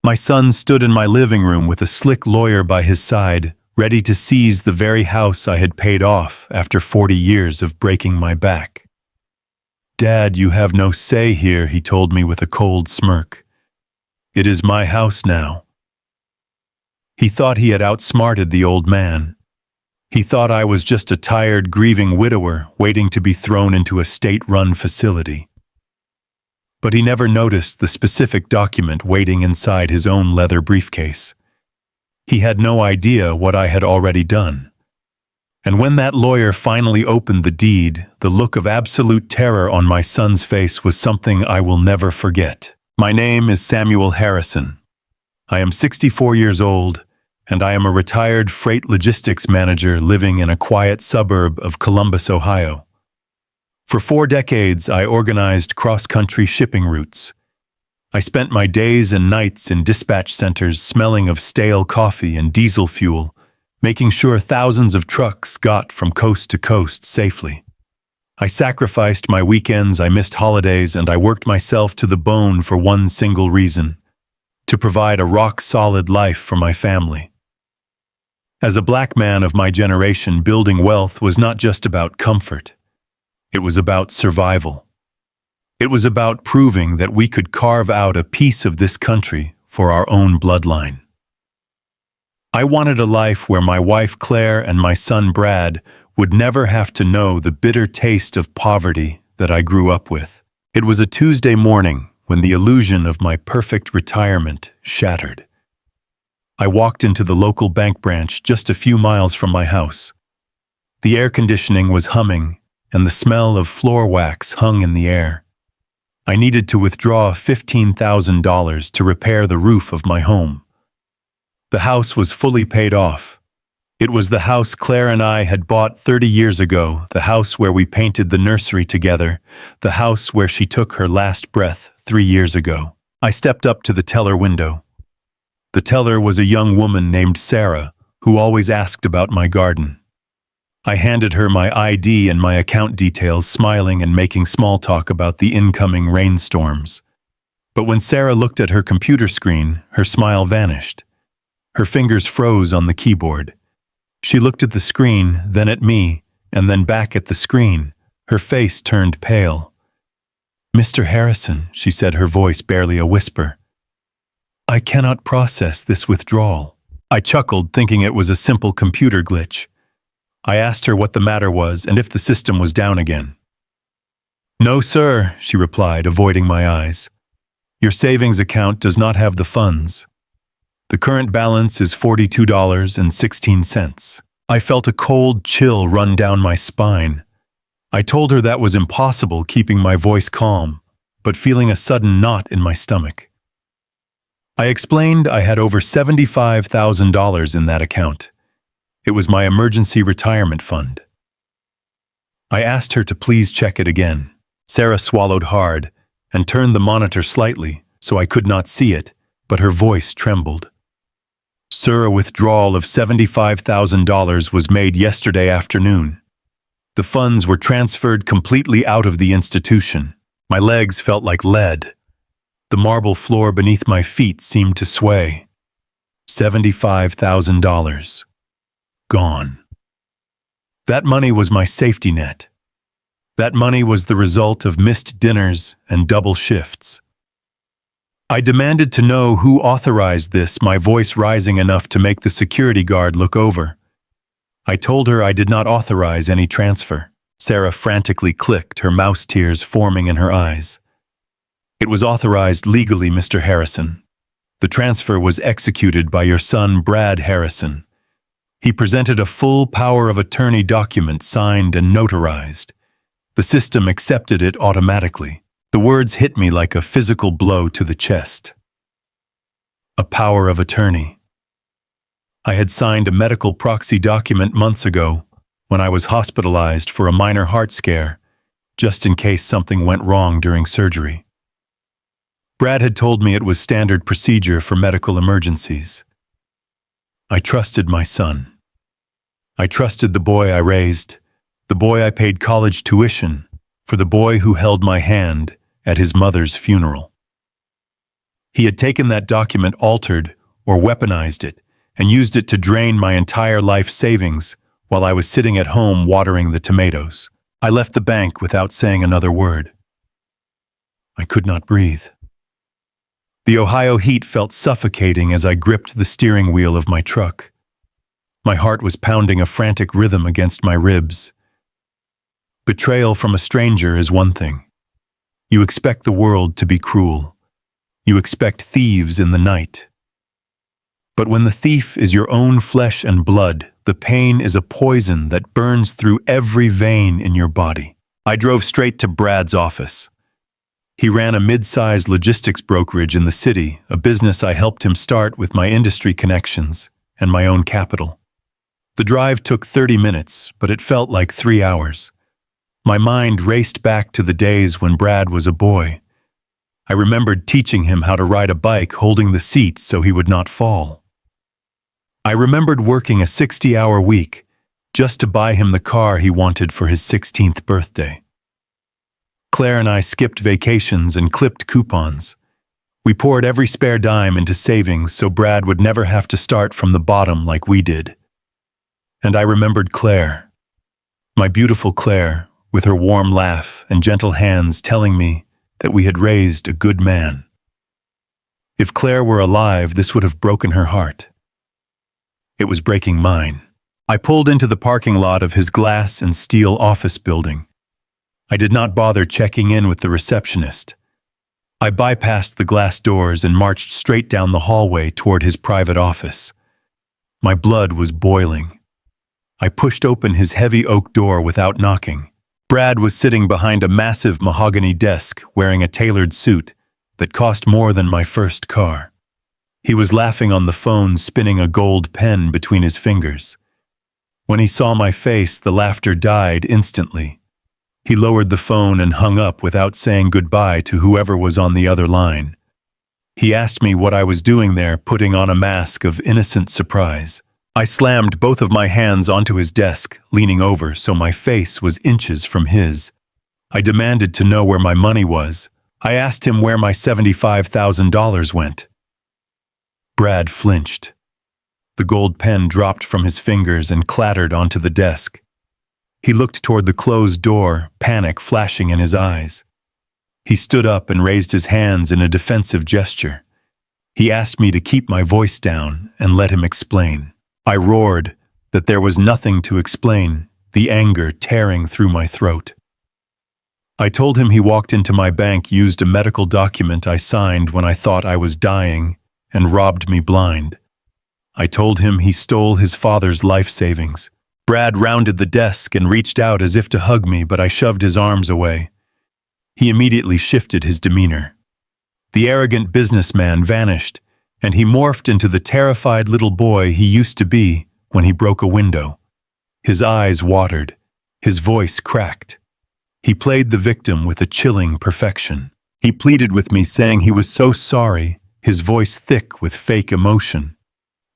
My son stood in my living room with a slick lawyer by his side, ready to seize the very house I had paid off after 40 years of breaking my back. "Dad, you have no say here," he told me with a cold smirk. "It is my house now." He thought he had outsmarted the old man. He thought I was just a tired, grieving widower waiting to be thrown into a state-run facility. But he never noticed the specific document waiting inside his own leather briefcase. He had no idea what I had already done. And when that lawyer finally opened the deed, the look of absolute terror on my son's face was something I will never forget. My name is Samuel Harrison. I am 64 years old, and I am a retired freight logistics manager living in a quiet suburb of Columbus, Ohio. For 4 decades, I organized cross-country shipping routes. I spent my days and nights in dispatch centers smelling of stale coffee and diesel fuel, making sure thousands of trucks got from coast to coast safely. I sacrificed my weekends, I missed holidays, and I worked myself to the bone for one single reason: to provide a rock-solid life for my family. As a black man of my generation, building wealth was not just about comfort. It was about survival. It was about proving that we could carve out a piece of this country for our own bloodline. I wanted a life where my wife Claire and my son Brad would never have to know the bitter taste of poverty that I grew up with. It was a Tuesday morning when the illusion of my perfect retirement shattered. I walked into the local bank branch just a few miles from my house. The air conditioning was humming, and the smell of floor wax hung in the air. I needed to withdraw $15,000 to repair the roof of my home. The house was fully paid off. It was the house Claire and I had bought 30 years ago, the house where we painted the nursery together, the house where she took her last breath 3 years ago. I stepped up to the teller window. The teller was a young woman named Sarah, who always asked about my garden. I handed her my ID and my account details, smiling and making small talk about the incoming rainstorms. But when Sarah looked at her computer screen, her smile vanished. Her fingers froze on the keyboard. She looked at the screen, then at me, and then back at the screen. Her face turned pale. "Mr. Harrison," she said, her voice barely a whisper, "I cannot process this withdrawal." I chuckled, thinking it was a simple computer glitch. I asked her what the matter was and if the system was down again. "No, sir," she replied, avoiding my eyes. "Your savings account does not have the funds. The current balance is $42.16. I felt a cold chill run down my spine. I told her that was impossible, keeping my voice calm, but feeling a sudden knot in my stomach. I explained I had over $75,000 in that account. It was my emergency retirement fund. I asked her to please check it again. Sarah swallowed hard and turned the monitor slightly so I could not see it, but her voice trembled. "Sir, a withdrawal of $75,000 was made yesterday afternoon. The funds were transferred completely out of the institution." My legs felt like lead. The marble floor beneath my feet seemed to sway. $75,000. Gone. That money was my safety net. That money was the result of missed dinners and double shifts. I demanded to know who authorized this, my voice rising enough to make the security guard look over. I told her I did not authorize any transfer. Sarah frantically clicked, her mouse tears forming in her eyes. "It was authorized legally, Mr. Harrison. The transfer was executed by your son, Brad Harrison. He presented a full power of attorney document signed and notarized. The system accepted it automatically." The words hit me like a physical blow to the chest. A power of attorney. I had signed a medical proxy document months ago when I was hospitalized for a minor heart scare, just in case something went wrong during surgery. Brad had told me it was standard procedure for medical emergencies. I trusted my son. I trusted the boy I raised, the boy I paid college tuition, for the boy who held my hand at his mother's funeral. He had taken that document, altered or weaponized it, and used it to drain my entire life savings while I was sitting at home watering the tomatoes. I left the bank without saying another word. I could not breathe. The Ohio heat felt suffocating as I gripped the steering wheel of my truck. My heart was pounding a frantic rhythm against my ribs. Betrayal from a stranger is one thing. You expect the world to be cruel. You expect thieves in the night. But when the thief is your own flesh and blood, the pain is a poison that burns through every vein in your body. I drove straight to Brad's office. He ran a mid-sized logistics brokerage in the city, a business I helped him start with my industry connections and my own capital. The drive took 30 minutes, but it felt like 3 hours. My mind raced back to the days when Brad was a boy. I remembered teaching him how to ride a bike, holding the seat so he would not fall. I remembered working a 60-hour week just to buy him the car he wanted for his 16th birthday. Claire and I skipped vacations and clipped coupons. We poured every spare dime into savings so Brad would never have to start from the bottom like we did. And I remembered Claire, my beautiful Claire, with her warm laugh and gentle hands telling me that we had raised a good man. If Claire were alive, this would have broken her heart. It was breaking mine. I pulled into the parking lot of his glass and steel office building. I did not bother checking in with the receptionist. I bypassed the glass doors and marched straight down the hallway toward his private office. My blood was boiling. I pushed open his heavy oak door without knocking. Brad was sitting behind a massive mahogany desk wearing a tailored suit that cost more than my first car. He was laughing on the phone, spinning a gold pen between his fingers. When he saw my face, the laughter died instantly. He lowered the phone and hung up without saying goodbye to whoever was on the other line. He asked me what I was doing there, putting on a mask of innocent surprise. I slammed both of my hands onto his desk, leaning over so my face was inches from his. I demanded to know where my money was. I asked him where my $75,000 went. Brad flinched. The gold pen dropped from his fingers and clattered onto the desk. He looked toward the closed door, panic flashing in his eyes. He stood up and raised his hands in a defensive gesture. He asked me to keep my voice down and let him explain. I roared that there was nothing to explain, the anger tearing through my throat. I told him he walked into my bank, used a medical document I signed when I thought I was dying, and robbed me blind. I told him he stole his father's life savings. Brad rounded the desk and reached out as if to hug me, but I shoved his arms away. He immediately shifted his demeanor. The arrogant businessman vanished, and he morphed into the terrified little boy he used to be when he broke a window. His eyes watered. His voice cracked. He played the victim with a chilling perfection. He pleaded with me, saying he was so sorry, his voice thick with fake emotion.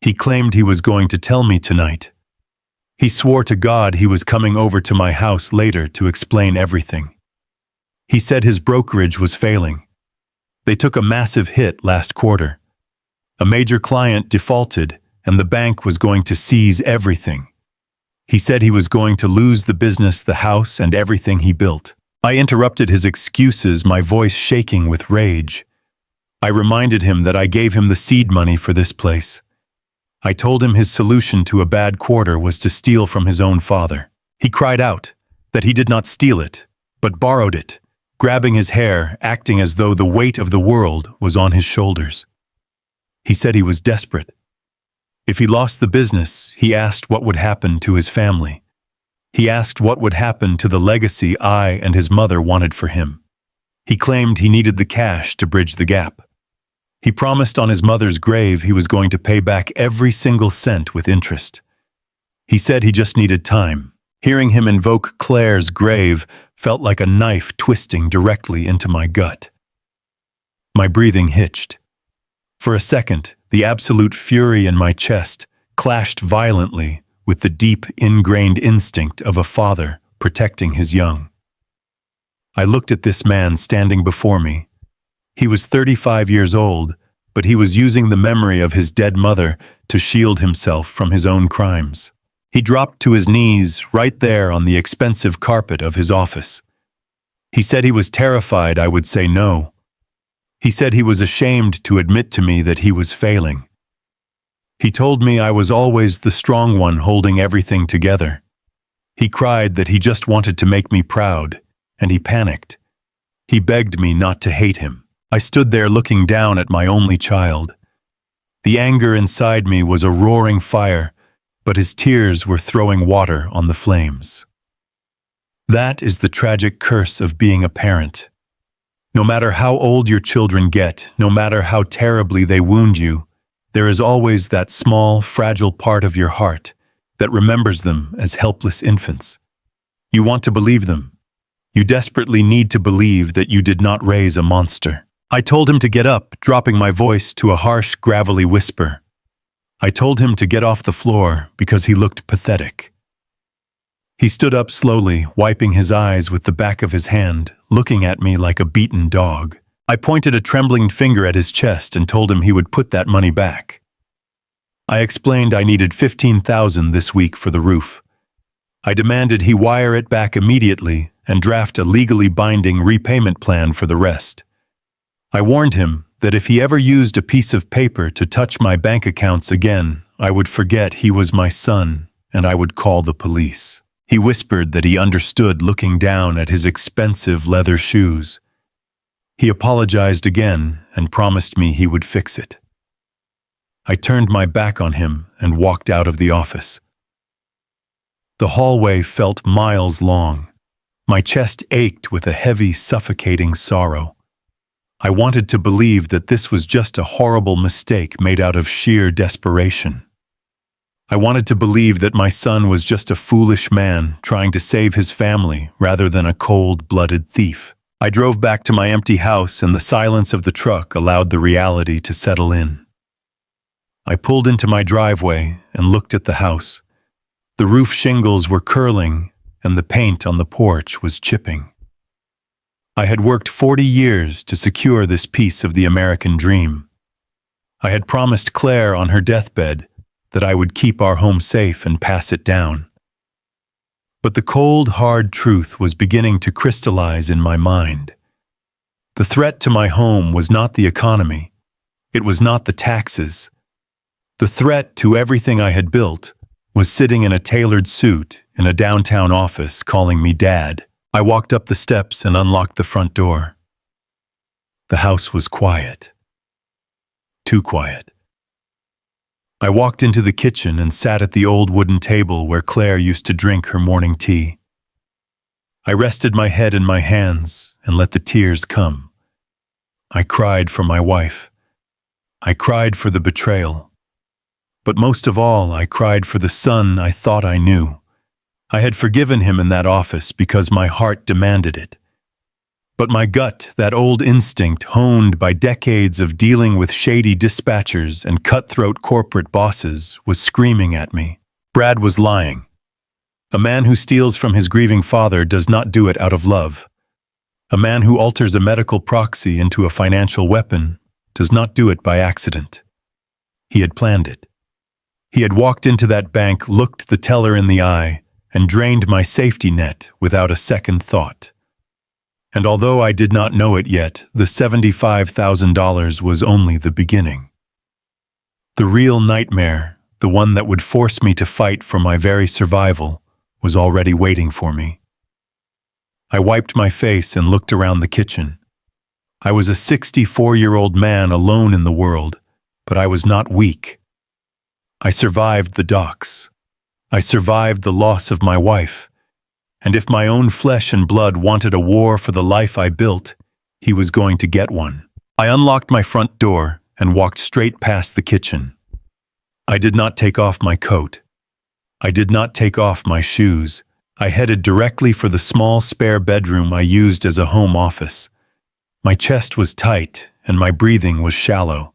He claimed he was going to tell me tonight. He swore to God he was coming over to my house later to explain everything. He said his brokerage was failing. They took a massive hit last quarter. A major client defaulted, and the bank was going to seize everything. He said he was going to lose the business, the house, and everything he built. I interrupted his excuses, my voice shaking with rage. I reminded him that I gave him the seed money for this place. I told him his solution to a bad quarter was to steal from his own father. He cried out that he did not steal it, but borrowed it, grabbing his hair, acting as though the weight of the world was on his shoulders. He said he was desperate. If he lost the business, he asked what would happen to his family. He asked what would happen to the legacy I and his mother wanted for him. He claimed he needed the cash to bridge the gap. He promised on his mother's grave he was going to pay back every single cent with interest. He said he just needed time. Hearing him invoke Claire's grave felt like a knife twisting directly into my gut. My breathing hitched. For a second, the absolute fury in my chest clashed violently with the deep, ingrained instinct of a father protecting his young. I looked at this man standing before me. He was 35 years old, but he was using the memory of his dead mother to shield himself from his own crimes. He dropped to his knees right there on the expensive carpet of his office. He said he was terrified I would say no. He said he was ashamed to admit to me that he was failing. He told me I was always the strong one holding everything together. He cried that he just wanted to make me proud, and he panicked. He begged me not to hate him. I stood there looking down at my only child. The anger inside me was a roaring fire, but his tears were throwing water on the flames. That is the tragic curse of being a parent. No matter how old your children get, no matter how terribly they wound you, there is always that small, fragile part of your heart that remembers them as helpless infants. You want to believe them. You desperately need to believe that you did not raise a monster. I told him to get up, dropping my voice to a harsh, gravelly whisper. I told him to get off the floor because he looked pathetic. He stood up slowly, wiping his eyes with the back of his hand, looking at me like a beaten dog. I pointed a trembling finger at his chest and told him he would put that money back. I explained I needed $15,000 this week for the roof. I demanded he wire it back immediately and draft a legally binding repayment plan for the rest. I warned him that if he ever used a piece of paper to touch my bank accounts again, I would forget he was my son and I would call the police. He whispered that he understood, looking down at his expensive leather shoes. He apologized again and promised me he would fix it. I turned my back on him and walked out of the office. The hallway felt miles long. My chest ached with a heavy, suffocating sorrow. I wanted to believe that this was just a horrible mistake made out of sheer desperation. I wanted to believe that my son was just a foolish man trying to save his family rather than a cold-blooded thief. I drove back to my empty house and the silence of the truck allowed the reality to settle in. I pulled into my driveway and looked at the house. The roof shingles were curling and the paint on the porch was chipping. I had worked 40 years to secure this piece of the American dream. I had promised Claire on her deathbed that I would keep our home safe and pass it down. But the cold, hard truth was beginning to crystallize in my mind. The threat to my home was not the economy. It was not the taxes. The threat to everything I had built was sitting in a tailored suit in a downtown office calling me Dad. I walked up the steps and unlocked the front door. The house was quiet. Too quiet. I walked into the kitchen and sat at the old wooden table where Claire used to drink her morning tea. I rested my head in my hands and let the tears come. I cried for my wife. I cried for the betrayal. But most of all, I cried for the son I thought I knew. I had forgiven him in that office because my heart demanded it. But my gut, that old instinct honed by decades of dealing with shady dispatchers and cutthroat corporate bosses, was screaming at me. Brad was lying. A man who steals from his grieving father does not do it out of love. A man who alters a medical proxy into a financial weapon does not do it by accident. He had planned it. He had walked into that bank, looked the teller in the eye, and drained my safety net without a second thought. And although I did not know it yet, the $75,000 was only the beginning. The real nightmare, the one that would force me to fight for my very survival, was already waiting for me. I wiped my face and looked around the kitchen. I was a 64-year-old man alone in the world, but I was not weak. I survived the docks. I survived the loss of my wife. And if my own flesh and blood wanted a war for the life I built, he was going to get one. I unlocked my front door and walked straight past the kitchen. I did not take off my coat. I did not take off my shoes. I headed directly for the small spare bedroom I used as a home office. My chest was tight and my breathing was shallow.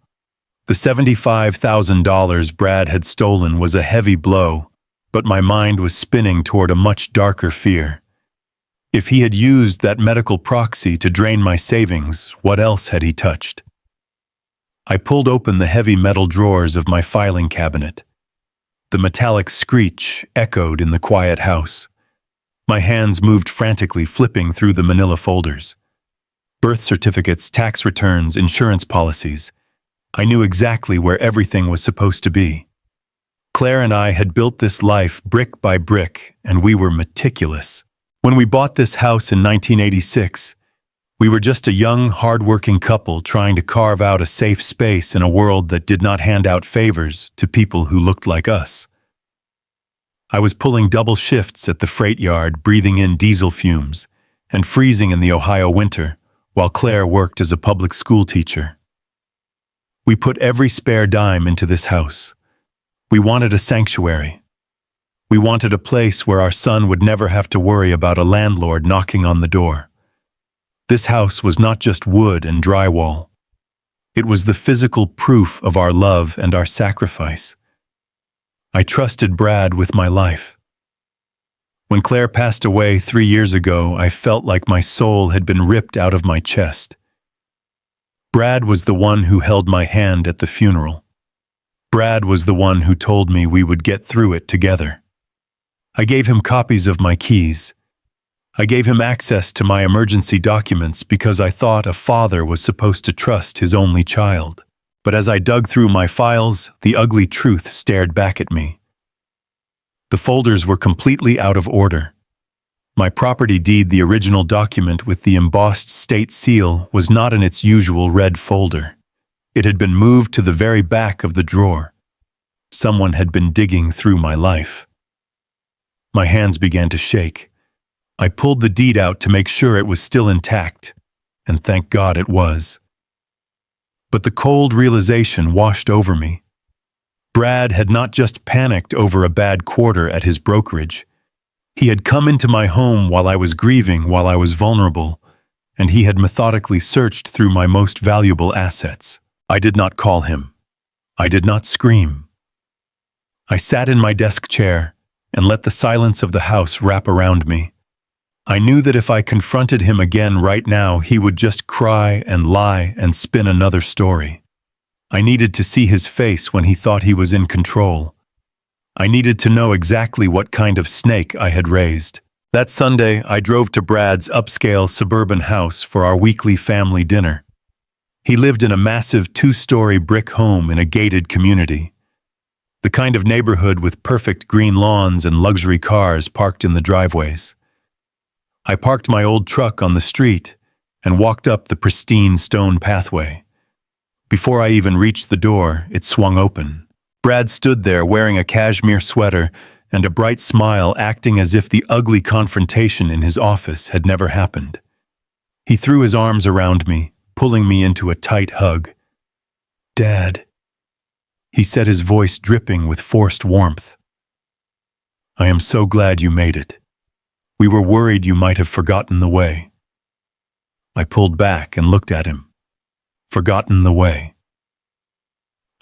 The $75,000 Brad had stolen was a heavy blow, but my mind was spinning toward a much darker fear. If he had used that medical proxy to drain my savings, what else had he touched? I pulled open the heavy metal drawers of my filing cabinet. The metallic screech echoed in the quiet house. My hands moved frantically, flipping through the manila folders. Birth certificates, tax returns, insurance policies. I knew exactly where everything was supposed to be. Claire and I had built this life brick by brick, and we were meticulous. When we bought this house in 1986, we were just a young, hard-working couple trying to carve out a safe space in a world that did not hand out favors to people who looked like us. I was pulling double shifts at the freight yard, breathing in diesel fumes, and freezing in the Ohio winter, while Claire worked as a public school teacher. We put every spare dime into this house. We wanted a sanctuary. We wanted a place where our son would never have to worry about a landlord knocking on the door. This house was not just wood and drywall. It was the physical proof of our love and our sacrifice. I trusted Brad with my life. When Claire passed away 3 years ago, I felt like my soul had been ripped out of my chest. Brad was the one who held my hand at the funeral. Brad was the one who told me we would get through it together. I gave him copies of my keys. I gave him access to my emergency documents because I thought a father was supposed to trust his only child. But as I dug through my files, the ugly truth stared back at me. The folders were completely out of order. My property deed, the original document with the embossed state seal, was not in its usual red folder. It had been moved to the very back of the drawer. Someone had been digging through my life. My hands began to shake. I pulled the deed out to make sure it was still intact, and thank God it was. But the cold realization washed over me. Brad had not just panicked over a bad quarter at his brokerage. He had come into my home while I was grieving, while I was vulnerable, and he had methodically searched through my most valuable assets. I did not call him. I did not scream. I sat in my desk chair and let the silence of the house wrap around me. I knew that if I confronted him again right now, he would just cry and lie and spin another story. I needed to see his face when he thought he was in control. I needed to know exactly what kind of snake I had raised. That Sunday, I drove to Brad's upscale suburban house for our weekly family dinner. He lived in a massive 2-story brick home in a gated community. The kind of neighborhood with perfect green lawns and luxury cars parked in the driveways. I parked my old truck on the street and walked up the pristine stone pathway. Before I even reached the door, it swung open. Brad stood there wearing a cashmere sweater and a bright smile, acting as if the ugly confrontation in his office had never happened. He threw his arms around me, pulling me into a tight hug. "Dad," he said, his voice dripping with forced warmth. "I am so glad you made it. We were worried you might have forgotten the way." I pulled back and looked at him. Forgotten the way.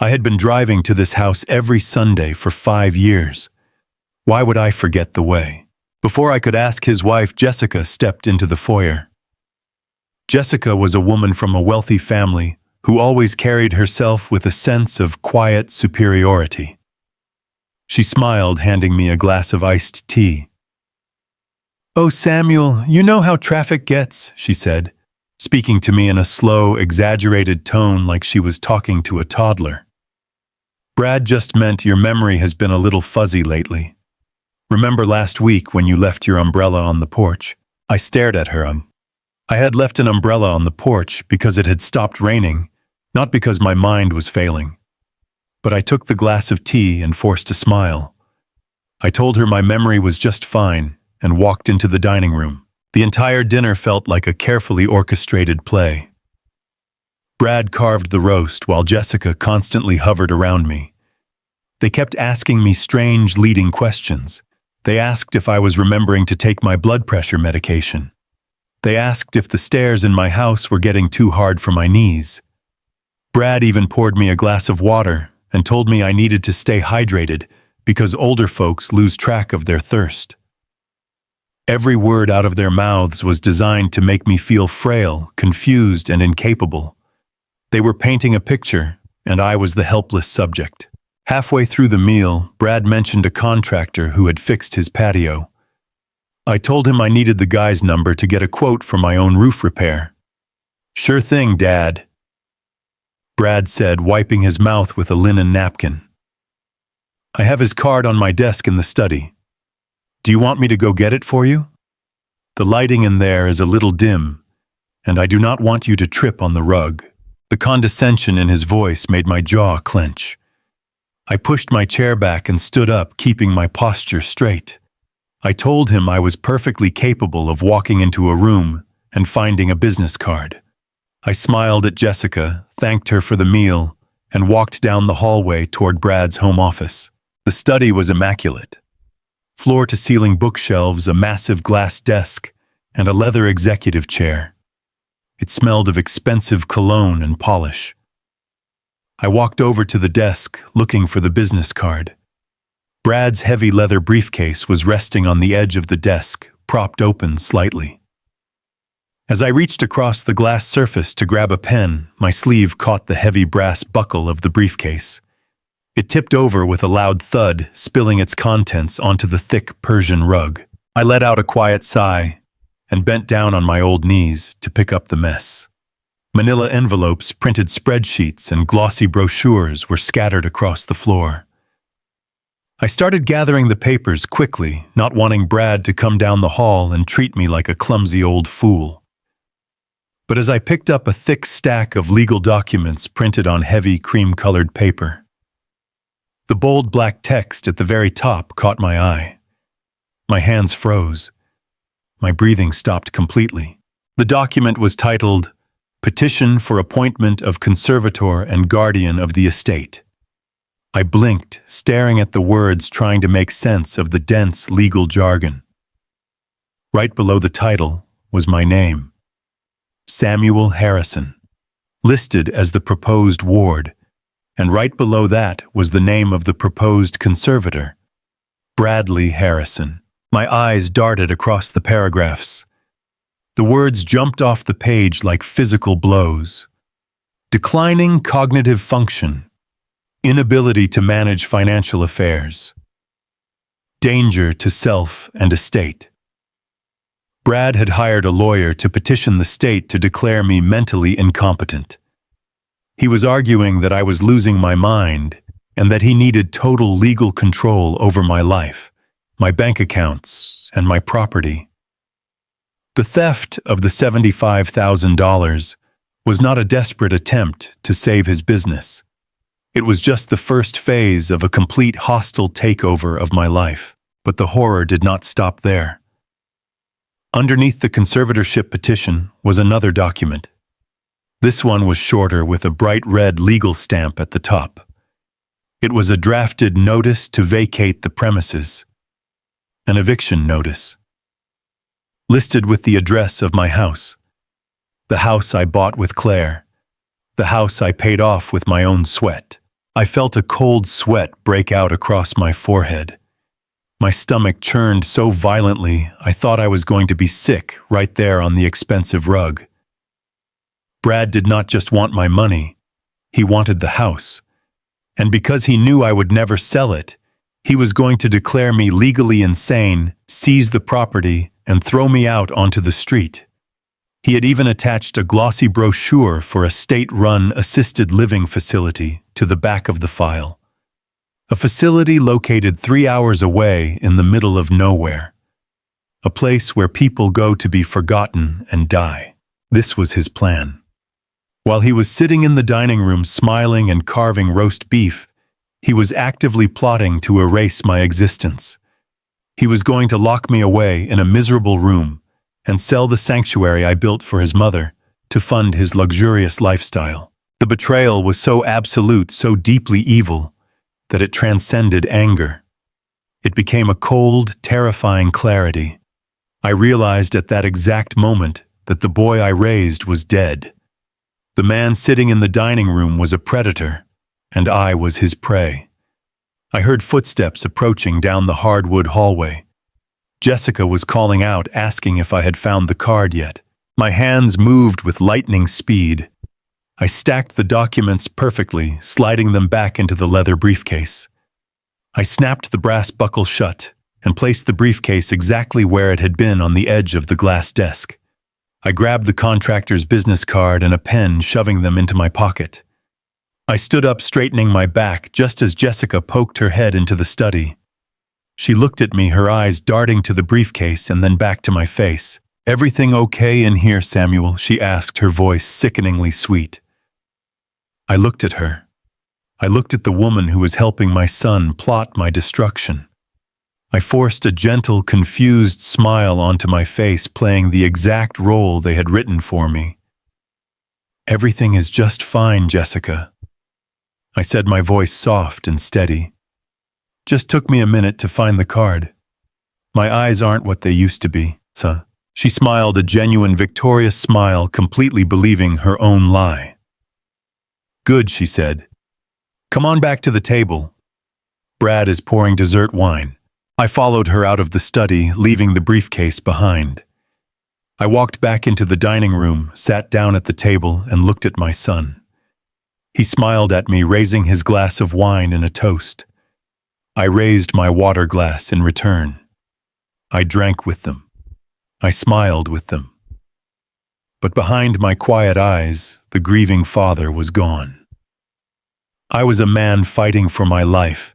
I had been driving to this house every Sunday for 5 years. Why would I forget the way? Before I could ask, his wife, Jessica, stepped into the foyer. Jessica was a woman from a wealthy family who always carried herself with a sense of quiet superiority. She smiled, handing me a glass of iced tea. "Oh, Samuel, you know how traffic gets," she said, speaking to me in a slow, exaggerated tone like she was talking to a toddler. "Brad just meant your memory has been a little fuzzy lately. Remember last week when you left your umbrella on the porch?" I stared at her. I had left an umbrella on the porch because it had stopped raining, not because my mind was failing. But I took the glass of tea and forced a smile. I told her my memory was just fine and walked into the dining room. The entire dinner felt like a carefully orchestrated play. Brad carved the roast while Jessica constantly hovered around me. They kept asking me strange leading questions. They asked if I was remembering to take my blood pressure medication. They asked if the stairs in my house were getting too hard for my knees. Brad even poured me a glass of water and told me I needed to stay hydrated because older folks lose track of their thirst. Every word out of their mouths was designed to make me feel frail, confused, and incapable. They were painting a picture, and I was the helpless subject. Halfway through the meal, Brad mentioned a contractor who had fixed his patio. I told him I needed the guy's number to get a quote for my own roof repair. "Sure thing, Dad," Brad said, wiping his mouth with a linen napkin. "I have his card on my desk in the study. Do you want me to go get it for you? The lighting in there is a little dim, and I do not want you to trip on the rug." The condescension in his voice made my jaw clench. I pushed my chair back and stood up, keeping my posture straight. I told him I was perfectly capable of walking into a room and finding a business card. I smiled at Jessica, thanked her for the meal, and walked down the hallway toward Brad's home office. The study was immaculate. Floor-to-ceiling bookshelves, a massive glass desk, and a leather executive chair. It smelled of expensive cologne and polish. I walked over to the desk, looking for the business card. Brad's heavy leather briefcase was resting on the edge of the desk, propped open slightly. As I reached across the glass surface to grab a pen, my sleeve caught the heavy brass buckle of the briefcase. It tipped over with a loud thud, spilling its contents onto the thick Persian rug. I let out a quiet sigh and bent down on my old knees to pick up the mess. Manila envelopes, printed spreadsheets, and glossy brochures were scattered across the floor. I started gathering the papers quickly, not wanting Brad to come down the hall and treat me like a clumsy old fool. But as I picked up a thick stack of legal documents printed on heavy cream-colored paper, the bold black text at the very top caught my eye. My hands froze. My breathing stopped completely. The document was titled, "Petition for Appointment of Conservator and Guardian of the Estate." I blinked, staring at the words, trying to make sense of the dense legal jargon. Right below the title was my name, Samuel Harrison, listed as the proposed ward, and right below that was the name of the proposed conservator, Bradley Harrison. My eyes darted across the paragraphs. The words jumped off the page like physical blows. Declining cognitive function, inability to manage financial affairs, danger to self and estate. Brad had hired a lawyer to petition the state to declare me mentally incompetent. He was arguing that I was losing my mind and that he needed total legal control over my life, my bank accounts, and my property. The theft of the $75,000 was not a desperate attempt to save his business. It was just the first phase of a complete hostile takeover of my life. But the horror did not stop there. Underneath the conservatorship petition was another document. This one was shorter, with a bright red legal stamp at the top. It was a drafted notice to vacate the premises, an eviction notice, listed with the address of my house, the house I bought with Claire, the house I paid off with my own sweat. I felt a cold sweat break out across my forehead. My stomach churned so violently I thought I was going to be sick right there on the expensive rug. Brad did not just want my money, he wanted the house. And because he knew I would never sell it, he was going to declare me legally insane, seize the property, and throw me out onto the street. He had even attached a glossy brochure for a state-run assisted living facility to the back of the file. A facility located 3 hours away in the middle of nowhere. A place where people go to be forgotten and die. This was his plan. While he was sitting in the dining room smiling and carving roast beef, he was actively plotting to erase my existence. He was going to lock me away in a miserable room and sell the sanctuary I built for his mother to fund his luxurious lifestyle. The betrayal was so absolute, so deeply evil, that it transcended anger. It became a cold, terrifying clarity. I realized at that exact moment that the boy I raised was dead. The man sitting in the dining room was a predator, and I was his prey. I heard footsteps approaching down the hardwood hallway. Jessica was calling out, asking if I had found the card yet. My hands moved with lightning speed. I stacked the documents perfectly, sliding them back into the leather briefcase. I snapped the brass buckle shut and placed the briefcase exactly where it had been on the edge of the glass desk. I grabbed the contractor's business card and a pen, shoving them into my pocket. I stood up, straightening my back, just as Jessica poked her head into the study. She looked at me, her eyes darting to the briefcase and then back to my face. "Everything okay in here, Samuel?" she asked, her voice sickeningly sweet. I looked at her. I looked at the woman who was helping my son plot my destruction. I forced a gentle, confused smile onto my face, playing the exact role they had written for me. "Everything is just fine, Jessica," I said, my voice soft and steady. "Just took me a minute to find the card. My eyes aren't what they used to be, so." She smiled, a genuine, victorious smile, completely believing her own lie. "Good," she said. "Come on back to the table. Brad is pouring dessert wine." I followed her out of the study, leaving the briefcase behind. I walked back into the dining room, sat down at the table, and looked at my son. He smiled at me, raising his glass of wine in a toast. I raised my water glass in return. I drank with them. I smiled with them. But behind my quiet eyes, the grieving father was gone. I was a man fighting for my life,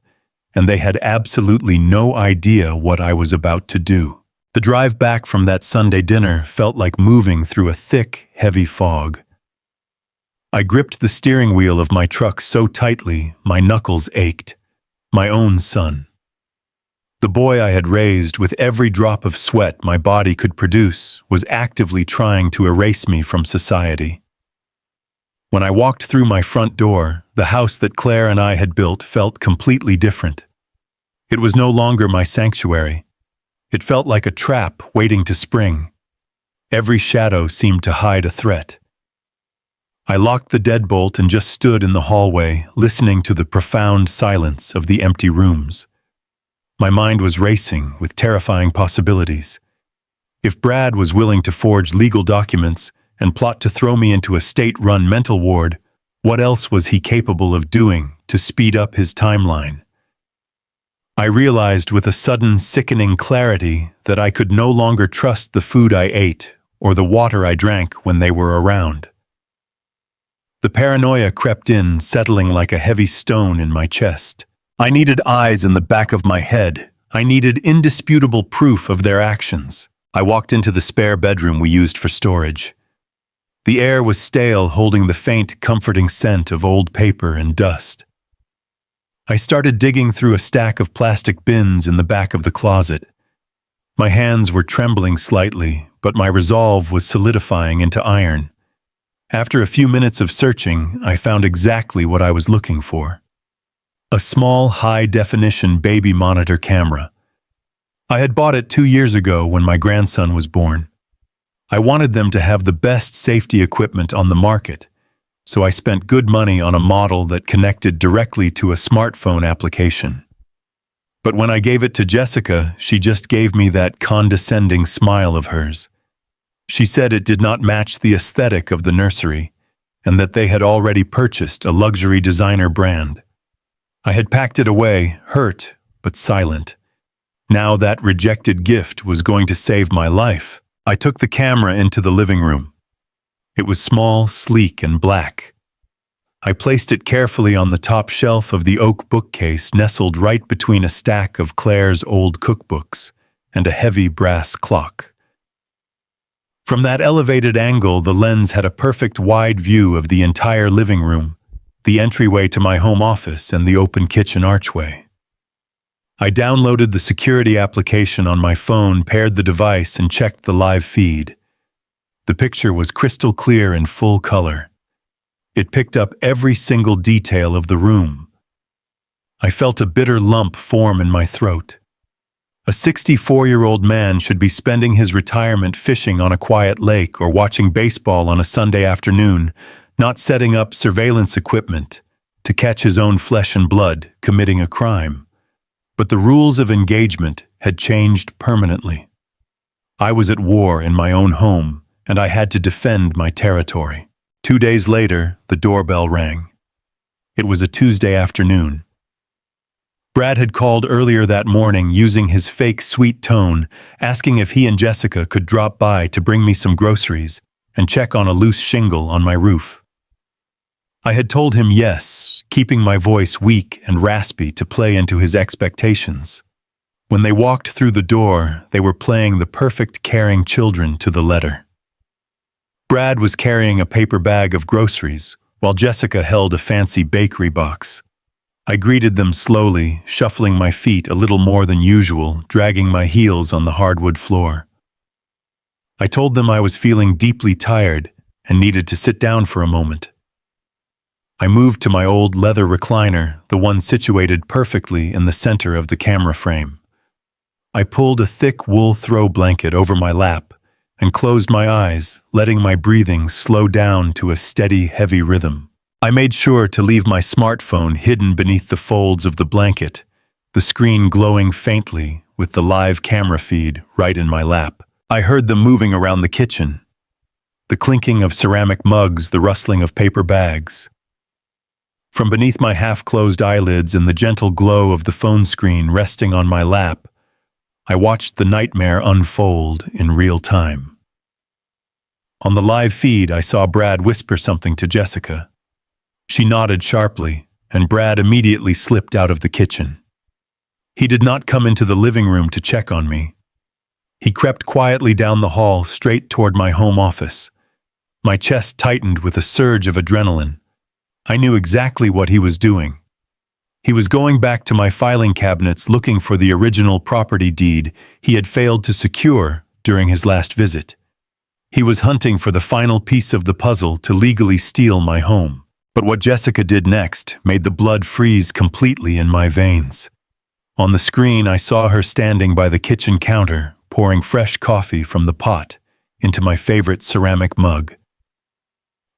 and they had absolutely no idea what I was about to do. The drive back from that Sunday dinner felt like moving through a thick, heavy fog. I gripped the steering wheel of my truck so tightly, my knuckles ached. My own son. The boy I had raised, with every drop of sweat my body could produce, was actively trying to erase me from society. When I walked through my front door, the house that Claire and I had built felt completely different. It was no longer my sanctuary. It felt like a trap waiting to spring. Every shadow seemed to hide a threat. I locked the deadbolt and just stood in the hallway, listening to the profound silence of the empty rooms. My mind was racing with terrifying possibilities. If Brad was willing to forge legal documents and plot to throw me into a state-run mental ward, what else was he capable of doing to speed up his timeline? I realized with a sudden, sickening clarity that I could no longer trust the food I ate or the water I drank when they were around. The paranoia crept in, settling like a heavy stone in my chest. I needed eyes in the back of my head. I needed indisputable proof of their actions. I walked into the spare bedroom we used for storage. The air was stale, holding the faint, comforting scent of old paper and dust. I started digging through a stack of plastic bins in the back of the closet. My hands were trembling slightly, but my resolve was solidifying into iron. After a few minutes of searching, I found exactly what I was looking for. A small, high-definition baby monitor camera. I had bought it 2 years ago when my grandson was born. I wanted them to have the best safety equipment on the market, so I spent good money on a model that connected directly to a smartphone application. But when I gave it to Jessica, she just gave me that condescending smile of hers. She said it did not match the aesthetic of the nursery, and that they had already purchased a luxury designer brand. I had packed it away, hurt but silent. Now that rejected gift was going to save my life. I took the camera into the living room. It was small, sleek, and black. I placed it carefully on the top shelf of the oak bookcase, nestled right between a stack of Claire's old cookbooks and a heavy brass clock. From that elevated angle, the lens had a perfect wide view of the entire living room, the entryway to my home office, and the open kitchen archway. I downloaded the security application on my phone, paired the device, and checked the live feed. The picture was crystal clear and full color. It picked up every single detail of the room. I felt a bitter lump form in my throat. A 64-year-old man should be spending his retirement fishing on a quiet lake or watching baseball on a Sunday afternoon, not setting up surveillance equipment to catch his own flesh and blood committing a crime. But the rules of engagement had changed permanently. I was at war in my own home, and I had to defend my territory. 2 days later, the doorbell rang. It was a Tuesday afternoon. Brad had called earlier that morning using his fake sweet tone, asking if he and Jessica could drop by to bring me some groceries and check on a loose shingle on my roof. I had told him yes, keeping my voice weak and raspy to play into his expectations. When they walked through the door, they were playing the perfect caring children to the letter. Brad was carrying a paper bag of groceries, while Jessica held a fancy bakery box. I greeted them slowly, shuffling my feet a little more than usual, dragging my heels on the hardwood floor. I told them I was feeling deeply tired and needed to sit down for a moment. I moved to my old leather recliner, the one situated perfectly in the center of the camera frame. I pulled a thick wool throw blanket over my lap and closed my eyes, letting my breathing slow down to a steady, heavy rhythm. I made sure to leave my smartphone hidden beneath the folds of the blanket, the screen glowing faintly with the live camera feed right in my lap. I heard them moving around the kitchen, the clinking of ceramic mugs, the rustling of paper bags. From beneath my half-closed eyelids and the gentle glow of the phone screen resting on my lap, I watched the nightmare unfold in real time. On the live feed, I saw Brad whisper something to Jessica. She nodded sharply, and Brad immediately slipped out of the kitchen. He did not come into the living room to check on me. He crept quietly down the hall straight toward my home office. My chest tightened with a surge of adrenaline. I knew exactly what he was doing. He was going back to my filing cabinets looking for the original property deed he had failed to secure during his last visit. He was hunting for the final piece of the puzzle to legally steal my home. But what Jessica did next made the blood freeze completely in my veins. On the screen, I saw her standing by the kitchen counter, pouring fresh coffee from the pot into my favorite ceramic mug.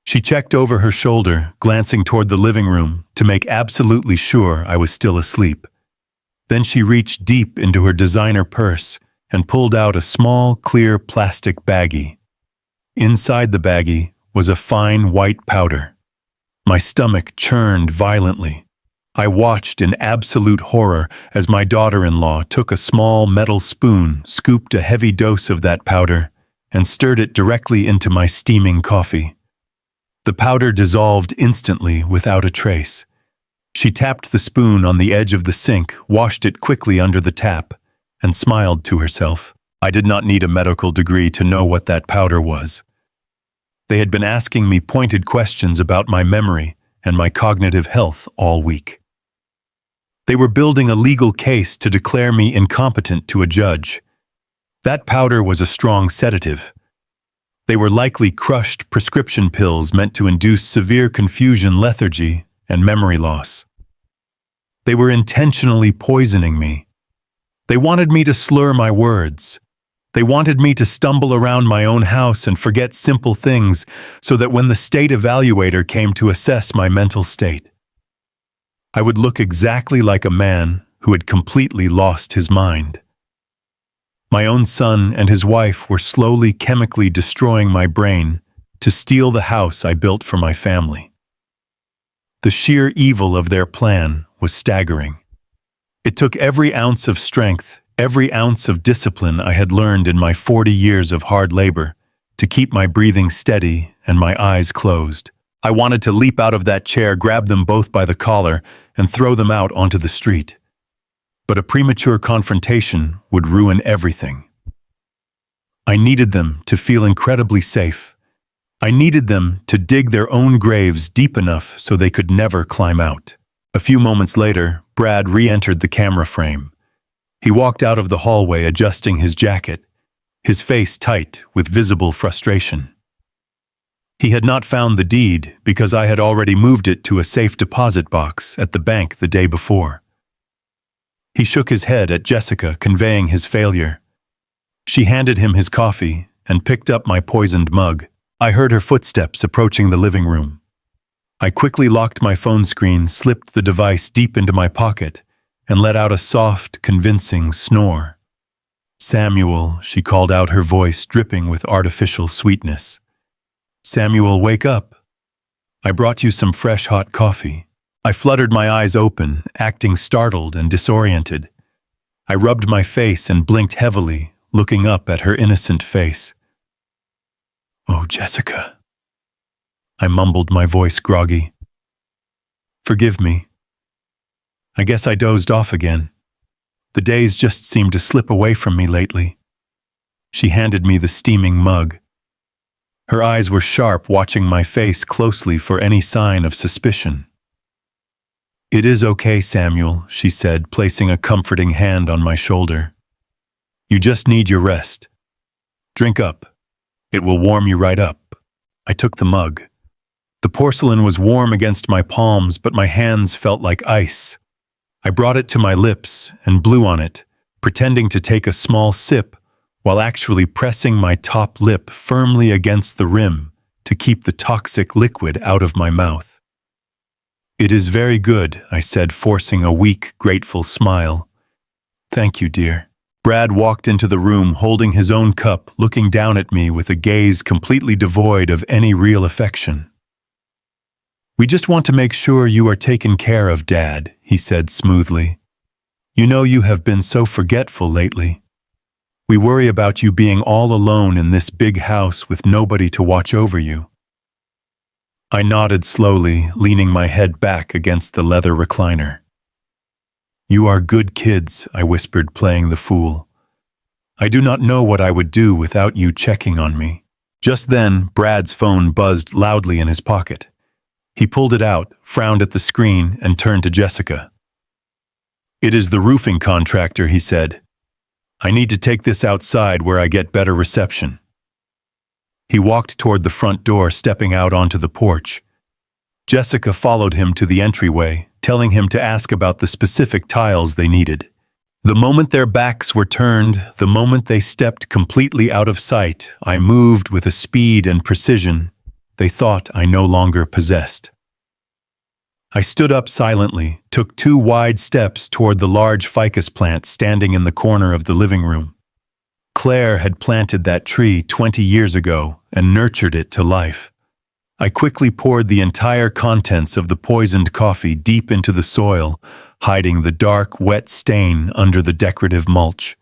She checked over her shoulder, glancing toward the living room to make absolutely sure I was still asleep. Then she reached deep into her designer purse and pulled out a small, clear plastic baggie. Inside the baggie was a fine white powder. My stomach churned violently. I watched in absolute horror as my daughter-in-law took a small metal spoon, scooped a heavy dose of that powder, and stirred it directly into my steaming coffee. The powder dissolved instantly without a trace. She tapped the spoon on the edge of the sink, washed it quickly under the tap, and smiled to herself. I did not need a medical degree to know what that powder was. They had been asking me pointed questions about my memory and my cognitive health all week. They were building a legal case to declare me incompetent to a judge. That powder was a strong sedative. They were likely crushed prescription pills meant to induce severe confusion, lethargy, and memory loss. They were intentionally poisoning me. They wanted me to slur my words. They wanted me to stumble around my own house and forget simple things so that when the state evaluator came to assess my mental state, I would look exactly like a man who had completely lost his mind. My own son and his wife were slowly chemically destroying my brain to steal the house I built for my family. The sheer evil of their plan was staggering. It took every ounce of strength, every ounce of discipline I had learned in my 40 years of hard labor to keep my breathing steady and my eyes closed. I wanted to leap out of that chair, grab them both by the collar, and throw them out onto the street. But a premature confrontation would ruin everything. I needed them to feel incredibly safe. I needed them to dig their own graves deep enough so they could never climb out. A few moments later, Brad re-entered the camera frame. He walked out of the hallway adjusting his jacket, his face tight with visible frustration. He had not found the deed because I had already moved it to a safe deposit box at the bank the day before. He shook his head at Jessica, conveying his failure. She handed him his coffee and picked up my poisoned mug. I heard her footsteps approaching the living room. I quickly locked my phone screen, slipped the device deep into my pocket, and let out a soft, convincing snore. "Samuel," she called out, her voice dripping with artificial sweetness. "Samuel, wake up. I brought you some fresh hot coffee. I fluttered my eyes open, acting startled and disoriented. I rubbed my face and blinked heavily, looking up at her innocent face. "Oh, Jessica," I mumbled, my voice groggy. "Forgive me. I guess I dozed off again. The days just seem to slip away from me lately." She handed me the steaming mug. Her eyes were sharp, watching my face closely for any sign of suspicion. "It is okay, Samuel," she said, placing a comforting hand on my shoulder. "You just need your rest. Drink up. It will warm you right up." I took the mug. The porcelain was warm against my palms, but my hands felt like ice. I brought it to my lips and blew on it, pretending to take a small sip while actually pressing my top lip firmly against the rim to keep the toxic liquid out of my mouth. "It is very good," I said, forcing a weak, grateful smile. "Thank you, dear." Brad walked into the room holding his own cup, looking down at me with a gaze completely devoid of any real affection. "We just want to make sure you are taken care of, Dad," he said smoothly. "You know you have been so forgetful lately. We worry about you being all alone in this big house with nobody to watch over you." I nodded slowly, leaning my head back against the leather recliner. "You are good kids," I whispered, playing the fool. "I do not know what I would do without you checking on me." Just then, Brad's phone buzzed loudly in his pocket. He pulled it out, frowned at the screen, and turned to Jessica. "It is the roofing contractor," he said. "I need to take this outside where I get better reception." He walked toward the front door, stepping out onto the porch. Jessica followed him to the entryway, telling him to ask about the specific tiles they needed. The moment their backs were turned, the moment they stepped completely out of sight, I moved with a speed and precision they thought I no longer possessed. I stood up silently, took 2 wide steps toward the large ficus plant standing in the corner of the living room. Claire had planted that tree 20 years ago and nurtured it to life. I quickly poured the entire contents of the poisoned coffee deep into the soil, hiding the dark, wet stain under the decorative mulch.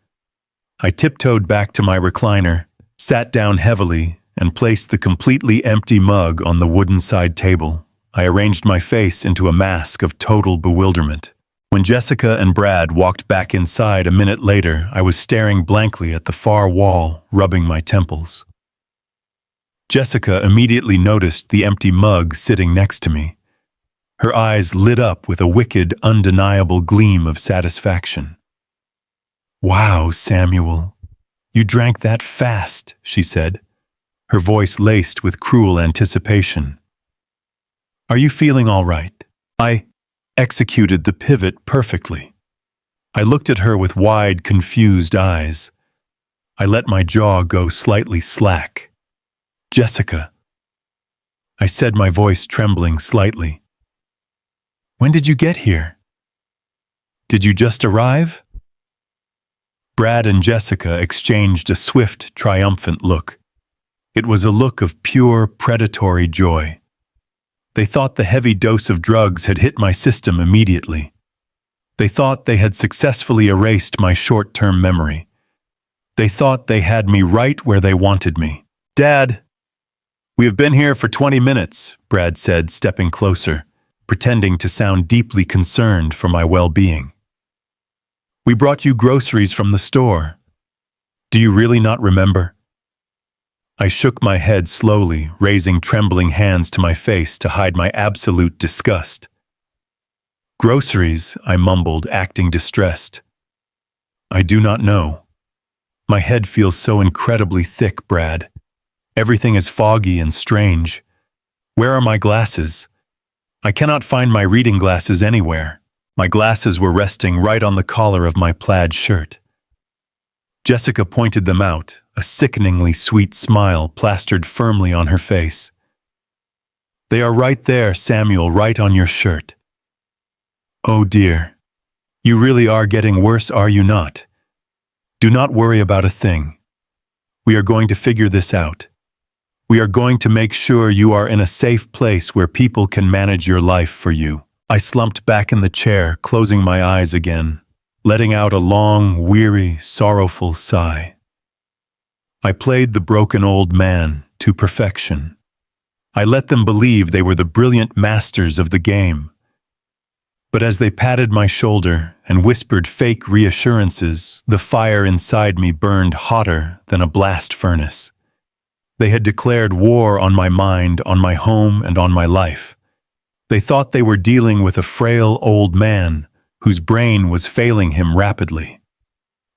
I tiptoed back to my recliner, sat down heavily, and placed the completely empty mug on the wooden side table. I arranged my face into a mask of total bewilderment. When Jessica and Brad walked back inside a minute later, I was staring blankly at the far wall, rubbing my temples. Jessica immediately noticed the empty mug sitting next to me. Her eyes lit up with a wicked, undeniable gleam of satisfaction. "Wow, Samuel, you drank that fast," she said, her voice laced with cruel anticipation. "Are you feeling all right?" I executed the pivot perfectly. I looked at her with wide, confused eyes. I let my jaw go slightly slack. "Jessica," I said, my voice trembling slightly. "When did you get here? Did you just arrive?" Brad and Jessica exchanged a swift, triumphant look. It was a look of pure, predatory joy. They thought the heavy dose of drugs had hit my system immediately. They thought they had successfully erased my short-term memory. They thought they had me right where they wanted me. "Dad, we have been here for 20 minutes, Brad said, stepping closer, pretending to sound deeply concerned for my well-being. "We brought you groceries from the store. Do you really not remember?" I shook my head slowly, raising trembling hands to my face to hide my absolute disgust. "Groceries," I mumbled, acting distressed. "I do not know. My head feels so incredibly thick, Brad. Everything is foggy and strange. Where are my glasses? I cannot find my reading glasses anywhere." My glasses were resting right on the collar of my plaid shirt. Jessica pointed them out, a sickeningly sweet smile plastered firmly on her face. "They are right there, Samuel, right on your shirt." "Oh dear. You really are getting worse, are you not? Do not worry about a thing. We are going to figure this out. We are going to make sure you are in a safe place where people can manage your life for you. I slumped back in the chair, closing my eyes again, letting out a long, weary, sorrowful sigh. I played the broken old man to perfection. I let them believe they were the brilliant masters of the game. But as they patted my shoulder and whispered fake reassurances, the fire inside me burned hotter than a blast furnace. They had declared war on my mind, on my home, and on my life. They thought they were dealing with a frail old man whose brain was failing him rapidly.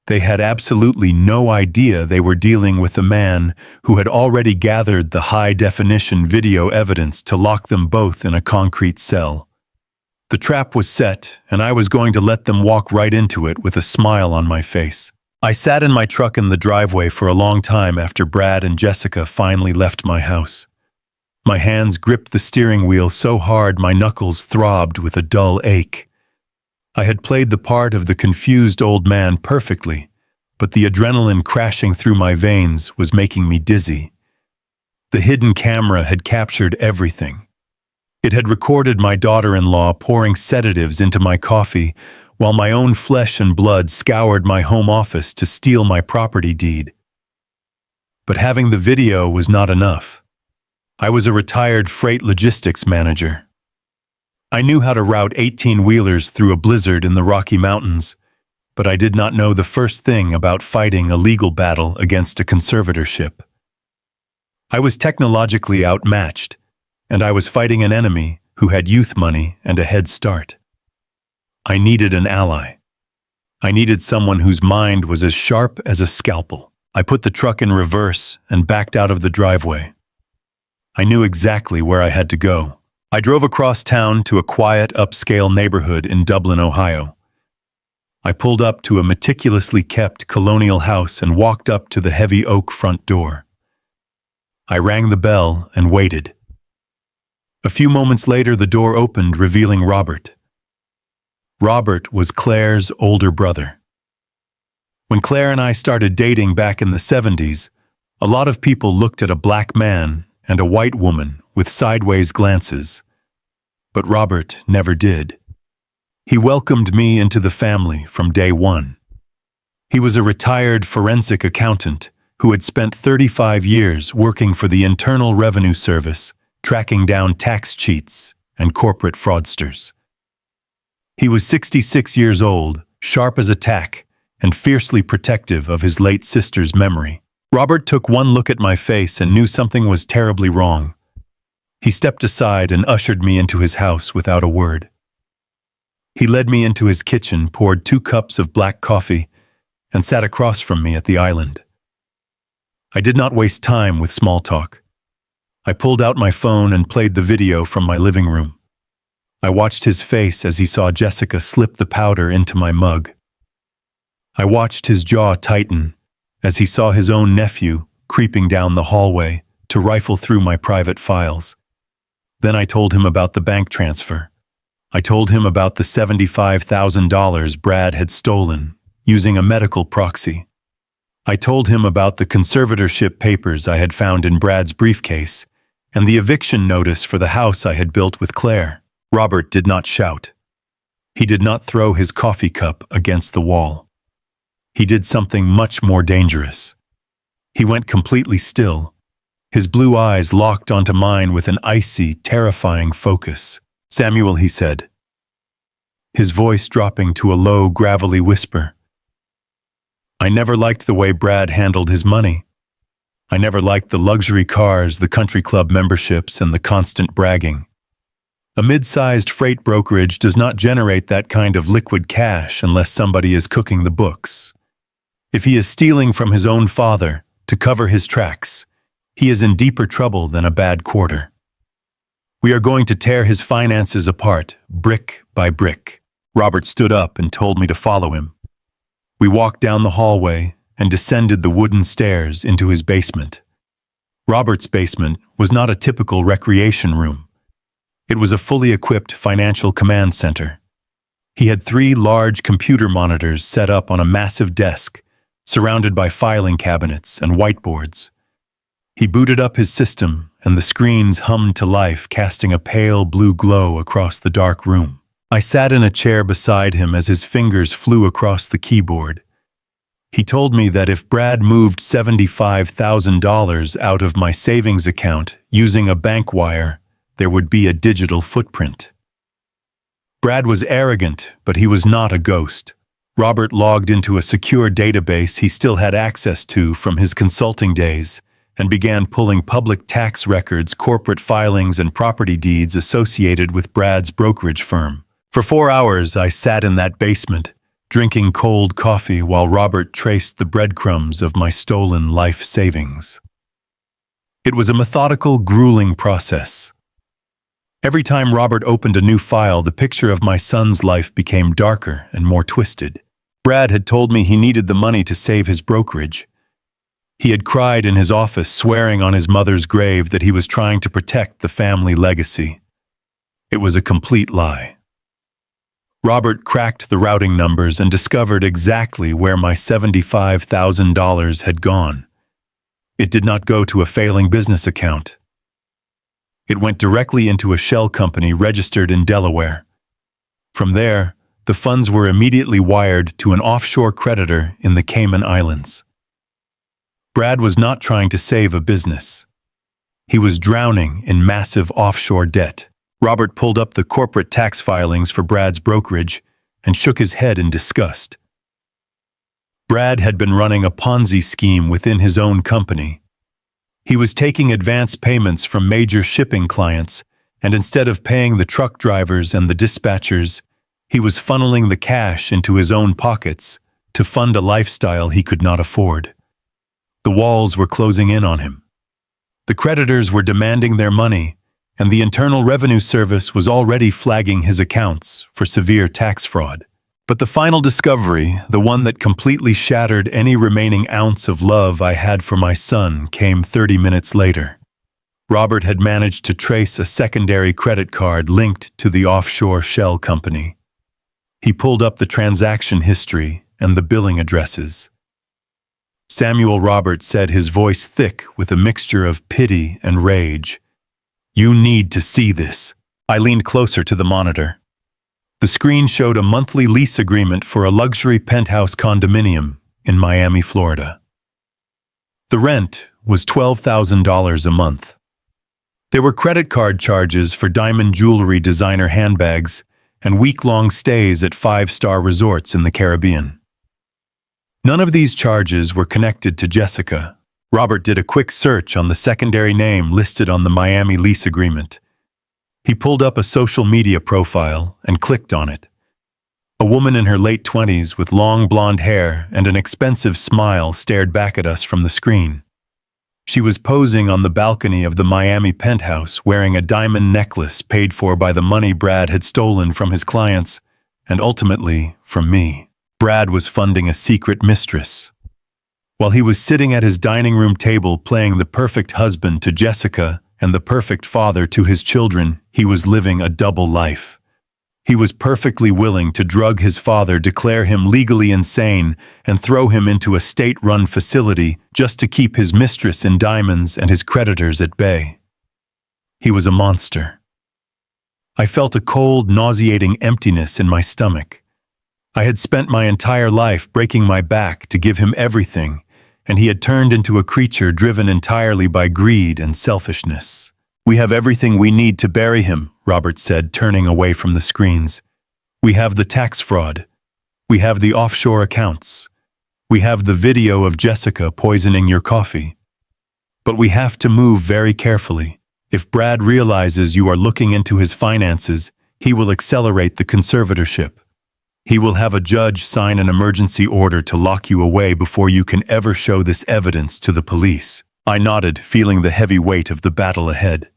They had absolutely no idea they were dealing with a man who had already gathered the high-definition video evidence to lock them both in a concrete cell. The trap was set, and I was going to let them walk right into it with a smile on my face. I sat in my truck in the driveway for a long time after Brad and Jessica finally left my house. My hands gripped the steering wheel so hard my knuckles throbbed with a dull ache. I had played the part of the confused old man perfectly, but the adrenaline crashing through my veins was making me dizzy. The hidden camera had captured everything. It had recorded my daughter-in-law pouring sedatives into my coffee, while my own flesh and blood scoured my home office to steal my property deed. But having the video was not enough. I was a retired freight logistics manager. I knew how to route 18-wheelers through a blizzard in the Rocky Mountains, but I did not know the first thing about fighting a legal battle against a conservatorship. I was technologically outmatched, and I was fighting an enemy who had youth money and a head start. I needed an ally. I needed someone whose mind was as sharp as a scalpel. I put the truck in reverse and backed out of the driveway. I knew exactly where I had to go. I drove across town to a quiet, upscale neighborhood in Dublin, Ohio. I pulled up to a meticulously kept colonial house and walked up to the heavy oak front door. I rang the bell and waited. A few moments later, the door opened, revealing Robert. Robert was Claire's older brother. When Claire and I started dating back in the 70s, a lot of people looked at a black man and a white woman with sideways glances. But Robert never did. He welcomed me into the family from day one. He was a retired forensic accountant who had spent 35 years working for the Internal Revenue Service, tracking down tax cheats and corporate fraudsters. He was 66 years old, sharp as a tack, and fiercely protective of his late sister's memory. Robert took one look at my face and knew something was terribly wrong. He stepped aside and ushered me into his house without a word. He led me into his kitchen, poured 2 cups of black coffee, and sat across from me at the island. I did not waste time with small talk. I pulled out my phone and played the video from my living room. I watched his face as he saw Jessica slip the powder into my mug. I watched his jaw tighten as he saw his own nephew creeping down the hallway to rifle through my private files. Then I told him about the bank transfer. I told him about the $75,000 Brad had stolen using a medical proxy. I told him about the conservatorship papers I had found in Brad's briefcase and the eviction notice for the house I had built with Claire. Robert did not shout. He did not throw his coffee cup against the wall. He did something much more dangerous. He went completely still, his blue eyes locked onto mine with an icy, terrifying focus. "Samuel," he said, his voice dropping to a low, gravelly whisper. "I never liked the way Brad handled his money. I never liked the luxury cars, the country club memberships, and the constant bragging. A mid-sized freight brokerage does not generate that kind of liquid cash unless somebody is cooking the books. If he is stealing from his own father to cover his tracks, he is in deeper trouble than a bad quarter. We are going to tear his finances apart, brick by brick." Robert stood up and told me to follow him. We walked down the hallway and descended the wooden stairs into his basement. Robert's basement was not a typical recreation room. It was a fully equipped financial command center. He had 3 large computer monitors set up on a massive desk, surrounded by filing cabinets and whiteboards. He booted up his system, and the screens hummed to life, casting a pale blue glow across the dark room. I sat in a chair beside him as his fingers flew across the keyboard. He told me that if Brad moved $75,000 out of my savings account using a bank wire, there would be a digital footprint. Brad was arrogant, but he was not a ghost. Robert logged into a secure database he still had access to from his consulting days and began pulling public tax records, corporate filings, and property deeds associated with Brad's brokerage firm. For 4 hours, I sat in that basement, drinking cold coffee while Robert traced the breadcrumbs of my stolen life savings. It was a methodical, grueling process. Every time Robert opened a new file, the picture of my son's life became darker and more twisted. Brad had told me he needed the money to save his brokerage. He had cried in his office, swearing on his mother's grave that he was trying to protect the family legacy. It was a complete lie. Robert cracked the routing numbers and discovered exactly where my $75,000 had gone. It did not go to a failing business account. It went directly into a shell company registered in Delaware. From there, the funds were immediately wired to an offshore creditor in the Cayman Islands. Brad was not trying to save a business. He was drowning in massive offshore debt. Robert pulled up the corporate tax filings for Brad's brokerage and shook his head in disgust. Brad had been running a Ponzi scheme within his own company. He was taking advance payments from major shipping clients, and instead of paying the truck drivers and the dispatchers, he was funneling the cash into his own pockets to fund a lifestyle he could not afford. The walls were closing in on him. The creditors were demanding their money, and the Internal Revenue Service was already flagging his accounts for severe tax fraud. But the final discovery, the one that completely shattered any remaining ounce of love I had for my son, came 30 minutes later. Robert had managed to trace a secondary credit card linked to the offshore shell company. He pulled up the transaction history and the billing addresses. Samuel Roberts said, his voice thick with a mixture of pity and rage. "You need to see this." I leaned closer to the monitor. The screen showed a monthly lease agreement for a luxury penthouse condominium in Miami, Florida. The rent was $12,000 a month. There were credit card charges for diamond jewelry, designer handbags, and week-long stays at 5-star resorts in the Caribbean. None of these charges were connected to Jessica. Robert did a quick search on the secondary name listed on the Miami lease agreement. He pulled up a social media profile and clicked on it. A woman in her late 20s with long blonde hair and an expensive smile stared back at us from the screen. She was posing on the balcony of the Miami penthouse wearing a diamond necklace paid for by the money Brad had stolen from his clients and ultimately from me. Brad was funding a secret mistress. While he was sitting at his dining room table playing the perfect husband to Jessica and the perfect father to his children, he was living a double life. He was perfectly willing to drug his father, declare him legally insane, and throw him into a state-run facility just to keep his mistress in diamonds and his creditors at bay. He was a monster. I felt a cold, nauseating emptiness in my stomach. I had spent my entire life breaking my back to give him everything, and he had turned into a creature driven entirely by greed and selfishness. "We have everything we need to bury him," Robert said, turning away from the screens. "We have the tax fraud. We have the offshore accounts. We have the video of Jessica poisoning your coffee. But we have to move very carefully. If Brad realizes you are looking into his finances, he will accelerate the conservatorship. He will have a judge sign an emergency order to lock you away before you can ever show this evidence to the police." I nodded, feeling the heavy weight of the battle ahead.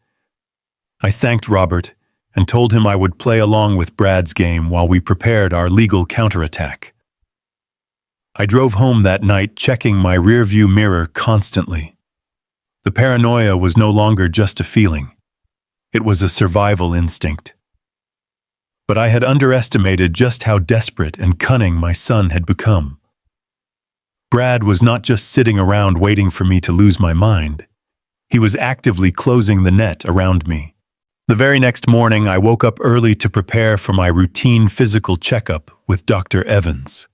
I thanked Robert and told him I would play along with Brad's game while we prepared our legal counterattack. I drove home that night, checking my rearview mirror constantly. The paranoia was no longer just a feeling. It was a survival instinct. But I had underestimated just how desperate and cunning my son had become. Brad was not just sitting around waiting for me to lose my mind. He was actively closing the net around me. The very next morning, I woke up early to prepare for my routine physical checkup with Dr. Evans.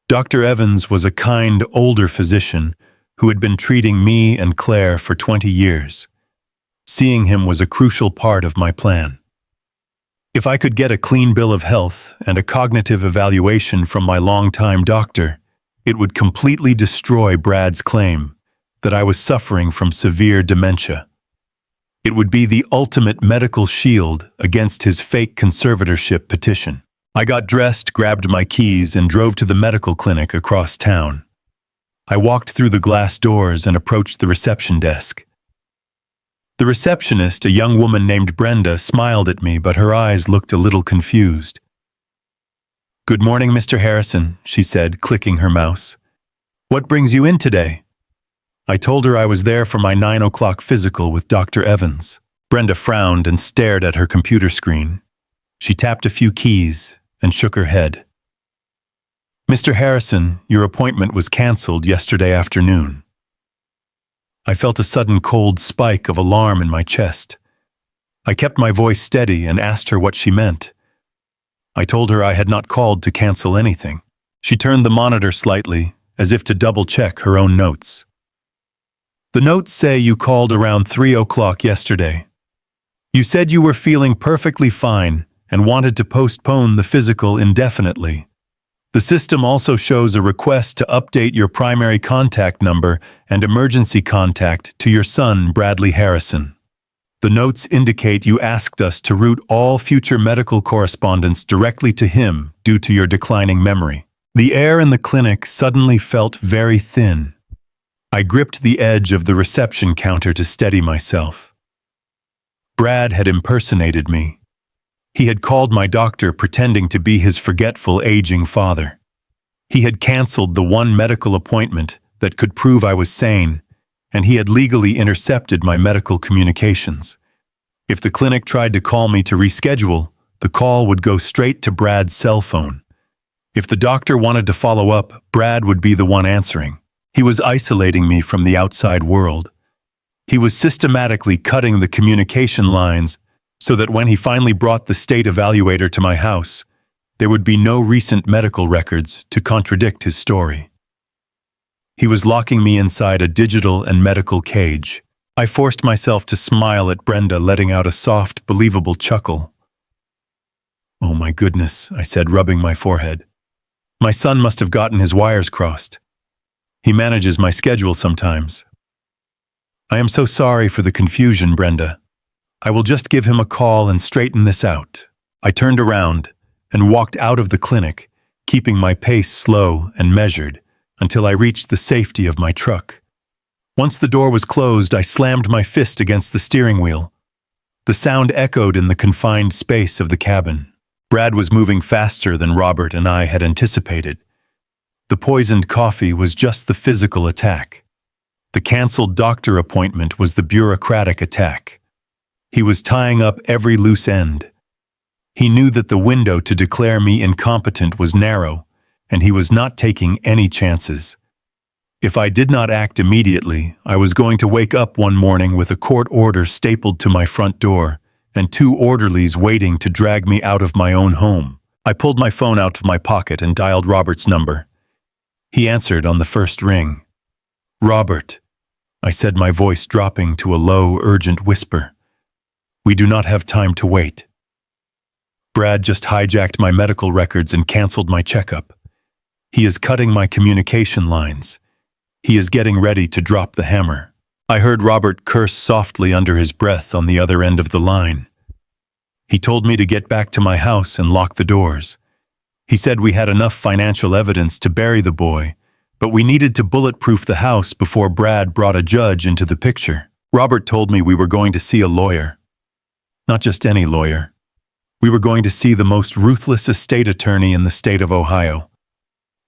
Dr. Evans was a kind, older physician who had been treating me and Claire for 20 years. Seeing him was a crucial part of my plan. If I could get a clean bill of health and a cognitive evaluation from my longtime doctor, it would completely destroy Brad's claim that I was suffering from severe dementia. It would be the ultimate medical shield against his fake conservatorship petition. I got dressed, grabbed my keys, and drove to the medical clinic across town. I walked through the glass doors and approached the reception desk. The receptionist, a young woman named Brenda, smiled at me, but her eyes looked a little confused. "Good morning, Mr. Harrison," she said, clicking her mouse. "What brings you in today?" I told her I was there for my 9 o'clock physical with Dr. Evans. Brenda frowned and stared at her computer screen. She tapped a few keys and shook her head. "Mr. Harrison, your appointment was canceled yesterday afternoon." I felt a sudden cold spike of alarm in my chest. I kept my voice steady and asked her what she meant. I told her I had not called to cancel anything. She turned the monitor slightly, as if to double-check her own notes. "The notes say you called around 3 o'clock yesterday. You said you were feeling perfectly fine and wanted to postpone the physical indefinitely. The system also shows a request to update your primary contact number and emergency contact to your son, Bradley Harrison. The notes indicate you asked us to route all future medical correspondence directly to him due to your declining memory." The air in the clinic suddenly felt very thin. I gripped the edge of the reception counter to steady myself. Brad had impersonated me. He had called my doctor pretending to be his forgetful, aging father. He had canceled the one medical appointment that could prove I was sane, and he had legally intercepted my medical communications. If the clinic tried to call me to reschedule, the call would go straight to Brad's cell phone. If the doctor wanted to follow up, Brad would be the one answering. He was isolating me from the outside world. He was systematically cutting the communication lines so that when he finally brought the state evaluator to my house, there would be no recent medical records to contradict his story. He was locking me inside a digital and medical cage. I forced myself to smile at Brenda, letting out a soft, believable chuckle. "Oh my goodness," I said, rubbing my forehead. "My son must have gotten his wires crossed. He manages my schedule sometimes." "I am so sorry for the confusion, Brenda. I will just give him a call and straighten this out." I turned around and walked out of the clinic, keeping my pace slow and measured until I reached the safety of my truck. Once the door was closed, I slammed my fist against the steering wheel. The sound echoed in the confined space of the cabin. Brad was moving faster than Robert and I had anticipated. The poisoned coffee was just the physical attack. The canceled doctor appointment was the bureaucratic attack. He was tying up every loose end. He knew that the window to declare me incompetent was narrow, and he was not taking any chances. If I did not act immediately, I was going to wake up one morning with a court order stapled to my front door and 2 orderlies waiting to drag me out of my own home. I pulled my phone out of my pocket and dialed Robert's number. He answered on the first ring. "Robert," I said, my voice dropping to a low, urgent whisper. "We do not have time to wait. Brad just hijacked my medical records and canceled my checkup. He is cutting my communication lines. He is getting ready to drop the hammer." I heard Robert curse softly under his breath on the other end of the line. He told me to get back to my house and lock the doors. He said we had enough financial evidence to bury the boy, but we needed to bulletproof the house before Brad brought a judge into the picture. Robert told me we were going to see a lawyer. Not just any lawyer. We were going to see the most ruthless estate attorney in the state of Ohio.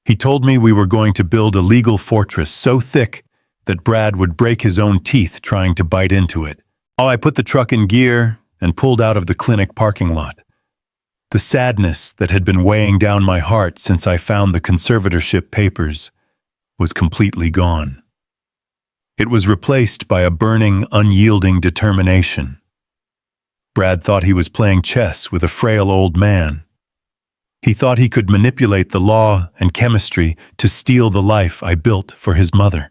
He told me we were going to build a legal fortress so thick that Brad would break his own teeth trying to bite into it. I put the truck in gear and pulled out of the clinic parking lot. The sadness that had been weighing down my heart since I found the conservatorship papers was completely gone. It was replaced by a burning, unyielding determination. Brad thought he was playing chess with a frail old man. He thought he could manipulate the law and chemistry to steal the life I built for his mother.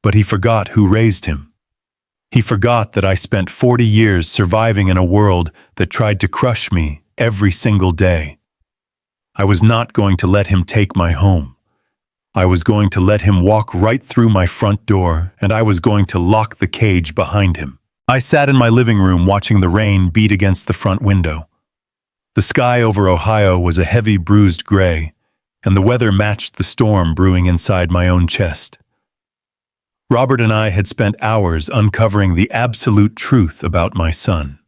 But he forgot who raised him. He forgot that I spent 40 years surviving in a world that tried to crush me every single day. I was not going to let him take my home. I was going to let him walk right through my front door, and I was going to lock the cage behind him. I sat in my living room watching the rain beat against the front window. The sky over Ohio was a heavy, bruised gray, and the weather matched the storm brewing inside my own chest. Robert and I had spent hours uncovering the absolute truth about my son.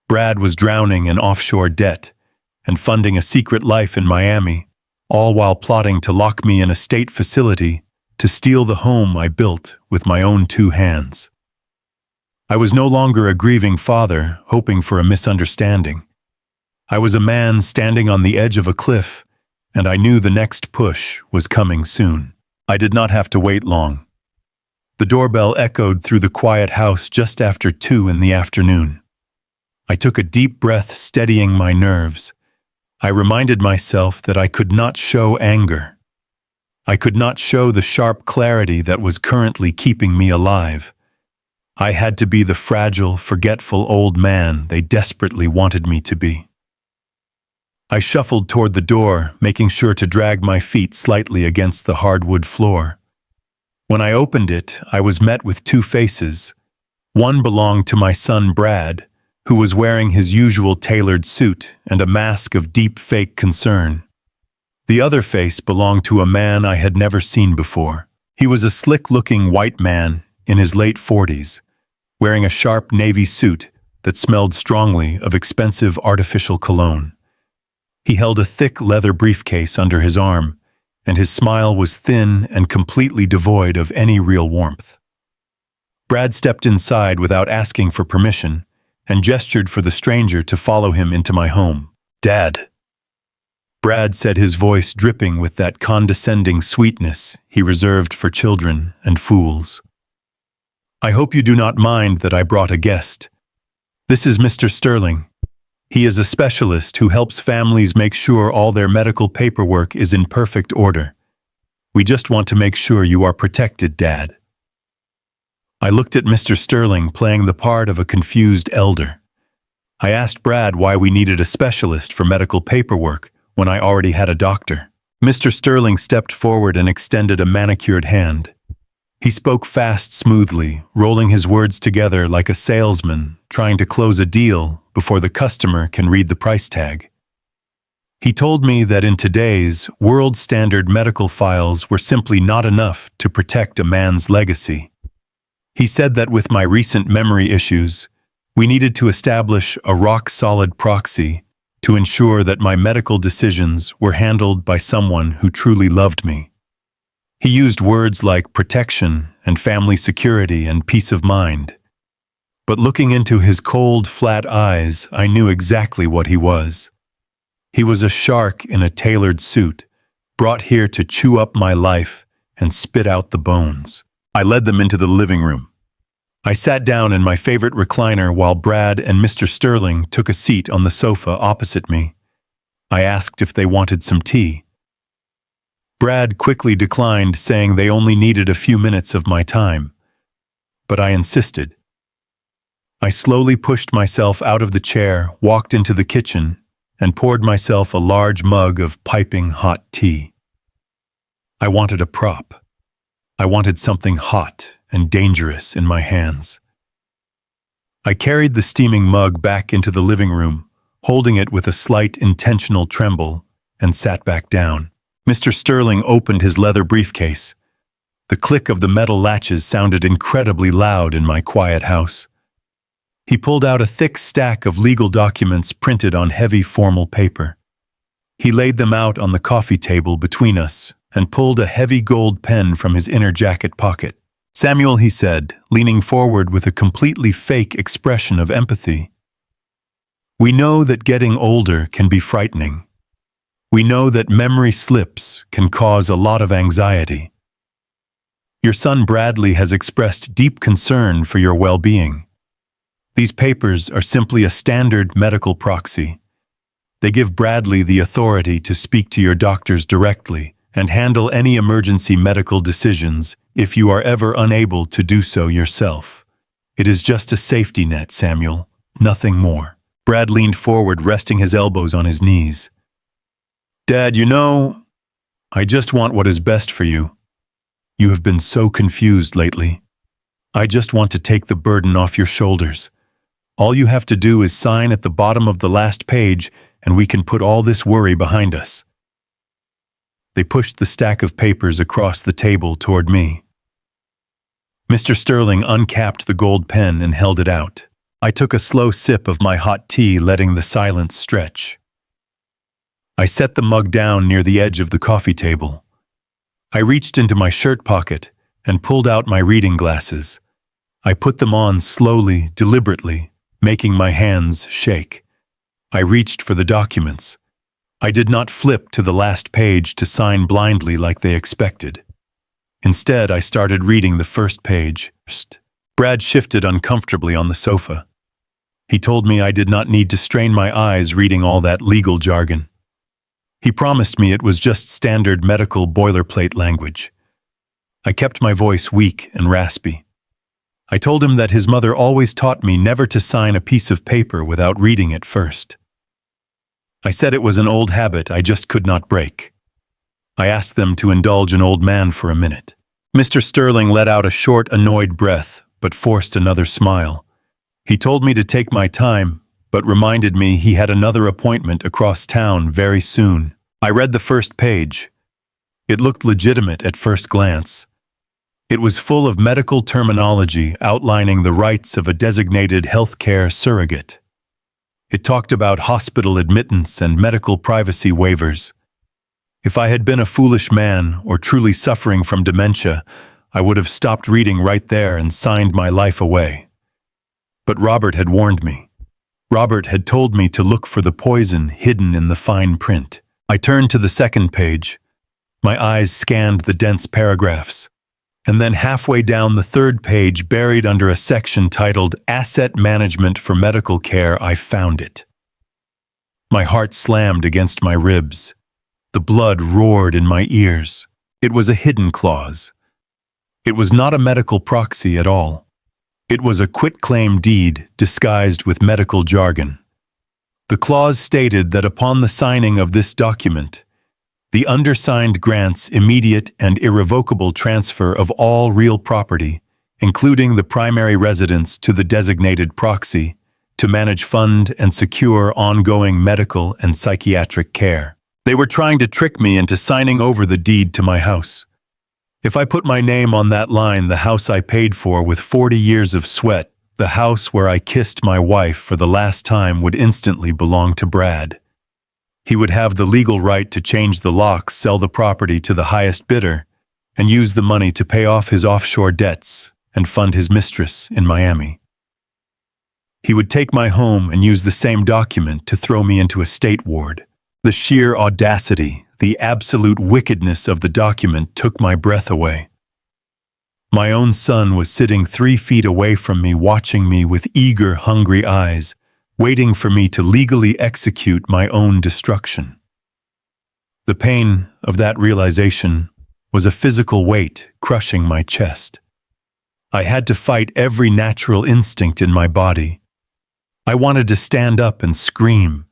Brad was drowning in offshore debt and funding a secret life in Miami, all while plotting to lock me in a state facility to steal the home I built with my own 2 hands. I was no longer a grieving father hoping for a misunderstanding. I was a man standing on the edge of a cliff, and I knew the next push was coming soon. I did not have to wait long. The doorbell echoed through the quiet house just after 2 in the afternoon. I took a deep breath, steadying my nerves. I reminded myself that I could not show anger. I could not show the sharp clarity that was currently keeping me alive. I had to be the fragile, forgetful old man they desperately wanted me to be. I shuffled toward the door, making sure to drag my feet slightly against the hardwood floor. When I opened it, I was met with 2 faces. One belonged to my son Brad, who was wearing his usual tailored suit and a mask of deep fake concern. The other face belonged to a man I had never seen before. He was a slick-looking white man in his late 40s, wearing a sharp navy suit that smelled strongly of expensive artificial cologne. He held a thick leather briefcase under his arm, and his smile was thin and completely devoid of any real warmth. Brad stepped inside without asking for permission and gestured for the stranger to follow him into my home. "Dad," Brad said, his voice dripping with that condescending sweetness he reserved for children and fools. "I hope you do not mind that I brought a guest. This is Mr. Sterling. He is a specialist who helps families make sure all their medical paperwork is in perfect order. We just want to make sure you are protected, Dad." I looked at Mr. Sterling playing the part of a confused elder. I asked Brad why we needed a specialist for medical paperwork when I already had a doctor. Mr. Sterling stepped forward and extended a manicured hand. He spoke fast, smoothly, rolling his words together like a salesman trying to close a deal before the customer can read the price tag. He told me that in today's world-standard medical files were simply not enough to protect a man's legacy. He said that with my recent memory issues, we needed to establish a rock-solid proxy to ensure that my medical decisions were handled by someone who truly loved me. He used words like protection and family security and peace of mind. But looking into his cold, flat eyes, I knew exactly what he was. He was a shark in a tailored suit, brought here to chew up my life and spit out the bones. I led them into the living room. I sat down in my favorite recliner while Brad and Mr. Sterling took a seat on the sofa opposite me. I asked if they wanted some tea. Brad quickly declined, saying they only needed a few minutes of my time. But I insisted. I slowly pushed myself out of the chair, walked into the kitchen, and poured myself a large mug of piping hot tea. I wanted a prop. I wanted something hot and dangerous in my hands. I carried the steaming mug back into the living room, holding it with a slight intentional tremble, and sat back down. Mr. Sterling opened his leather briefcase. The click of the metal latches sounded incredibly loud in my quiet house. He pulled out a thick stack of legal documents printed on heavy formal paper. He laid them out on the coffee table between us and pulled a heavy gold pen from his inner jacket pocket. "Samuel," he said, leaning forward with a completely fake expression of empathy, "we know that getting older can be frightening. We know that memory slips can cause a lot of anxiety. Your son Bradley has expressed deep concern for your well-being. These papers are simply a standard medical proxy. They give Bradley the authority to speak to your doctors directly and handle any emergency medical decisions if you are ever unable to do so yourself. It is just a safety net, Samuel, nothing more. Brad leaned forward, resting his elbows on his knees. Dad, I just want what is best for you. You have been so confused lately. I just want to take the burden off your shoulders. All you have to do is sign at the bottom of the last page, and we can put all this worry behind us. They pushed the stack of papers across the table toward me. Mr. Sterling uncapped the gold pen and held it out. I took a slow sip of my hot tea, letting the silence stretch. I set the mug down near the edge of the coffee table. I reached into my shirt pocket and pulled out my reading glasses. I put them on slowly, deliberately, making my hands shake. I reached for the documents. I did not flip to the last page to sign blindly like they expected. Instead, I started reading the first page. Brad shifted uncomfortably on the sofa. He told me I did not need to strain my eyes reading all that legal jargon. He promised me it was just standard medical boilerplate language. I kept my voice weak and raspy. I told him that his mother always taught me never to sign a piece of paper without reading it first. I said it was an old habit I just could not break. I asked them to indulge an old man for a minute. Mr. Sterling let out a short, annoyed breath, but forced another smile. He told me to take my time, but reminded me he had another appointment across town very soon. I read the first page. It looked legitimate at first glance. It was full of medical terminology outlining the rights of a designated healthcare surrogate. It talked about hospital admittance and medical privacy waivers. If I had been a foolish man or truly suffering from dementia, I would have stopped reading right there and signed my life away. But Robert had warned me. Robert had told me to look for the poison hidden in the fine print. I turned to the second page. My eyes scanned the dense paragraphs. And then halfway down the third page, buried under a section titled Asset Management for Medical Care, I found it. My heart slammed against my ribs. The blood roared in my ears. It was a hidden clause. It was not a medical proxy at all. It was a quitclaim deed disguised with medical jargon. The clause stated that upon the signing of this document, the undersigned grants immediate and irrevocable transfer of all real property, including the primary residence, to the designated proxy, to manage, fund, and secure ongoing medical and psychiatric care. They were trying to trick me into signing over the deed to my house. If I put my name on that line, the house I paid for with 40 years of sweat, the house where I kissed my wife for the last time, would instantly belong to Brad. He would have the legal right to change the locks, sell the property to the highest bidder, and use the money to pay off his offshore debts and fund his mistress in Miami. He would take my home and use the same document to throw me into a state ward. The sheer audacity, the absolute wickedness of the document took my breath away. My own son was sitting 3 feet away from me, watching me with eager, hungry eyes, waiting for me to legally execute my own destruction. The pain of that realization was a physical weight crushing my chest. I had to fight every natural instinct in my body. I wanted to stand up and scream.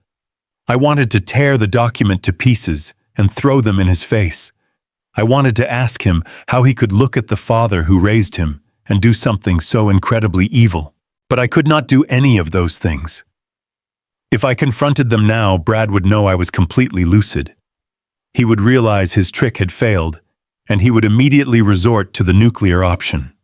I wanted to tear the document to pieces and throw them in his face. I wanted to ask him how he could look at the father who raised him and do something so incredibly evil. But I could not do any of those things. If I confronted them now, Brad would know I was completely lucid. He would realize his trick had failed, and he would immediately resort to the nuclear option.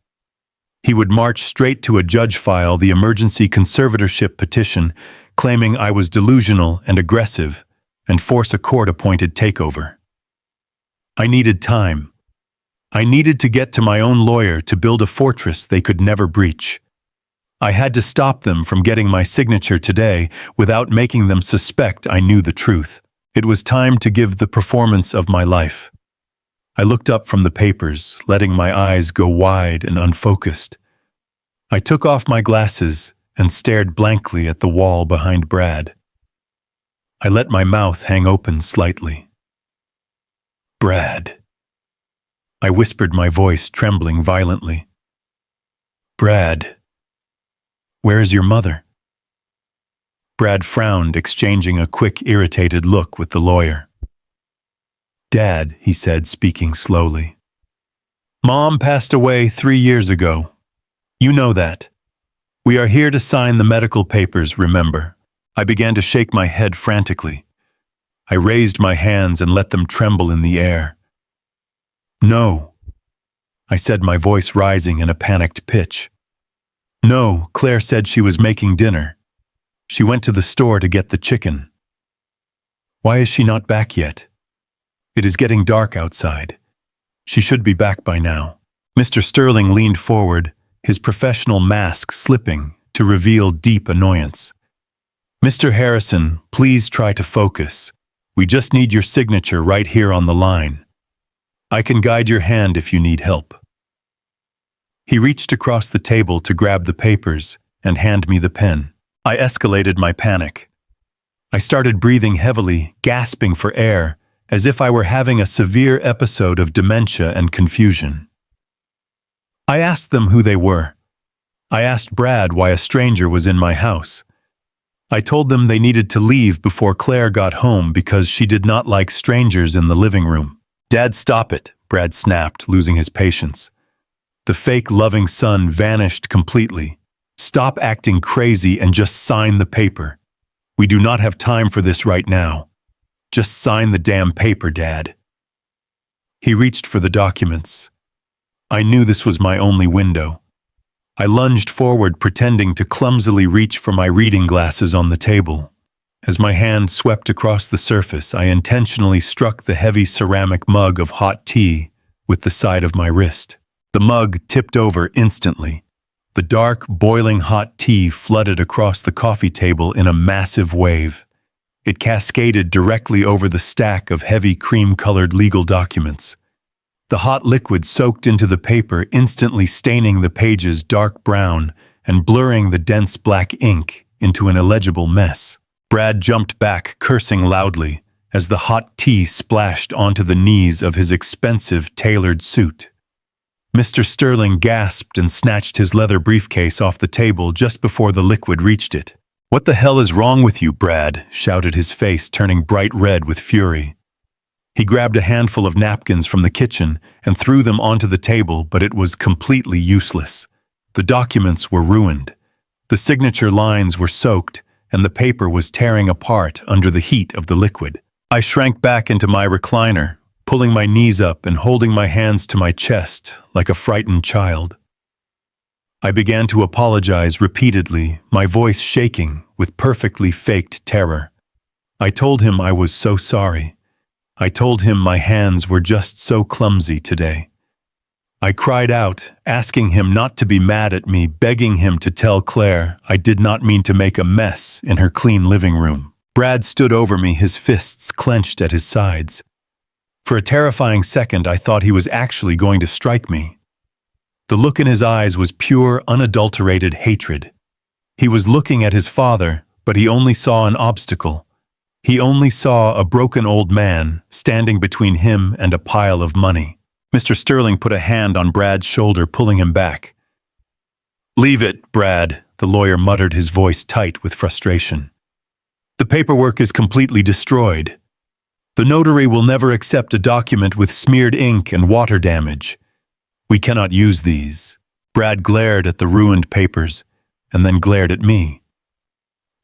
He would march straight to a judge, file the emergency conservatorship petition, claiming I was delusional and aggressive, and force a court-appointed takeover. I needed time. I needed to get to my own lawyer to build a fortress they could never breach. I had to stop them from getting my signature today without making them suspect I knew the truth. It was time to give the performance of my life. I looked up from the papers, letting my eyes go wide and unfocused. I took off my glasses and stared blankly at the wall behind Brad. I let my mouth hang open slightly. Brad. I whispered, my voice trembling violently. Brad. Where is your mother? Brad frowned, exchanging a quick, irritated look with the lawyer. Dad, he said, speaking slowly. Mom passed away 3 years ago. You know that. We are here to sign the medical papers, remember? I began to shake my head frantically. I raised my hands and let them tremble in the air. No, I said, my voice rising in a panicked pitch. No, Claire said she was making dinner. She went to the store to get the chicken. Why is she not back yet? It is getting dark outside. She should be back by now. Mr. Sterling leaned forward, his professional mask slipping to reveal deep annoyance. Mr. Harrison, please try to focus. We just need your signature right here on the line. I can guide your hand if you need help. He reached across the table to grab the papers and hand me the pen. I escalated my panic. I started breathing heavily, gasping for air, as if I were having a severe episode of dementia and confusion. I asked them who they were. I asked Brad why a stranger was in my house. I told them they needed to leave before Claire got home because she did not like strangers in the living room. Dad, stop it, Brad snapped, losing his patience. The fake loving son vanished completely. Stop acting crazy and just sign the paper. We do not have time for this right now. Just sign the damn paper, Dad. He reached for the documents. I knew this was my only window. I lunged forward, pretending to clumsily reach for my reading glasses on the table. As my hand swept across the surface, I intentionally struck the heavy ceramic mug of hot tea with the side of my wrist. The mug tipped over instantly. The dark, boiling hot tea flooded across the coffee table in a massive wave. It cascaded directly over the stack of heavy cream-colored legal documents. The hot liquid soaked into the paper, instantly staining the pages dark brown and blurring the dense black ink into an illegible mess. Brad jumped back, cursing loudly, as the hot tea splashed onto the knees of his expensive, tailored suit. Mr. Sterling gasped and snatched his leather briefcase off the table just before the liquid reached it. "What the hell is wrong with you, Brad?" shouted, his face turning bright red with fury. He grabbed a handful of napkins from the kitchen and threw them onto the table, but it was completely useless. The documents were ruined. The signature lines were soaked, and the paper was tearing apart under the heat of the liquid. I shrank back into my recliner, pulling my knees up and holding my hands to my chest like a frightened child. I began to apologize repeatedly, my voice shaking with perfectly faked terror. I told him I was so sorry. I told him my hands were just so clumsy today. I cried out, asking him not to be mad at me, begging him to tell Claire I did not mean to make a mess in her clean living room. Brad stood over me, his fists clenched at his sides. For a terrifying second, I thought he was actually going to strike me. The look in his eyes was pure, unadulterated hatred. He was looking at his father, but he only saw an obstacle. He only saw a broken old man standing between him and a pile of money. Mr. Sterling put a hand on Brad's shoulder, pulling him back. "Leave it, Brad," the lawyer muttered, his voice tight with frustration. "The paperwork is completely destroyed. The notary will never accept a document with smeared ink and water damage. We cannot use these." Brad glared at the ruined papers and then glared at me.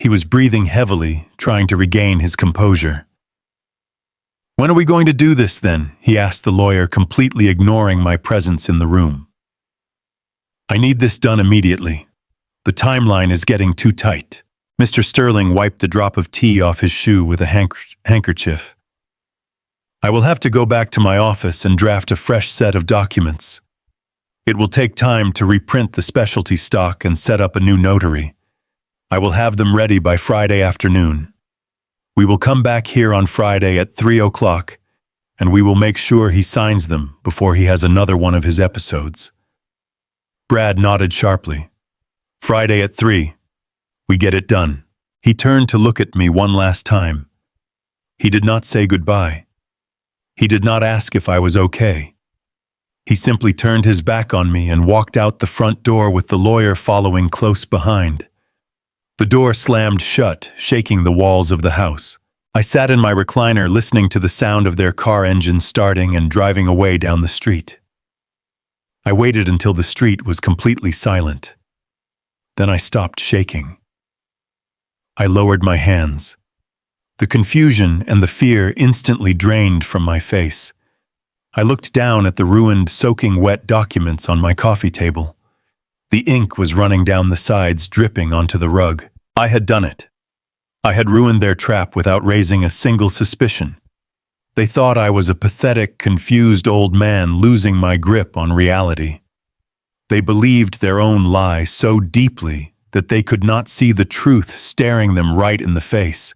He was breathing heavily, trying to regain his composure. "When are we going to do this, then?" he asked the lawyer, completely ignoring my presence in the room. "I need this done immediately. The timeline is getting too tight." Mr. Sterling wiped a drop of tea off his shoe with a handkerchief. "I will have to go back to my office and draft a fresh set of documents. It will take time to reprint the specialty stock and set up a new notary. I will have them ready by Friday afternoon. We will come back here on Friday at 3 o'clock, and we will make sure he signs them before he has another one of his episodes." Brad nodded sharply. "Friday at 3. We get it done." He turned to look at me one last time. He did not say goodbye. He did not ask if I was okay. He simply turned his back on me and walked out the front door with the lawyer following close behind. The door slammed shut, shaking the walls of the house. I sat in my recliner listening to the sound of their car engine starting and driving away down the street. I waited until the street was completely silent. Then I stopped shaking. I lowered my hands. The confusion and the fear instantly drained from my face. I looked down at the ruined, soaking wet documents on my coffee table. The ink was running down the sides, dripping onto the rug. I had done it. I had ruined their trap without raising a single suspicion. They thought I was a pathetic, confused old man losing my grip on reality. They believed their own lie so deeply that they could not see the truth staring them right in the face.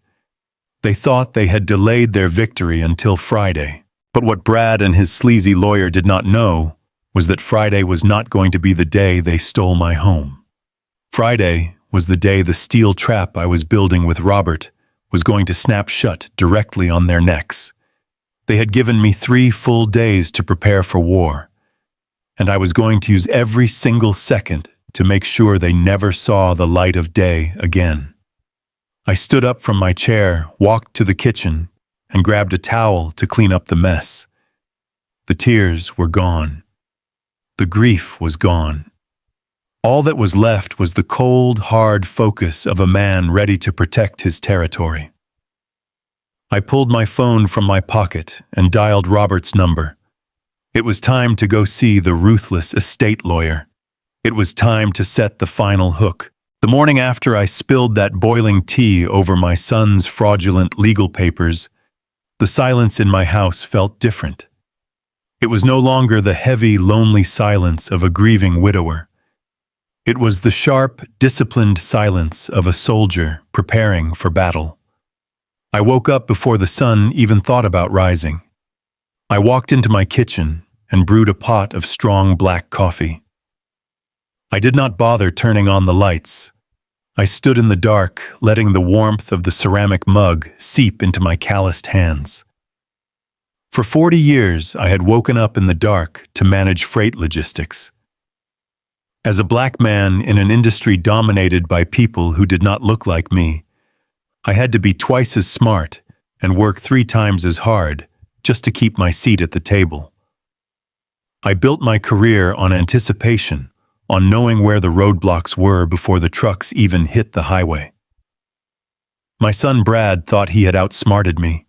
They thought they had delayed their victory until Friday. But what Brad and his sleazy lawyer did not know was that Friday was not going to be the day they stole my home. Friday was the day the steel trap I was building with Robert was going to snap shut directly on their necks. They had given me 3 full days to prepare for war, and I was going to use every single second to make sure they never saw the light of day again. I stood up from my chair, walked to the kitchen, and grabbed a towel to clean up the mess. The tears were gone. The grief was gone. All that was left was the cold, hard focus of a man ready to protect his territory. I pulled my phone from my pocket and dialed Robert's number. It was time to go see the ruthless estate lawyer. It was time to set the final hook. The morning after I spilled that boiling tea over my son's fraudulent legal papers, the silence in my house felt different. It was no longer the heavy, lonely silence of a grieving widower. It was the sharp, disciplined silence of a soldier preparing for battle. I woke up before the sun even thought about rising. I walked into my kitchen and brewed a pot of strong black coffee. I did not bother turning on the lights. I stood in the dark, letting the warmth of the ceramic mug seep into my calloused hands. For 40 years, I had woken up in the dark to manage freight logistics. As a black man in an industry dominated by people who did not look like me, I had to be twice as smart and work 3 times as hard just to keep my seat at the table. I built my career on anticipation, on knowing where the roadblocks were before the trucks even hit the highway. My son Brad thought he had outsmarted me.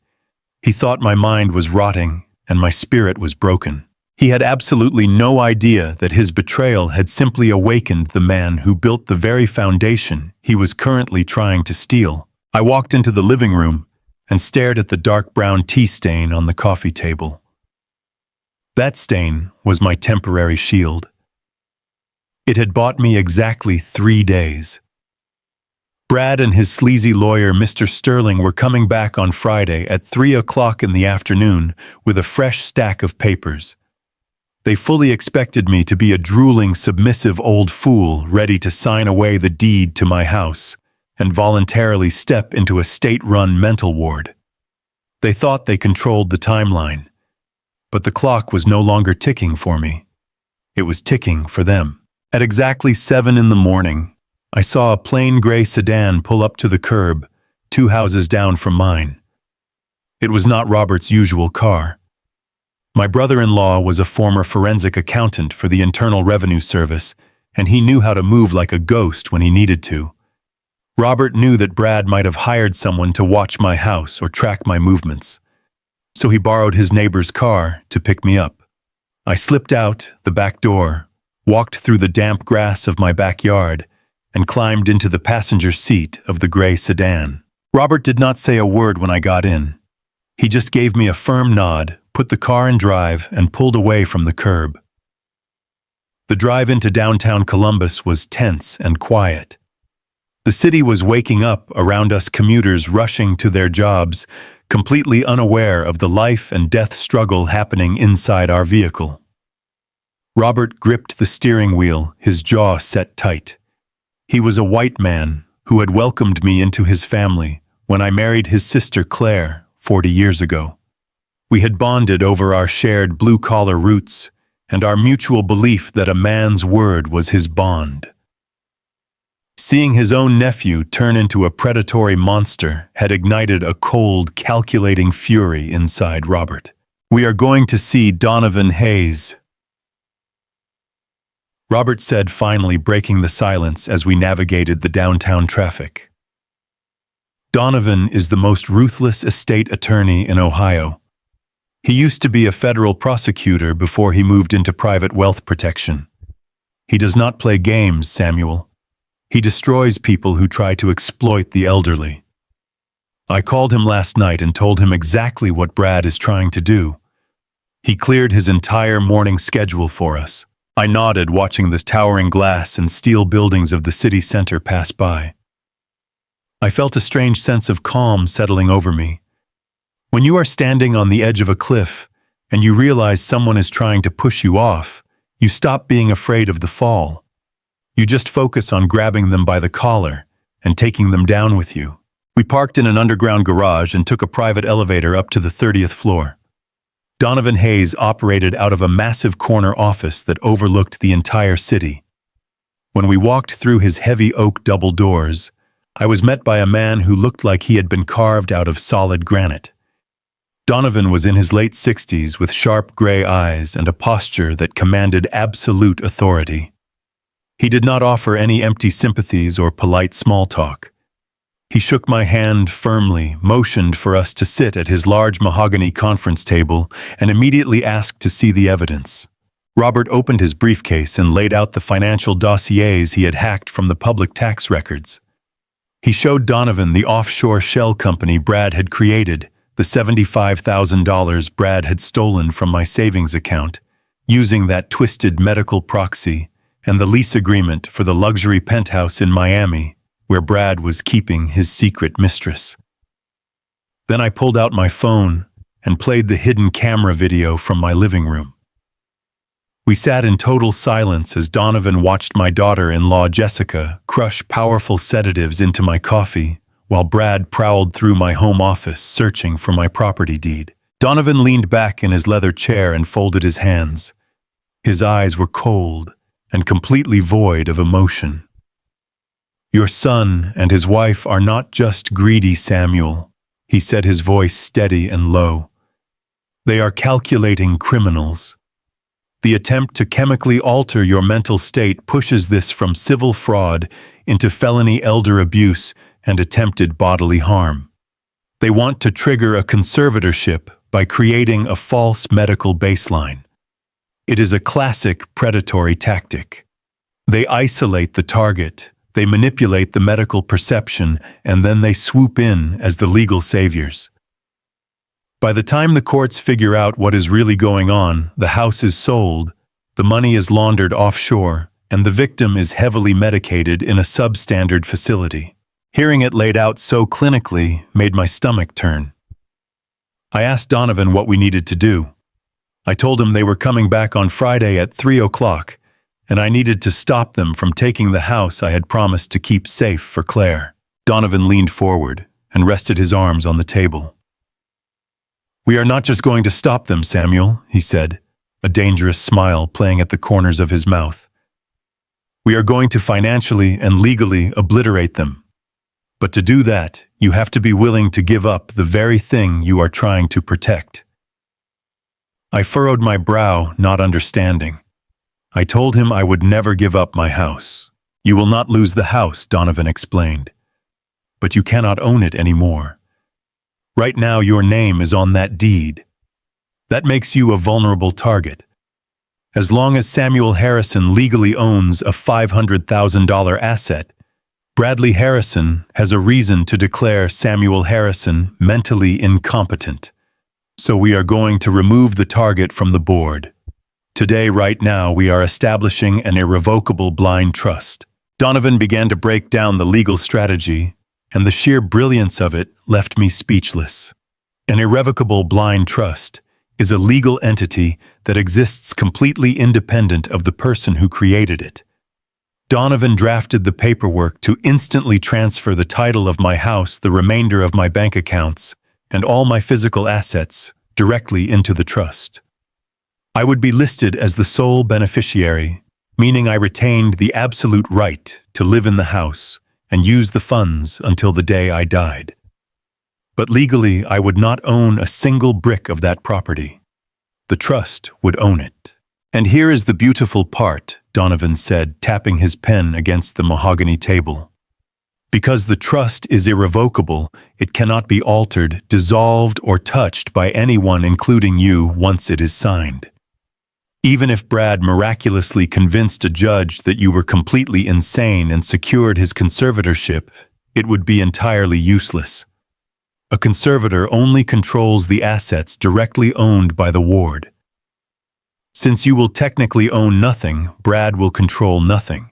He thought my mind was rotting and my spirit was broken. He had absolutely no idea that his betrayal had simply awakened the man who built the very foundation he was currently trying to steal. I walked into the living room and stared at the dark brown tea stain on the coffee table. That stain was my temporary shield. It had bought me exactly 3 days. Brad and his sleazy lawyer, Mr. Sterling, were coming back on Friday at 3 o'clock in the afternoon with a fresh stack of papers. They fully expected me to be a drooling, submissive old fool ready to sign away the deed to my house and voluntarily step into a state-run mental ward. They thought they controlled the timeline, but the clock was no longer ticking for me. It was ticking for them. At exactly 7 in the morning, I saw a plain gray sedan pull up to the curb, 2 houses down from mine. It was not Robert's usual car. My brother-in-law was a former forensic accountant for the Internal Revenue Service, and he knew how to move like a ghost when he needed to. Robert knew that Brad might have hired someone to watch my house or track my movements, so he borrowed his neighbor's car to pick me up. I slipped out the back door, walked through the damp grass of my backyard, and climbed into the passenger seat of the gray sedan. Robert did not say a word when I got in. He just gave me a firm nod, put the car in drive, and pulled away from the curb. The drive into downtown Columbus was tense and quiet. The city was waking up around us commuters rushing to their jobs, completely unaware of the life and death struggle happening inside our vehicle. Robert gripped the steering wheel, his jaw set tight. He was a white man who had welcomed me into his family when I married his sister Claire 40 years ago. We had bonded over our shared blue-collar roots and our mutual belief that a man's word was his bond. Seeing his own nephew turn into a predatory monster had ignited a cold, calculating fury inside Robert. "We are going to see Donovan Hayes," Robert said, finally breaking the silence as we navigated the downtown traffic. Donovan is the most ruthless estate attorney in Ohio. He used to be a federal prosecutor before he moved into private wealth protection. He does not play games, Samuel. He destroys people who try to exploit the elderly. I called him last night and told him exactly what Brad is trying to do. He cleared his entire morning schedule for us. I nodded, watching the towering glass and steel buildings of the city center pass by. I felt a strange sense of calm settling over me. When you are standing on the edge of a cliff and you realize someone is trying to push you off, you stop being afraid of the fall. You just focus on grabbing them by the collar and taking them down with you. We parked in an underground garage and took a private elevator up to the 30th floor. Donovan Hayes operated out of a massive corner office that overlooked the entire city. When we walked through his heavy oak double doors, I was met by a man who looked like he had been carved out of solid granite. Donovan was in his late 60s with sharp gray eyes and a posture that commanded absolute authority. He did not offer any empty sympathies or polite small talk. He shook my hand firmly, motioned for us to sit at his large mahogany conference table, and immediately asked to see the evidence. Robert opened his briefcase and laid out the financial dossiers he had hacked from the public tax records. He showed Donovan the offshore shell company Brad had created, the $75,000 Brad had stolen from my savings account, using that twisted medical proxy, and the lease agreement for the luxury penthouse in Miami, where Brad was keeping his secret mistress. Then I pulled out my phone and played the hidden camera video from my living room. We sat in total silence as Donovan watched my daughter-in-law Jessica crush powerful sedatives into my coffee, while Brad prowled through my home office searching for my property deed. Donovan leaned back in his leather chair and folded his hands. His eyes were cold and completely void of emotion. "Your son and his wife are not just greedy, Samuel," he said, his voice steady and low. "They are calculating criminals. The attempt to chemically alter your mental state pushes this from civil fraud into felony elder abuse and attempted bodily harm. They want to trigger a conservatorship by creating a false medical baseline. It is a classic predatory tactic. They isolate the target, they manipulate the medical perception, and then they swoop in as the legal saviors. By the time the courts figure out what is really going on, the house is sold, the money is laundered offshore, and the victim is heavily medicated in a substandard facility. Hearing it laid out so clinically made my stomach turn. I asked Donovan what we needed to do. I told him they were coming back on Friday at 3 o'clock, and I needed to stop them from taking the house I had promised to keep safe for Claire. Donovan leaned forward and rested his arms on the table. "We are not just going to stop them, Samuel," he said, a dangerous smile playing at the corners of his mouth. "We are going to financially and legally obliterate them. But to do that, you have to be willing to give up the very thing you are trying to protect." I furrowed my brow, not understanding. I told him I would never give up my house. "You will not lose the house," Donovan explained. "But you cannot own it anymore. Right now your name is on that deed. That makes you a vulnerable target. As long as Samuel Harrison legally owns a $500,000 asset, Bradley Harrison has a reason to declare Samuel Harrison mentally incompetent. So we are going to remove the target from the board. Today, right now, we are establishing an irrevocable blind trust." Donovan began to break down the legal strategy, and the sheer brilliance of it left me speechless. An irrevocable blind trust is a legal entity that exists completely independent of the person who created it. Donovan drafted the paperwork to instantly transfer the title of my house, the remainder of my bank accounts, and all my physical assets directly into the trust. I would be listed as the sole beneficiary, meaning I retained the absolute right to live in the house and use the funds until the day I died. But legally, I would not own a single brick of that property. The trust would own it. And here is the beautiful part, Donovan said, tapping his pen against the mahogany table. Because the trust is irrevocable, it cannot be altered, dissolved, or touched by anyone, including you, once it is signed. Even if Brad miraculously convinced a judge that you were completely insane and secured his conservatorship, it would be entirely useless. A conservator only controls the assets directly owned by the ward. Since you will technically own nothing, Brad will control nothing.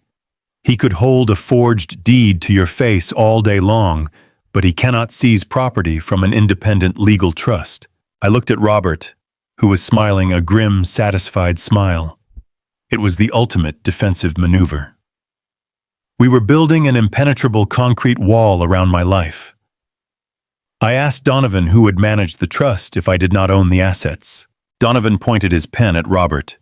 He could hold a forged deed to your face all day long, but he cannot seize property from an independent legal trust. I looked at Robert, who was smiling a grim, satisfied smile. It was the ultimate defensive maneuver. We were building an impenetrable concrete wall around my life. I asked Donovan who would manage the trust if I did not own the assets. Donovan pointed his pen at Robert.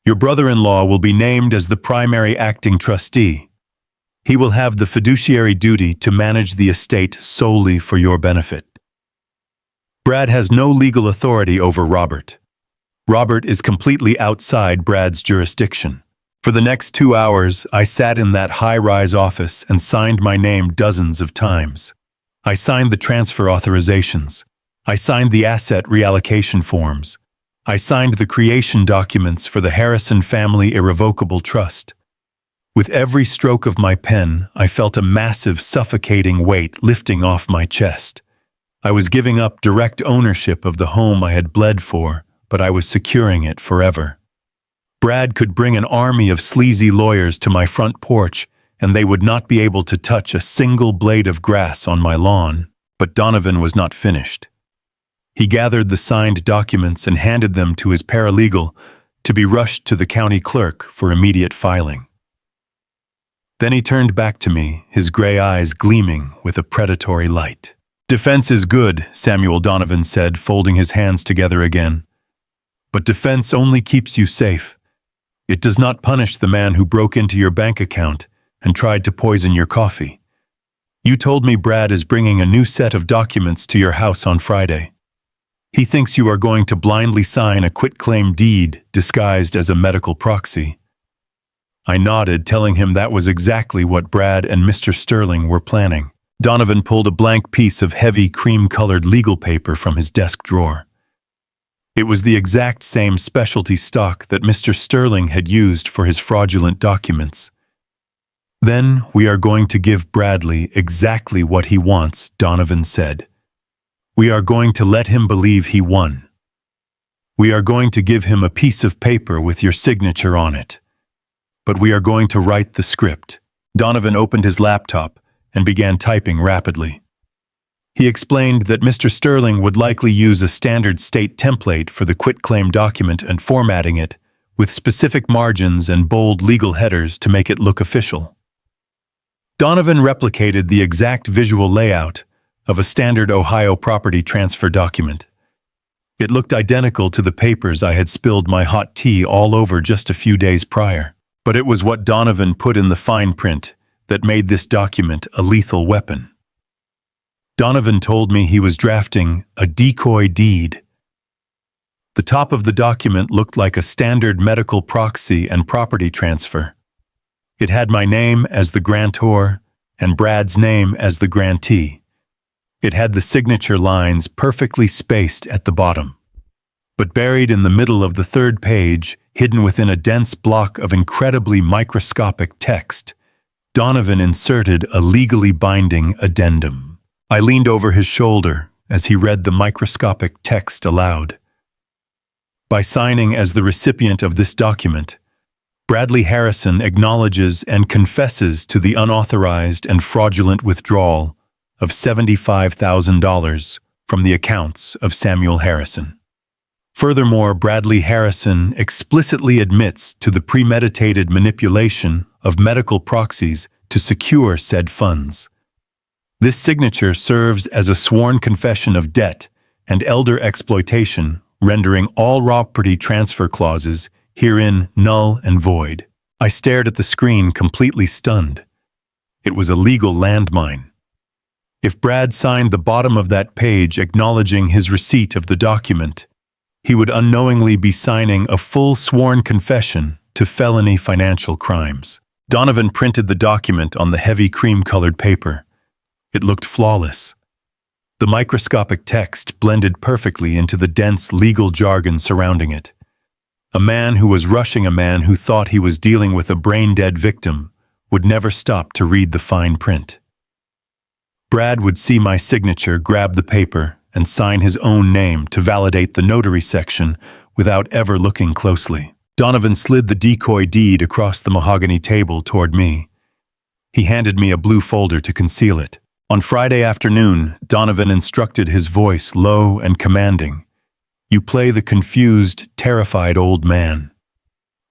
Your brother-in-law will be named as the primary acting trustee. He will have the fiduciary duty to manage the estate solely for your benefit. Brad has no legal authority over Robert. Robert is completely outside Brad's jurisdiction. For the next 2 hours, I sat in that high-rise office and signed my name dozens of times. I signed the transfer authorizations. I signed the asset reallocation forms. I signed the creation documents for the Harrison Family Irrevocable Trust. With every stroke of my pen, I felt a massive, suffocating weight lifting off my chest. I was giving up direct ownership of the home I had bled for, but I was securing it forever. Brad could bring an army of sleazy lawyers to my front porch, and they would not be able to touch a single blade of grass on my lawn. But Donovan was not finished. He gathered the signed documents and handed them to his paralegal to be rushed to the county clerk for immediate filing. Then he turned back to me, his gray eyes gleaming with a predatory light. Defense is good, Samuel Donovan said, folding his hands together again. But defense only keeps you safe. It does not punish the man who broke into your bank account and tried to poison your coffee. You told me Brad is bringing a new set of documents to your house on Friday. He thinks you are going to blindly sign a quitclaim deed disguised as a medical proxy. I nodded, telling him that was exactly what Brad and Mr. Sterling were planning. Donovan pulled a blank piece of heavy cream-colored legal paper from his desk drawer. It was the exact same specialty stock that Mr. Sterling had used for his fraudulent documents. Then we are going to give Bradley exactly what he wants, Donovan said. We are going to let him believe he won. We are going to give him a piece of paper with your signature on it. But we are going to write the script. Donovan opened his laptop and began typing rapidly. He explained that Mr. Sterling would likely use a standard state template for the quitclaim document and formatting it with specific margins and bold legal headers to make it look official. Donovan replicated the exact visual layout of a standard Ohio property transfer document. It looked identical to the papers I had spilled my hot tea all over just a few days prior. But it was what Donovan put in the fine print that made this document a lethal weapon. Donovan told me he was drafting a decoy deed. The top of the document looked like a standard medical proxy and property transfer. It had my name as the grantor and Brad's name as the grantee. It had the signature lines perfectly spaced at the bottom. But buried in the middle of the third page, hidden within a dense block of incredibly microscopic text, Donovan inserted a legally binding addendum. I leaned over his shoulder as he read the microscopic text aloud. By signing as the recipient of this document, Bradley Harrison acknowledges and confesses to the unauthorized and fraudulent withdrawal of $75,000 from the accounts of Samuel Harrison. Furthermore, Bradley Harrison explicitly admits to the premeditated manipulation of medical proxies to secure said funds. This signature serves as a sworn confession of debt and elder exploitation, rendering all property transfer clauses herein null and void. I stared at the screen, completely stunned. It was a legal landmine. If Brad signed the bottom of that page acknowledging his receipt of the document, he would unknowingly be signing a full sworn confession to felony financial crimes. Donovan printed the document on the heavy cream-colored paper. It looked flawless. The microscopic text blended perfectly into the dense legal jargon surrounding it. A man who was rushing a man who thought he was dealing with a brain-dead victim would never stop to read the fine print. Brad would see my signature, grab the paper, and sign his own name to validate the notary section without ever looking closely. Donovan slid the decoy deed across the mahogany table toward me. He handed me a blue folder to conceal it. On Friday afternoon, Donovan instructed, his voice low and commanding. You play the confused, terrified old man.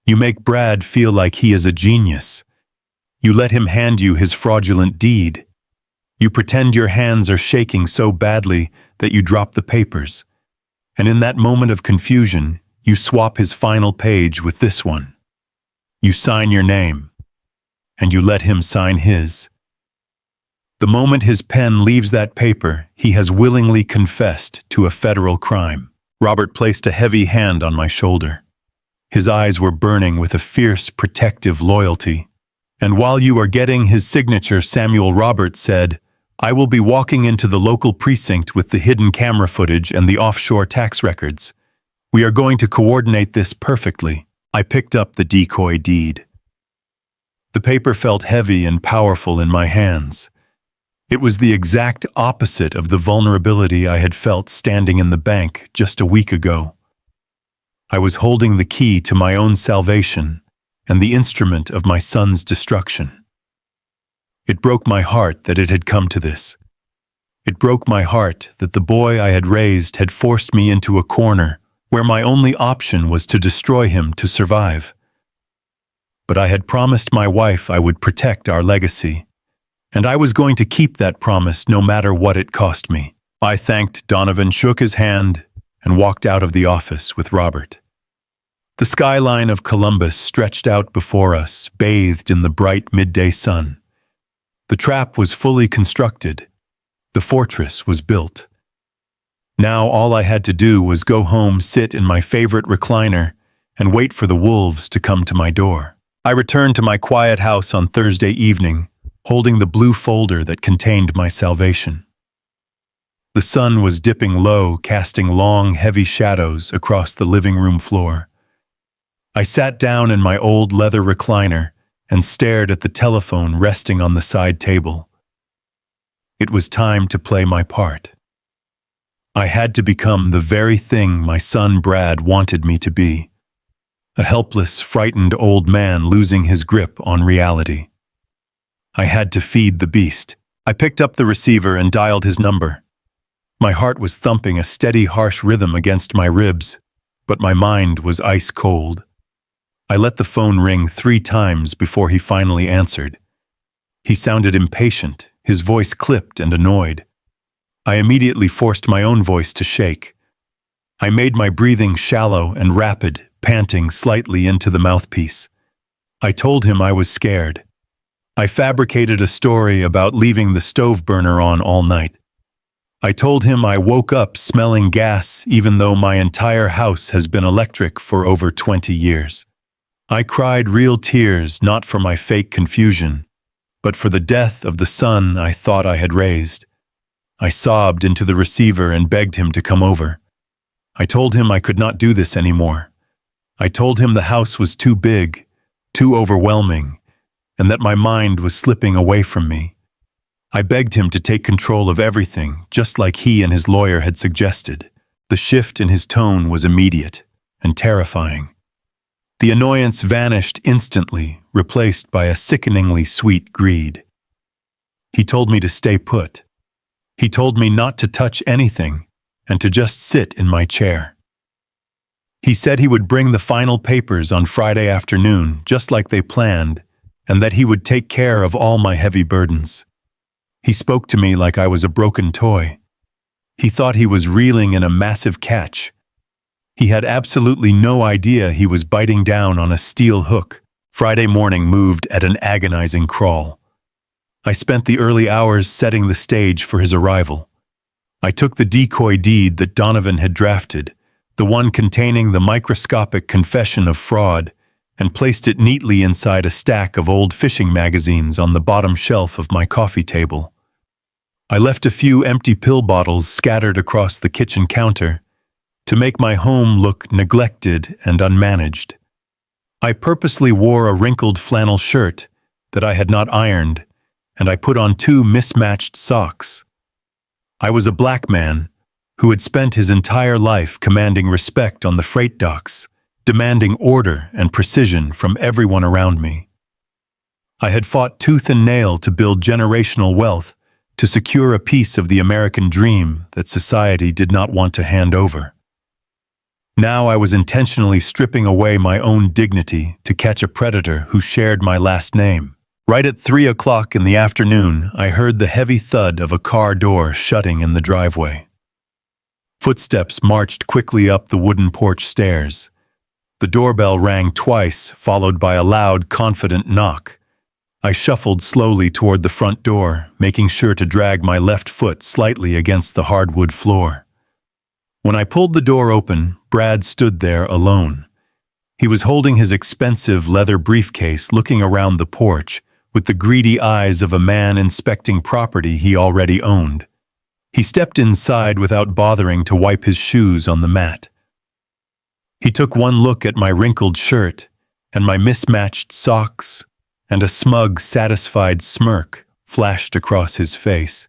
You make Brad feel like he is a genius. You let him hand you his fraudulent deed. You pretend your hands are shaking so badly that you drop the papers. And in that moment of confusion, you swap his final page with this one. You sign your name, and you let him sign his. The moment his pen leaves that paper, he has willingly confessed to a federal crime. Robert placed a heavy hand on my shoulder. His eyes were burning with a fierce, protective loyalty. And while you are getting his signature, Samuel Roberts said, I will be walking into the local precinct with the hidden camera footage and the offshore tax records. We are going to coordinate this perfectly. I picked up the decoy deed. The paper felt heavy and powerful in my hands. It was the exact opposite of the vulnerability I had felt standing in the bank just a week ago. I was holding the key to my own salvation and the instrument of my son's destruction. It broke my heart that it had come to this. It broke my heart that the boy I had raised had forced me into a corner where my only option was to destroy him to survive. But I had promised my wife I would protect our legacy, and I was going to keep that promise no matter what it cost me. I thanked Donovan, shook his hand, and walked out of the office with Robert. The skyline of Columbus stretched out before us, bathed in the bright midday sun. The trap was fully constructed. The fortress was built. Now all I had to do was go home, sit in my favorite recliner, and wait for the wolves to come to my door. I returned to my quiet house on Thursday evening, holding the blue folder that contained my salvation. The sun was dipping low, casting long, heavy shadows across the living room floor. I sat down in my old leather recliner and stared at the telephone resting on the side table. It was time to play my part. I had to become the very thing my son Brad wanted me to be. A helpless, frightened old man losing his grip on reality. I had to feed the beast. I picked up the receiver and dialed his number. My heart was thumping a steady, harsh rhythm against my ribs, but my mind was ice cold. I let the phone ring 3 times before he finally answered. He sounded impatient, his voice clipped and annoyed. I immediately forced my own voice to shake. I made my breathing shallow and rapid, panting slightly into the mouthpiece. I told him I was scared. I fabricated a story about leaving the stove burner on all night. I told him I woke up smelling gas even though my entire house has been electric for over 20 years. I cried real tears, not for my fake confusion, but for the death of the son I thought I had raised. I sobbed into the receiver and begged him to come over. I told him I could not do this anymore. I told him the house was too big, too overwhelming, and that my mind was slipping away from me. I begged him to take control of everything, just like he and his lawyer had suggested. The shift in his tone was immediate and terrifying. The annoyance vanished instantly, replaced by a sickeningly sweet greed. He told me to stay put. He told me not to touch anything and to just sit in my chair. He said he would bring the final papers on Friday afternoon, just like they planned, and that he would take care of all my heavy burdens. He spoke to me like I was a broken toy. He thought he was reeling in a massive catch. He had absolutely no idea he was biting down on a steel hook. Friday morning moved at an agonizing crawl. I spent the early hours setting the stage for his arrival. I took the decoy deed that Donovan had drafted, the one containing the microscopic confession of fraud, and placed it neatly inside a stack of old fishing magazines on the bottom shelf of my coffee table. I left a few empty pill bottles scattered across the kitchen counter to make my home look neglected and unmanaged. I purposely wore a wrinkled flannel shirt that I had not ironed, and I put on 2 mismatched socks. I was a black man who had spent his entire life commanding respect on the freight docks, demanding order and precision from everyone around me. I had fought tooth and nail to build generational wealth, to secure a piece of the American dream that society did not want to hand over. Now I was intentionally stripping away my own dignity to catch a predator who shared my last name. Right at 3 o'clock in the afternoon, I heard the heavy thud of a car door shutting in the driveway. Footsteps marched quickly up the wooden porch stairs. The doorbell rang twice, followed by a loud, confident knock. I shuffled slowly toward the front door, making sure to drag my left foot slightly against the hardwood floor. When I pulled the door open, Brad stood there alone. He was holding his expensive leather briefcase, looking around the porch with the greedy eyes of a man inspecting property he already owned. He stepped inside without bothering to wipe his shoes on the mat. He took one look at my wrinkled shirt and my mismatched socks, and a smug, satisfied smirk flashed across his face.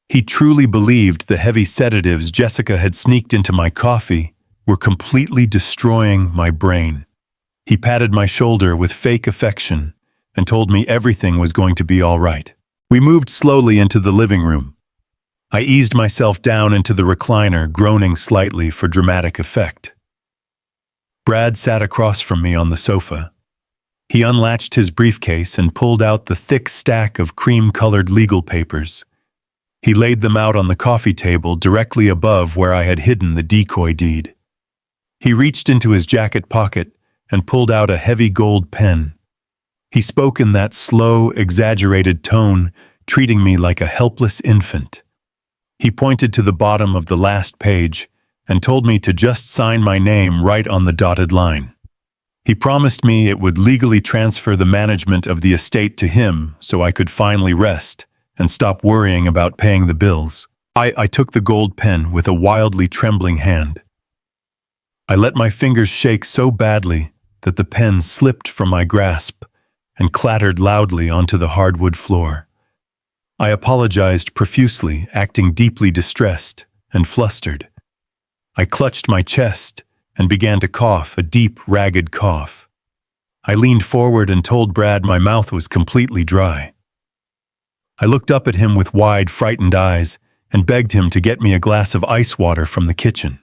He truly believed the heavy sedatives Jessica had sneaked into my coffee were completely destroying my brain. He patted my shoulder with fake affection and told me everything was going to be all right. We moved slowly into the living room. I eased myself down into the recliner, groaning slightly for dramatic effect. Brad sat across from me on the sofa. He unlatched his briefcase and pulled out the thick stack of cream-colored legal papers. He laid them out on the coffee table directly above where I had hidden the decoy deed. He reached into his jacket pocket and pulled out a heavy gold pen. He spoke in that slow, exaggerated tone, treating me like a helpless infant. He pointed to the bottom of the last page and told me to just sign my name right on the dotted line. He promised me it would legally transfer the management of the estate to him so I could finally rest and stop worrying about paying the bills. I took the gold pen with a wildly trembling hand. I let my fingers shake so badly that the pen slipped from my grasp and clattered loudly onto the hardwood floor. I apologized profusely, acting deeply distressed and flustered. I clutched my chest and began to cough, a deep, ragged cough. I leaned forward and told Brad my mouth was completely dry. I looked up at him with wide, frightened eyes and begged him to get me a glass of ice water from the kitchen.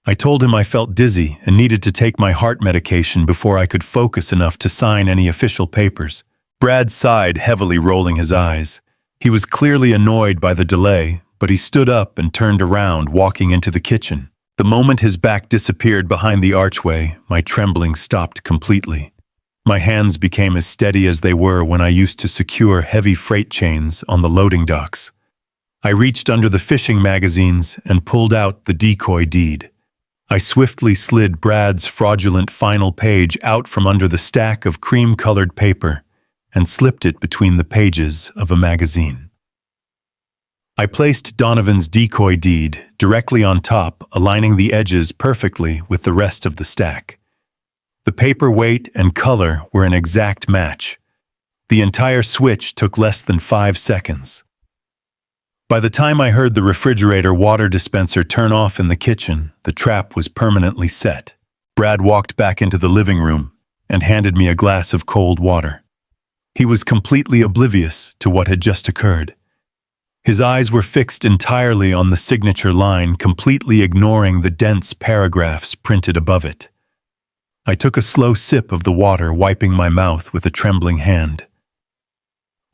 I told him I felt dizzy and needed to take my heart medication before I could focus enough to sign any official papers. Brad sighed heavily, rolling his eyes. He was clearly annoyed by the delay, but he stood up and turned around, walking into the kitchen. The moment his back disappeared behind the archway, my trembling stopped completely. My hands became as steady as they were when I used to secure heavy freight chains on the loading docks. I reached under the fishing magazines and pulled out the decoy deed. I swiftly slid Brad's fraudulent final page out from under the stack of cream-colored paper and slipped it between the pages of a magazine. I placed Donovan's decoy deed directly on top, aligning the edges perfectly with the rest of the stack. The paper weight and color were an exact match. The entire switch took less than 5 seconds. By the time I heard the refrigerator water dispenser turn off in the kitchen, the trap was permanently set. Brad walked back into the living room and handed me a glass of cold water. He was completely oblivious to what had just occurred. His eyes were fixed entirely on the signature line, completely ignoring the dense paragraphs printed above it. I took a slow sip of the water, wiping my mouth with a trembling hand.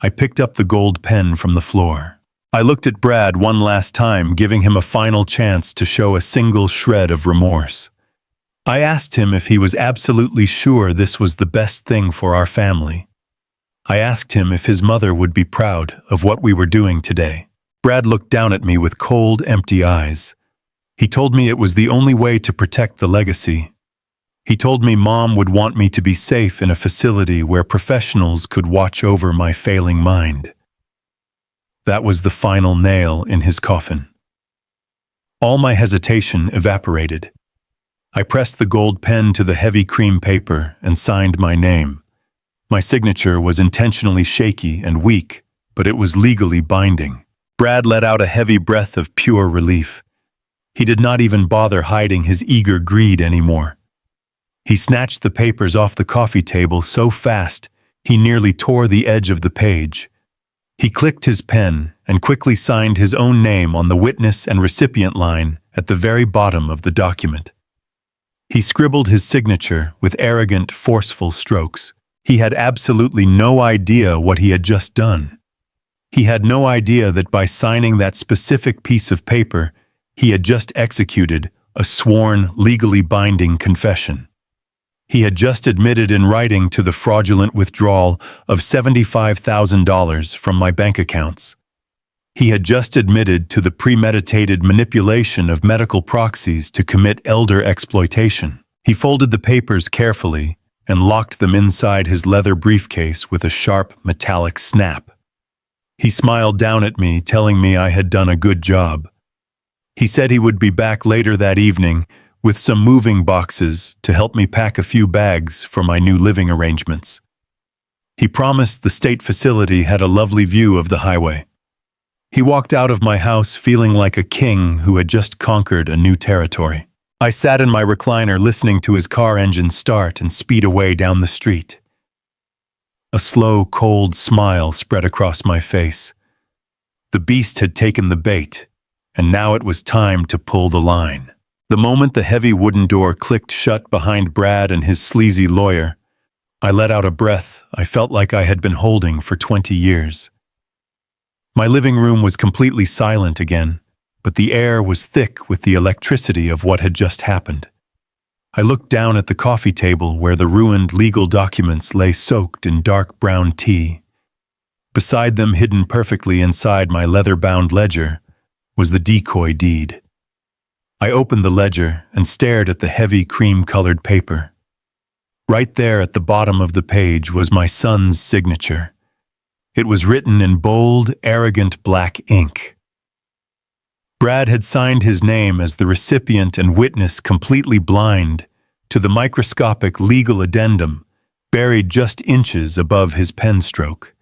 I picked up the gold pen from the floor. I looked at Brad one last time, giving him a final chance to show a single shred of remorse. I asked him if he was absolutely sure this was the best thing for our family. I asked him if his mother would be proud of what we were doing today. Brad looked down at me with cold, empty eyes. He told me it was the only way to protect the legacy. He told me Mom would want me to be safe in a facility where professionals could watch over my failing mind. That was the final nail in his coffin. All my hesitation evaporated. I pressed the gold pen to the heavy cream paper and signed my name. My signature was intentionally shaky and weak, but it was legally binding. Brad let out a heavy breath of pure relief. He did not even bother hiding his eager greed anymore. He snatched the papers off the coffee table so fast he nearly tore the edge of the page. He clicked his pen and quickly signed his own name on the witness and recipient line at the very bottom of the document. He scribbled his signature with arrogant, forceful strokes. He had absolutely no idea what he had just done. He had no idea that by signing that specific piece of paper, he had just executed a sworn, legally binding confession. He had just admitted in writing to the fraudulent withdrawal of $75,000 from my bank accounts. He had just admitted to the premeditated manipulation of medical proxies to commit elder exploitation. He folded the papers carefully and locked them inside his leather briefcase with a sharp, metallic snap. He smiled down at me, telling me I had done a good job. He said he would be back later that evening with some moving boxes to help me pack a few bags for my new living arrangements. He promised the state facility had a lovely view of the highway. He walked out of my house feeling like a king who had just conquered a new territory. I sat in my recliner listening to his car engine start and speed away down the street. A slow, cold smile spread across my face. The beast had taken the bait, and now it was time to pull the line. The moment the heavy wooden door clicked shut behind Brad and his sleazy lawyer, I let out a breath I felt like I had been holding for 20 years. My living room was completely silent again, but the air was thick with the electricity of what had just happened. I looked down at the coffee table where the ruined legal documents lay soaked in dark brown tea. Beside them, hidden perfectly inside my leather-bound ledger, was the decoy deed. I opened the ledger and stared at the heavy cream-colored paper. Right there at the bottom of the page was my son's signature. It was written in bold, arrogant black ink. Brad had signed his name as the recipient and witness, completely blind to the microscopic legal addendum buried just inches above his pen stroke.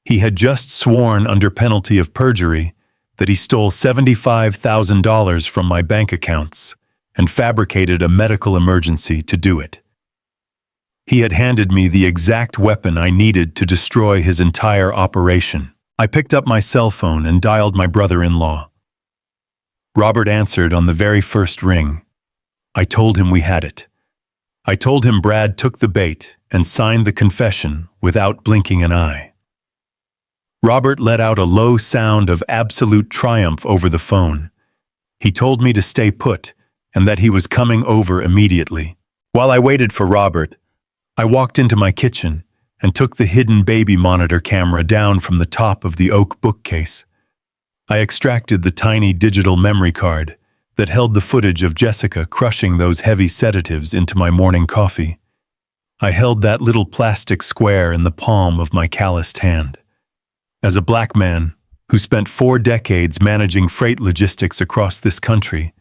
He had just sworn under penalty of perjury that he stole $75,000 from my bank accounts and fabricated a medical emergency to do it. He had handed me the exact weapon I needed to destroy his entire operation. I picked up my cell phone and dialed my brother-in-law. Robert answered on the very first ring. I told him we had it. I told him Brad took the bait and signed the confession without blinking an eye. Robert let out a low sound of absolute triumph over the phone. He told me to stay put and that he was coming over immediately. While I waited for Robert, I walked into my kitchen and took the hidden baby monitor camera down from the top of the oak bookcase. I extracted the tiny digital memory card that held the footage of Jessica crushing those heavy sedatives into my morning coffee. I held that little plastic square in the palm of my calloused hand. As a black man who spent 4 decades managing freight logistics across this country,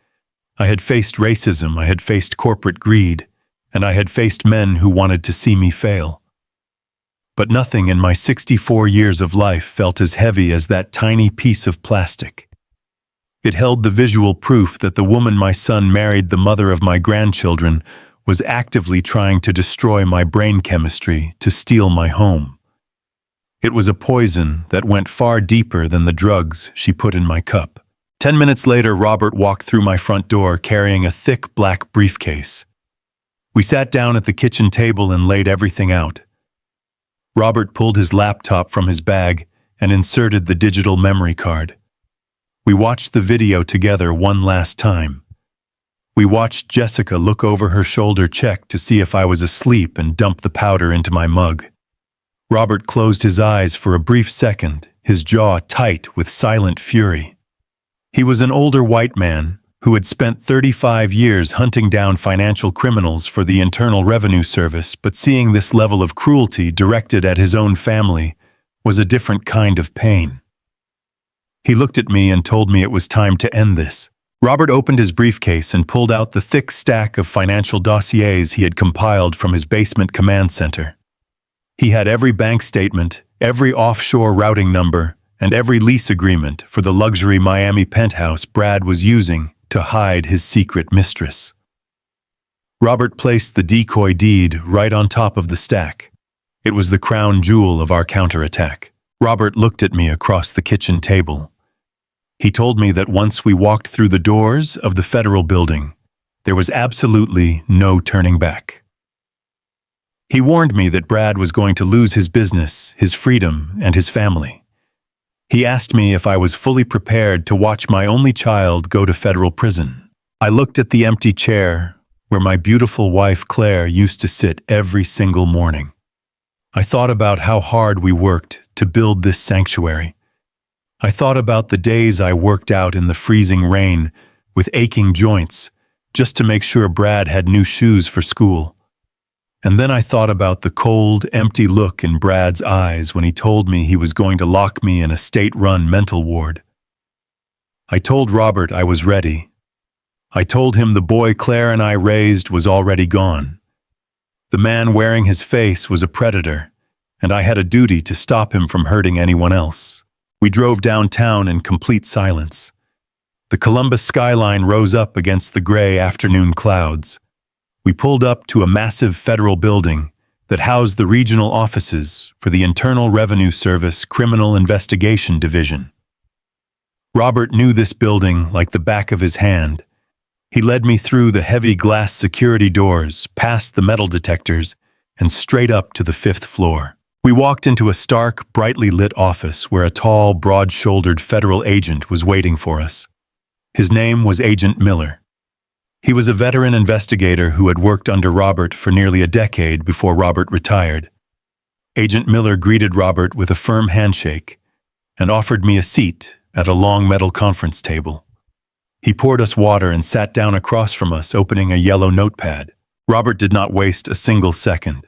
I had faced racism, I had faced corporate greed, and I had faced men who wanted to see me fail. But nothing in my 64 years of life felt as heavy as that tiny piece of plastic. It held the visual proof that the woman my son married, the mother of my grandchildren, was actively trying to destroy my brain chemistry to steal my home. It was a poison that went far deeper than the drugs she put in my cup. 10 minutes later, Robert walked through my front door carrying a thick black briefcase. We sat down at the kitchen table and laid everything out. Robert pulled his laptop from his bag and inserted the digital memory card. We watched the video together one last time. We watched Jessica look over her shoulder, check to see if I was asleep, and dump the powder into my mug. Robert closed his eyes for a brief second, his jaw tight with silent fury. He was an older white man who had spent 35 years hunting down financial criminals for the Internal Revenue Service, but seeing this level of cruelty directed at his own family was a different kind of pain. He looked at me and told me it was time to end this. Robert opened his briefcase and pulled out the thick stack of financial dossiers he had compiled from his basement command center. He had every bank statement, every offshore routing number, and every lease agreement for the luxury Miami penthouse Brad was using to hide his secret mistress. Robert placed the decoy deed right on top of the stack. It was the crown jewel of our counterattack. Robert looked at me across the kitchen table. He told me that once we walked through the doors of the federal building, there was absolutely no turning back. He warned me that Brad was going to lose his business, his freedom, and his family. He asked me if I was fully prepared to watch my only child go to federal prison. I looked at the empty chair where my beautiful wife Claire used to sit every single morning. I thought about how hard we worked to build this sanctuary. I thought about the days I worked out in the freezing rain with aching joints just to make sure Brad had new shoes for school. And then I thought about the cold, empty look in Brad's eyes when he told me he was going to lock me in a state-run mental ward. I told Robert I was ready. I told him the boy Claire and I raised was already gone. The man wearing his face was a predator, and I had a duty to stop him from hurting anyone else. We drove downtown in complete silence. The Columbus skyline rose up against the gray afternoon clouds. We pulled up to a massive federal building that housed the regional offices for the Internal Revenue Service Criminal Investigation Division. Robert knew this building like the back of his hand. He led me through the heavy glass security doors, past the metal detectors, and straight up to the 5th floor. We walked into a stark, brightly lit office where a tall, broad-shouldered federal agent was waiting for us. His name was Agent Miller. He was a veteran investigator who had worked under Robert for nearly a decade before Robert retired. Agent Miller greeted Robert with a firm handshake and offered me a seat at a long metal conference table. He poured us water and sat down across from us, opening a yellow notepad. Robert did not waste a single second.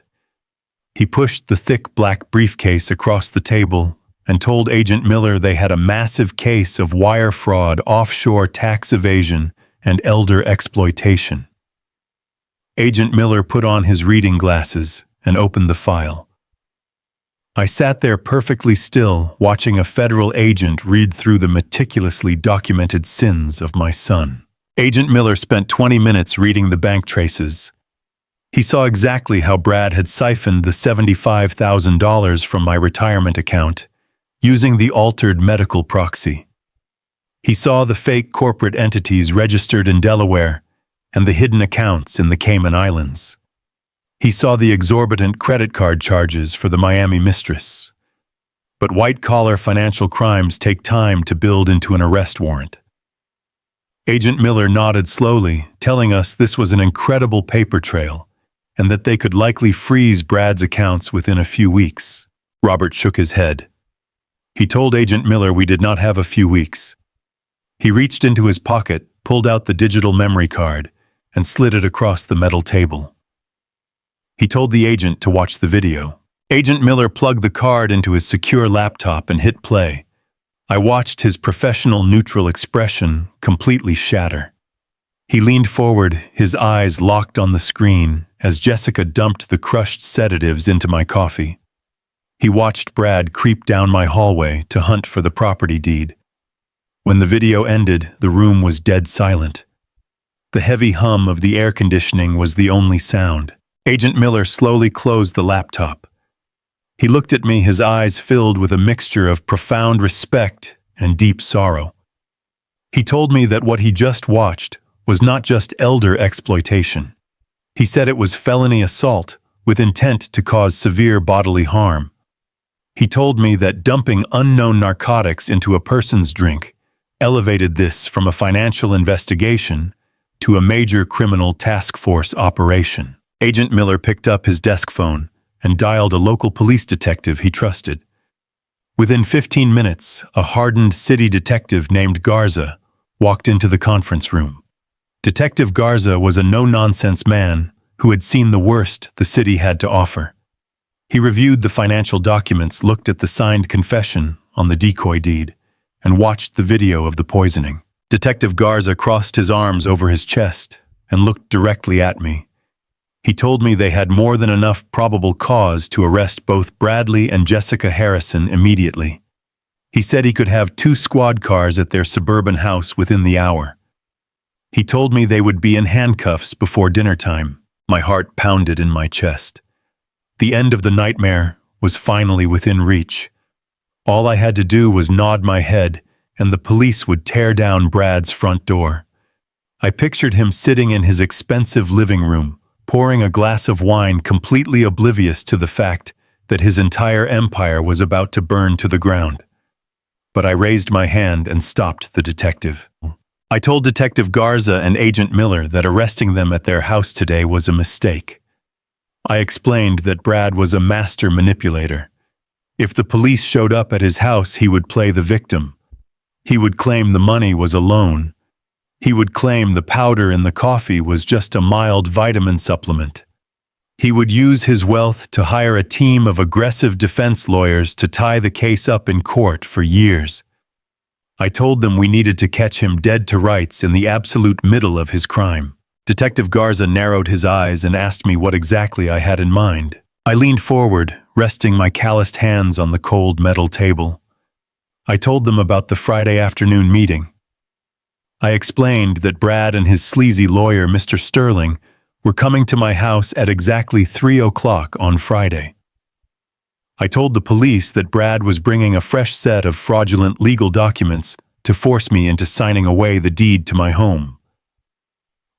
He pushed the thick black briefcase across the table and told Agent Miller they had a massive case of wire fraud, offshore tax evasion, and elder exploitation. Agent Miller put on his reading glasses and opened the file. I sat there perfectly still, watching a federal agent read through the meticulously documented sins of my son. Agent Miller spent 20 minutes reading the bank traces. He saw exactly how Brad had siphoned the $75,000 from my retirement account, using the altered medical proxy. He saw the fake corporate entities registered in Delaware and the hidden accounts in the Cayman Islands. He saw the exorbitant credit card charges for the Miami mistress. But white-collar financial crimes take time to build into an arrest warrant. Agent Miller nodded slowly, telling us this was an incredible paper trail, and that they could likely freeze Brad's accounts within a few weeks. Robert shook his head. He told Agent Miller we did not have a few weeks. He reached into his pocket, pulled out the digital memory card, and slid it across the metal table. He told the agent to watch the video. Agent Miller plugged the card into his secure laptop and hit play. I watched his professional, neutral expression completely shatter. He leaned forward, his eyes locked on the screen, as Jessica dumped the crushed sedatives into my coffee. He watched Brad creep down my hallway to hunt for the property deed. When the video ended, the room was dead silent. The heavy hum of the air conditioning was the only sound. Agent Miller slowly closed the laptop. He looked at me, his eyes filled with a mixture of profound respect and deep sorrow. He told me that what he just watched was not just elder exploitation. He said it was felony assault with intent to cause severe bodily harm. He told me that dumping unknown narcotics into a person's drink elevated this from a financial investigation to a major criminal task force operation. Agent Miller picked up his desk phone and dialed a local police detective he trusted. Within 15 minutes, a hardened city detective named Garza walked into the conference room. Detective Garza was a no-nonsense man who had seen the worst the city had to offer. He reviewed the financial documents, looked at the signed confession on the decoy deed, and watched the video of the poisoning. Detective Garza crossed his arms over his chest and looked directly at me. He told me they had more than enough probable cause to arrest both Bradley and Jessica Harrison immediately. He said he could have 2 squad cars at their suburban house within the hour. He told me they would be in handcuffs before dinner time. My heart pounded in my chest. The end of the nightmare was finally within reach. All I had to do was nod my head, and the police would tear down Brad's front door. I pictured him sitting in his expensive living room, pouring a glass of wine, completely oblivious to the fact that his entire empire was about to burn to the ground. But I raised my hand and stopped the detective. I told Detective Garza and Agent Miller that arresting them at their house today was a mistake. I explained that Brad was a master manipulator. If the police showed up at his house, he would play the victim. He would claim the money was a loan. He would claim the powder in the coffee was just a mild vitamin supplement. He would use his wealth to hire a team of aggressive defense lawyers to tie the case up in court for years. I told them we needed to catch him dead to rights in the absolute middle of his crime. Detective Garza narrowed his eyes and asked me what exactly I had in mind. I leaned forward, resting my calloused hands on the cold metal table. I told them about the Friday afternoon meeting. I explained that Brad and his sleazy lawyer, Mr. Sterling, were coming to my house at exactly 3 o'clock on Friday. I told the police that Brad was bringing a fresh set of fraudulent legal documents to force me into signing away the deed to my home.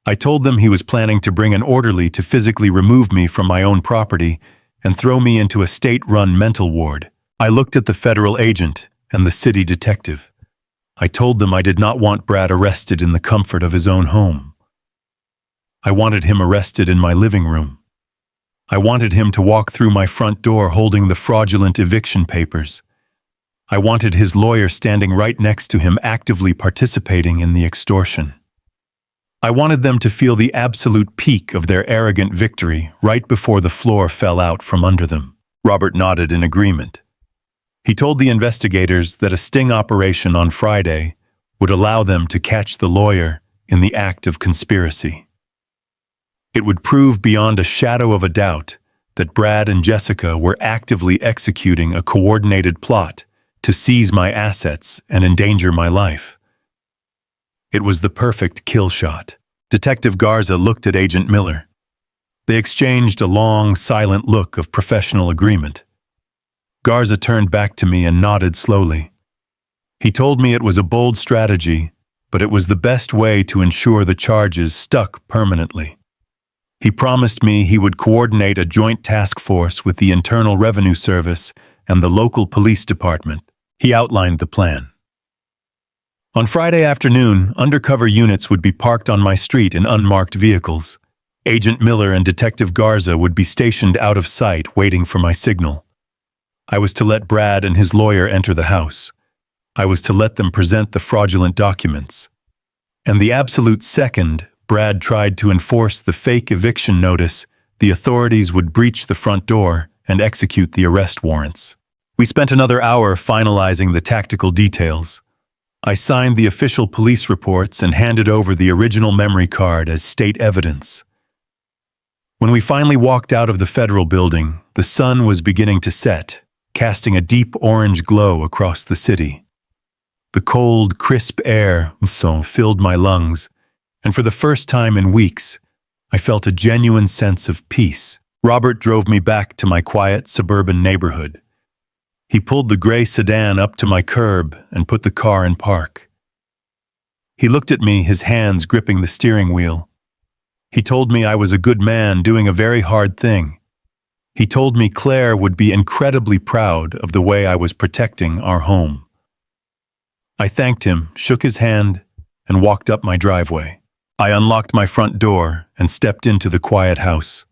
I told them he was planning to bring an orderly to physically remove me from my own property and throw me into a state-run mental ward. I looked at the federal agent and the city detective. I told them I did not want Brad arrested in the comfort of his own home. I wanted him arrested in my living room. I wanted him to walk through my front door holding the fraudulent eviction papers. I wanted his lawyer standing right next to him, actively participating in the extortion. I wanted them to feel the absolute peak of their arrogant victory right before the floor fell out from under them. Robert nodded in agreement. He told the investigators that a sting operation on Friday would allow them to catch the lawyer in the act of conspiracy. It would prove beyond a shadow of a doubt that Brad and Jessica were actively executing a coordinated plot to seize my assets and endanger my life. It was the perfect kill shot. Detective Garza looked at Agent Miller. They exchanged a long, silent look of professional agreement. Garza turned back to me and nodded slowly. He told me it was a bold strategy, but it was the best way to ensure the charges stuck permanently. He promised me he would coordinate a joint task force with the Internal Revenue Service and the local police department. He outlined the plan. On Friday afternoon, undercover units would be parked on my street in unmarked vehicles. Agent Miller and Detective Garza would be stationed out of sight, waiting for my signal. I was to let Brad and his lawyer enter the house. I was to let them present the fraudulent documents. And the absolute second Brad tried to enforce the fake eviction notice, the authorities would breach the front door and execute the arrest warrants. We spent another hour finalizing the tactical details. I signed the official police reports and handed over the original memory card as state evidence. When we finally walked out of the federal building, the sun was beginning to set, casting a deep orange glow across the city. The cold, crisp air filled my lungs, and for the first time in weeks, I felt a genuine sense of peace. Robert drove me back to my quiet suburban neighborhood. He pulled the gray sedan up to my curb and put the car in park. He looked at me, his hands gripping the steering wheel. He told me I was a good man doing a very hard thing. He told me Claire would be incredibly proud of the way I was protecting our home. I thanked him, shook his hand, and walked up my driveway. I unlocked my front door and stepped into the quiet house.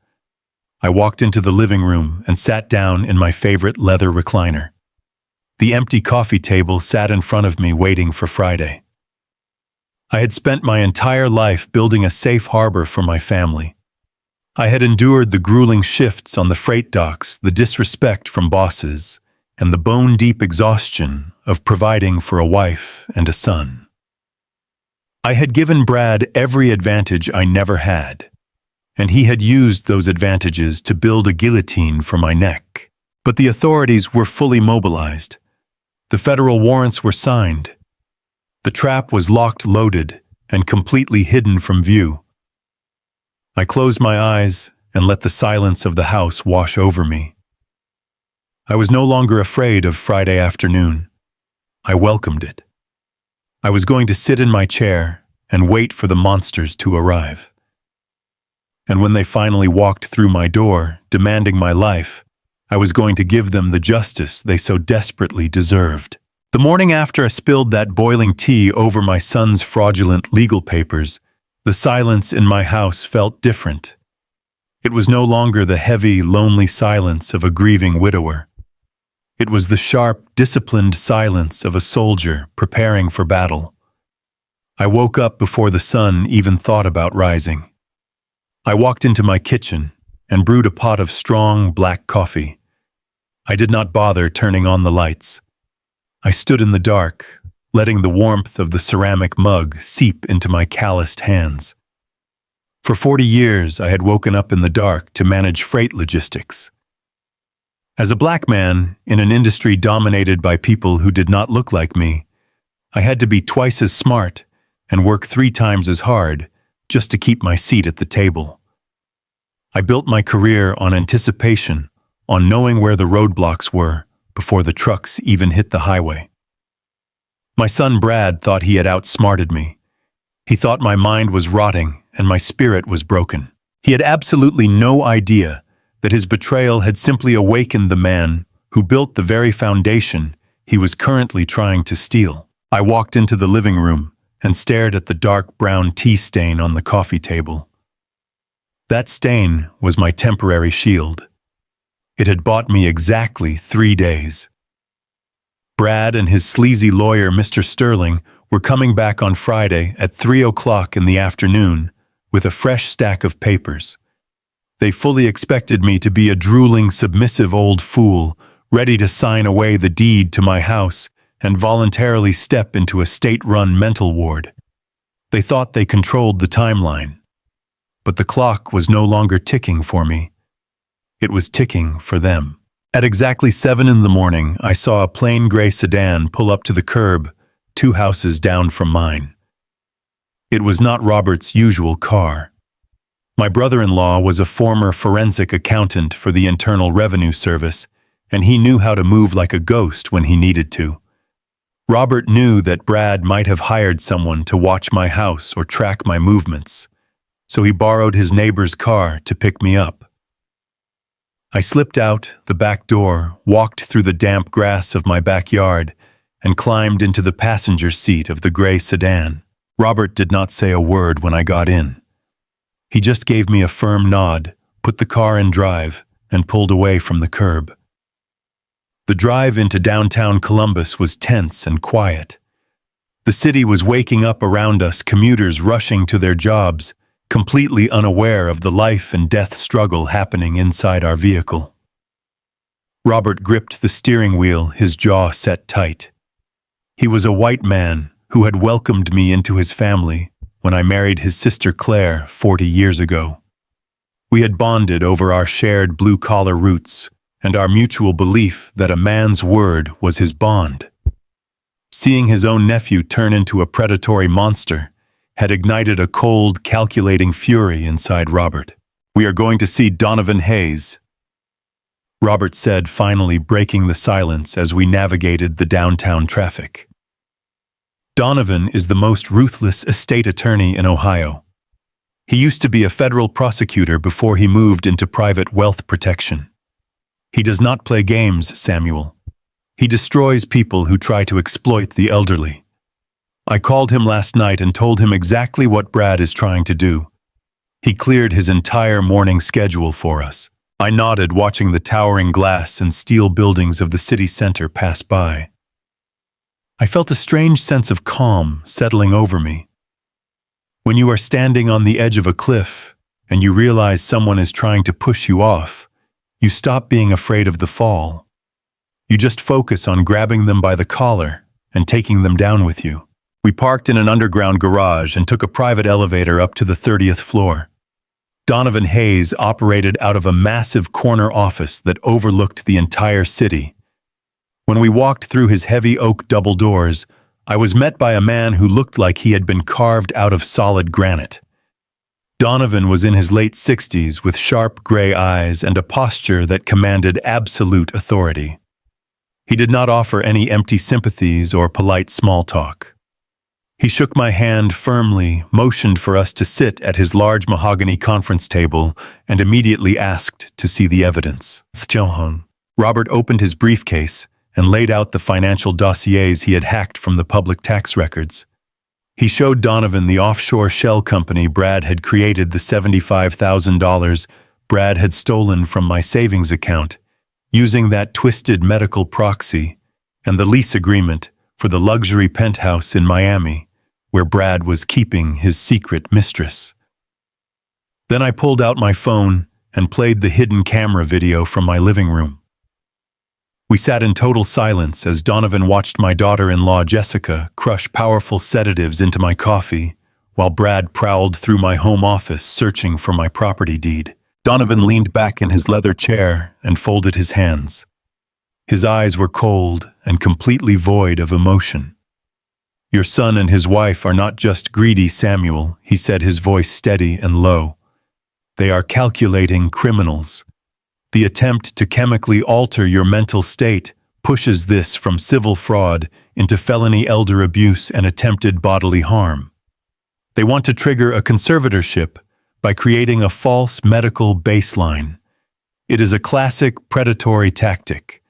I walked into the living room and sat down in my favorite leather recliner. The empty coffee table sat in front of me waiting for Friday. I had spent my entire life building a safe harbor for my family. I had endured the grueling shifts on the freight docks, the disrespect from bosses, and the bone-deep exhaustion of providing for a wife and a son. I had given Brad every advantage I never had, and he had used those advantages to build a guillotine for my neck. But the authorities were fully mobilized. The federal warrants were signed. The trap was locked, loaded, and completely hidden from view. I closed my eyes and let the silence of the house wash over me. I was no longer afraid of Friday afternoon. I welcomed it. I was going to sit in my chair and wait for the monsters to arrive. And when they finally walked through my door, demanding my life, I was going to give them the justice they so desperately deserved. The morning after I spilled that boiling tea over my son's fraudulent legal papers, the silence in my house felt different. It was no longer the heavy, lonely silence of a grieving widower. It was the sharp, disciplined silence of a soldier preparing for battle. I woke up before the sun even thought about rising. I walked into my kitchen and brewed a pot of strong, black coffee. I did not bother turning on the lights. I stood in the dark, letting the warmth of the ceramic mug seep into my calloused hands. For 40 years, I had woken up in the dark to manage freight logistics. As a black man in an industry dominated by people who did not look like me, I had to be twice as smart and work 3 times as hard just to keep my seat at the table. I built my career on anticipation, on knowing where the roadblocks were before the trucks even hit the highway. My son Brad thought he had outsmarted me. He thought my mind was rotting and my spirit was broken. He had absolutely no idea that his betrayal had simply awakened the man who built the very foundation he was currently trying to steal. I walked into the living room and stared at the dark brown tea stain on the coffee table. That stain was my temporary shield. It had bought me exactly 3 days. Brad and his sleazy lawyer, Mr. Sterling, were coming back on Friday at 3 o'clock in the afternoon with a fresh stack of papers. They fully expected me to be a drooling, submissive old fool, ready to sign away the deed to my house and voluntarily step into a state-run mental ward. They thought they controlled the timeline. But the clock was no longer ticking for me. It was ticking for them. At exactly 7 in the morning, I saw a plain gray sedan pull up to the curb, 2 houses down from mine. It was not Robert's usual car. My brother-in-law was a former forensic accountant for the Internal Revenue Service, and he knew how to move like a ghost when he needed to. Robert knew that Brad might have hired someone to watch my house or track my movements, so he borrowed his neighbor's car to pick me up. I slipped out the back door, walked through the damp grass of my backyard, and climbed into the passenger seat of the gray sedan. Robert did not say a word when I got in. He just gave me a firm nod, put the car in drive, and pulled away from the curb. The drive into downtown Columbus was tense and quiet. The city was waking up around us, commuters rushing to their jobs, completely unaware of the life and death struggle happening inside our vehicle. Robert gripped the steering wheel, his jaw set tight. He was a white man who had welcomed me into his family when I married his sister Claire 40 years ago. We had bonded over our shared blue-collar roots and our mutual belief that a man's word was his bond. Seeing his own nephew turn into a predatory monster had ignited a cold, calculating fury inside Robert. We are going to see Donovan Hayes, Robert said, finally breaking the silence as we navigated the downtown traffic. Donovan is the most ruthless estate attorney in Ohio. He used to be a federal prosecutor before he moved into private wealth protection. He does not play games, Samuel. He destroys people who try to exploit the elderly. I called him last night and told him exactly what Brad is trying to do. He cleared his entire morning schedule for us. I nodded, watching the towering glass and steel buildings of the city center pass by. I felt a strange sense of calm settling over me. When you are standing on the edge of a cliff and you realize someone is trying to push you off, you stop being afraid of the fall. You just focus on grabbing them by the collar and taking them down with you. We parked in an underground garage and took a private elevator up to the 30th floor. Donovan Hayes operated out of a massive corner office that overlooked the entire city. When we walked through his heavy oak double doors, I was met by a man who looked like he had been carved out of solid granite. Donovan was in his late 60s with sharp gray eyes and a posture that commanded absolute authority. He did not offer any empty sympathies or polite small talk. He shook my hand firmly, motioned for us to sit at his large mahogany conference table, and immediately asked to see the evidence. Robert opened his briefcase and laid out the financial dossiers he had hacked from the public tax records. He showed Donovan the offshore shell company Brad had created, the $75,000 Brad had stolen from my savings account, using that twisted medical proxy, and the lease agreement for the luxury penthouse in Miami, where Brad was keeping his secret mistress. Then I pulled out my phone and played the hidden camera video from my living room. We sat in total silence as Donovan watched my daughter-in-law Jessica crush powerful sedatives into my coffee, while Brad prowled through my home office searching for my property deed. Donovan leaned back in his leather chair and folded his hands. His eyes were cold and completely void of emotion. "Your son and his wife are not just greedy, Samuel," he said, his voice steady and low. "They are calculating criminals. The attempt to chemically alter your mental state pushes this from civil fraud into felony elder abuse and attempted bodily harm. They want to trigger a conservatorship by creating a false medical baseline. It is a classic predatory tactic.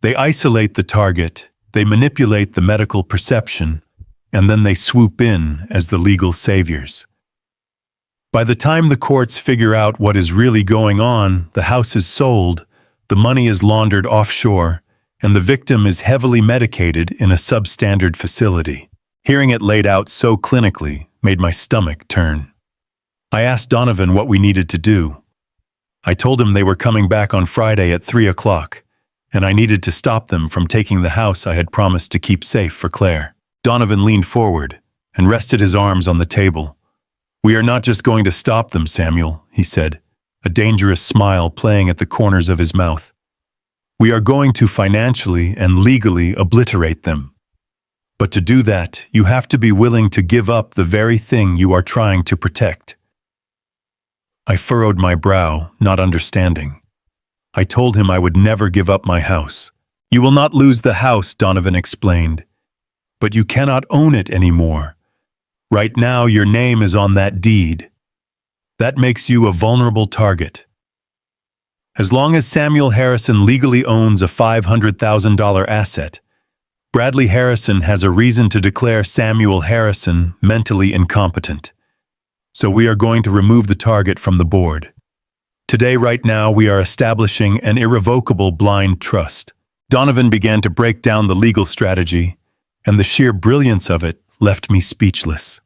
They isolate the target, they manipulate the medical perception, and then they swoop in as the legal saviors. By the time the courts figure out what is really going on, the house is sold, the money is laundered offshore, and the victim is heavily medicated in a substandard facility." Hearing it laid out so clinically made my stomach turn. I asked Donovan what we needed to do. I told him they were coming back on Friday at 3 o'clock, and I needed to stop them from taking the house I had promised to keep safe for Claire. Donovan leaned forward and rested his arms on the table. "We are not just going to stop them, Samuel," he said, a dangerous smile playing at the corners of his mouth. "We are going to financially and legally obliterate them. But to do that, you have to be willing to give up the very thing you are trying to protect." I furrowed my brow, not understanding. I told him I would never give up my house. "You will not lose the house," Donovan explained, "but you cannot own it anymore. Right now, your name is on that deed. That makes you a vulnerable target. As long as Samuel Harrison legally owns a $500,000 asset, Bradley Harrison has a reason to declare Samuel Harrison mentally incompetent. So we are going to remove the target from the board. Today, right now, we are establishing an irrevocable blind trust." Donovan began to break down the legal strategy, and the sheer brilliance of it left me speechless.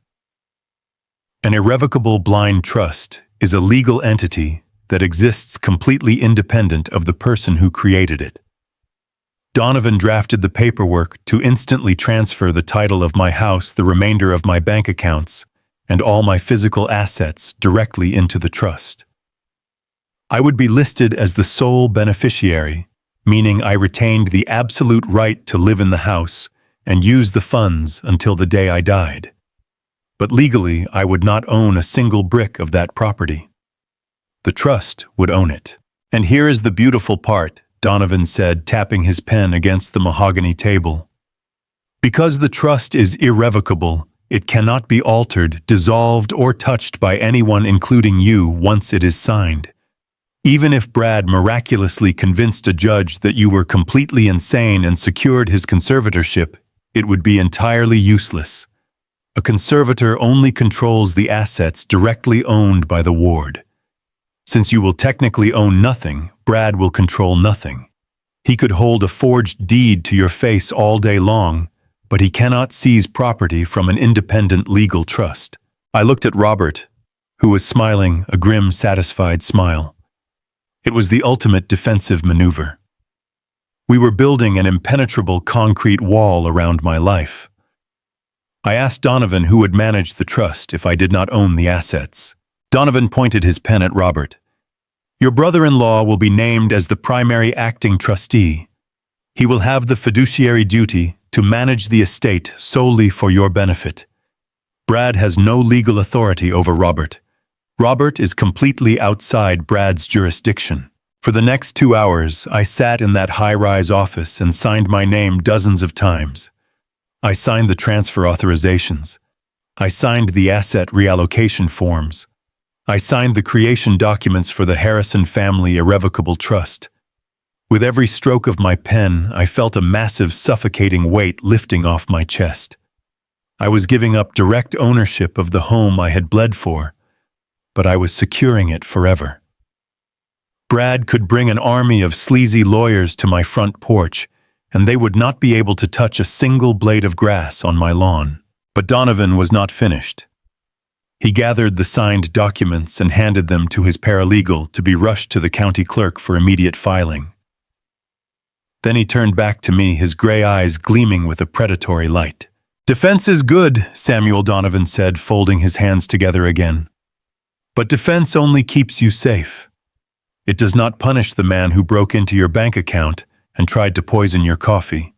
An irrevocable blind trust is a legal entity that exists completely independent of the person who created it. Donovan drafted the paperwork to instantly transfer the title of my house, the remainder of my bank accounts, and all my physical assets directly into the trust. I would be listed as the sole beneficiary, meaning I retained the absolute right to live in the house and use the funds until the day I died. But legally, I would not own a single brick of that property. The trust would own it. And here is the beautiful part, Donovan said, tapping his pen against the mahogany table. Because the trust is irrevocable, it cannot be altered, dissolved, or touched by anyone including you once it is signed. Even if Brad miraculously convinced a judge that you were completely insane and secured his conservatorship, it would be entirely useless. A conservator only controls the assets directly owned by the ward. Since you will technically own nothing, Brad will control nothing. He could hold a forged deed to your face all day long, but he cannot seize property from an independent legal trust. I looked at Robert, who was smiling a grim, satisfied smile. It was the ultimate defensive maneuver. We were building an impenetrable concrete wall around my life. I asked Donovan who would manage the trust if I did not own the assets. Donovan pointed his pen at Robert. Your brother-in-law will be named as the primary acting trustee. He will have the fiduciary duty to manage the estate solely for your benefit. Brad has no legal authority over Robert. Robert is completely outside Brad's jurisdiction. For the next 2 hours, I sat in that high-rise office and signed my name dozens of times. I signed the transfer authorizations. I signed the asset reallocation forms. I signed the creation documents for the Harrison Family Irrevocable Trust. With every stroke of my pen, I felt a massive, suffocating weight lifting off my chest. I was giving up direct ownership of the home I had bled for, but I was securing it forever. Brad could bring an army of sleazy lawyers to my front porch, and they would not be able to touch a single blade of grass on my lawn. But Donovan was not finished. He gathered the signed documents and handed them to his paralegal to be rushed to the county clerk for immediate filing. Then he turned back to me, his gray eyes gleaming with a predatory light. "Defense is good," Samuel Donovan said, folding his hands together again. "But defense only keeps you safe. It does not punish the man who broke into your bank account and tried to poison your coffee.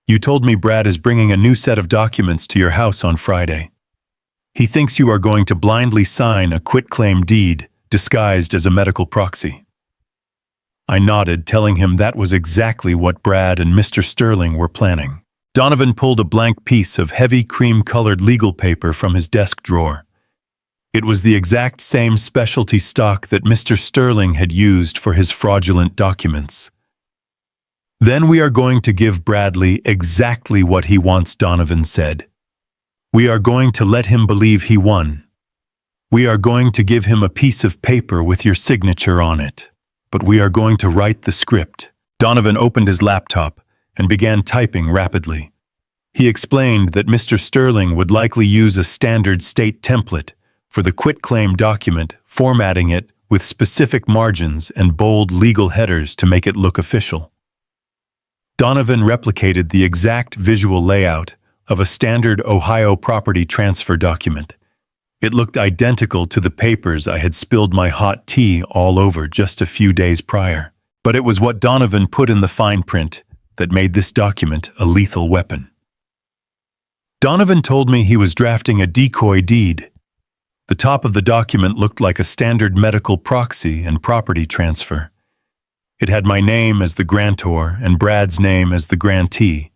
You told me Brad is bringing a new set of documents to your house on Friday. He thinks you are going to blindly sign a quitclaim deed disguised as a medical proxy." I nodded, telling him that was exactly what Brad and Mr. Sterling were planning. Donovan pulled a blank piece of heavy cream-colored legal paper from his desk drawer. It was the exact same specialty stock that Mr. Sterling had used for his fraudulent documents. "Then we are going to give Bradley exactly what he wants," Donovan said. "We are going to let him believe he won. We are going to give him a piece of paper with your signature on it. But we are going to write the script." Donovan opened his laptop and began typing rapidly. He explained that Mr. Sterling would likely use a standard state template for the quitclaim document, formatting it with specific margins and bold legal headers to make it look official. Donovan replicated the exact visual layout of a standard Ohio property transfer document. It looked identical to the papers I had spilled my hot tea all over just a few days prior. But it was what Donovan put in the fine print that made this document a lethal weapon. Donovan told me he was drafting a decoy deed. The top of the document looked like a standard medical proxy and property transfer. It had my name as the grantor and Brad's name as the grantee.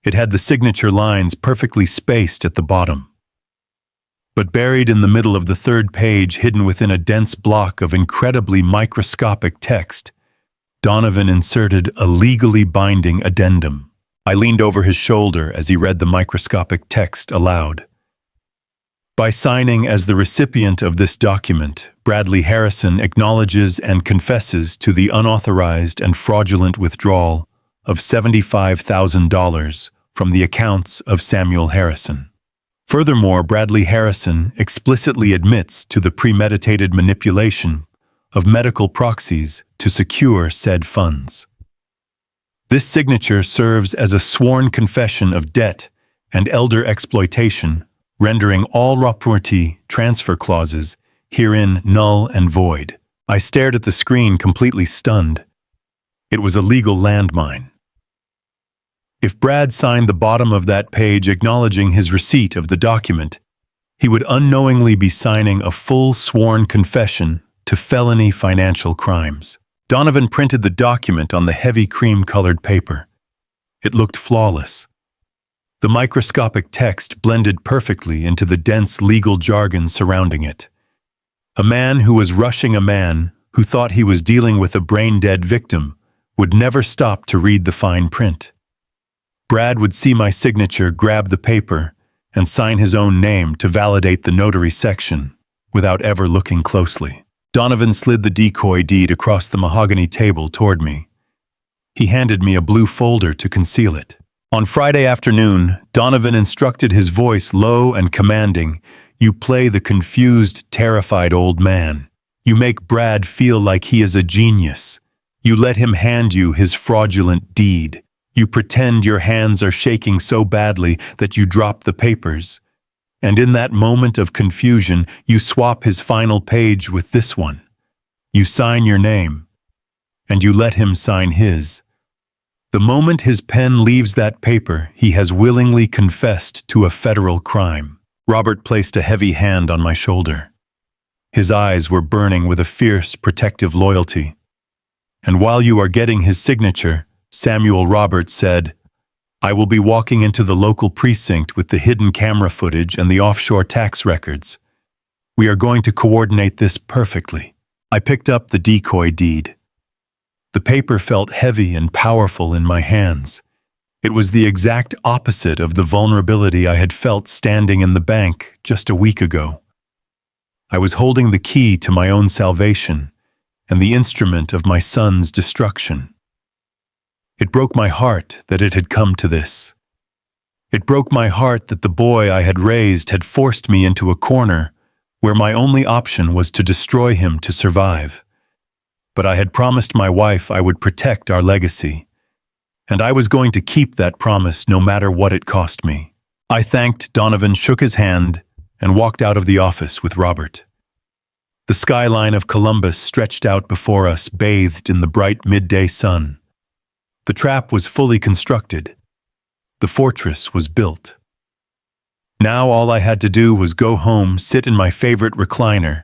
It had the signature lines perfectly spaced at the bottom. But buried in the middle of the third page, hidden within a dense block of incredibly microscopic text, Donovan inserted a legally binding addendum. I leaned over his shoulder as he read the microscopic text aloud. "By signing as the recipient of this document, Bradley Harrison acknowledges and confesses to the unauthorized and fraudulent withdrawal of $75,000 from the accounts of Samuel Harrison. Furthermore, Bradley Harrison explicitly admits to the premeditated manipulation of medical proxies to secure said funds. This signature serves as a sworn confession of debt and elder exploitation, rendering all property transfer clauses herein null and void." I stared at the screen, completely stunned. It was a legal landmine. If Brad signed the bottom of that page acknowledging his receipt of the document, He would unknowingly be signing a full sworn confession to felony financial crimes. Donovan printed the document on the heavy cream-colored paper. It looked flawless. The microscopic text blended perfectly into the dense legal jargon surrounding it. A man who was rushing a man who thought he was dealing with a brain-dead victim would never stop to read the fine print. Brad would see my signature, grab the paper, and sign his own name to validate the notary section without ever looking closely. Donovan slid the decoy deed across the mahogany table toward me. He handed me a blue folder to conceal it. On Friday afternoon, Donovan instructed, his voice low and commanding, "You play the confused, terrified old man. You make Brad feel like he is a genius. You let him hand you his fraudulent deed. You pretend your hands are shaking so badly that you drop the papers. And in that moment of confusion, you swap his final page with this one. You sign your name, and you let him sign his. The moment his pen leaves that paper, he has willingly confessed to a federal crime." Robert placed a heavy hand on my shoulder. His eyes were burning with a fierce, protective loyalty. "And while you are getting his signature," Samuel Roberts said, "I will be walking into the local precinct with the hidden camera footage and the offshore tax records. We are going to coordinate this perfectly." I picked up the decoy deed. The paper felt heavy and powerful in my hands. It was the exact opposite of the vulnerability I had felt standing in the bank just a week ago. I was holding the key to my own salvation and the instrument of my son's destruction. It broke my heart that it had come to this. It broke my heart that the boy I had raised had forced me into a corner where my only option was to destroy him to survive. But I had promised my wife I would protect our legacy, and I was going to keep that promise no matter what it cost me. I thanked Donovan, shook his hand, and walked out of the office with Robert. The skyline of Columbus stretched out before us, bathed in the bright midday sun. The trap was fully constructed. The fortress was built. Now all I had to do was go home, sit in my favorite recliner,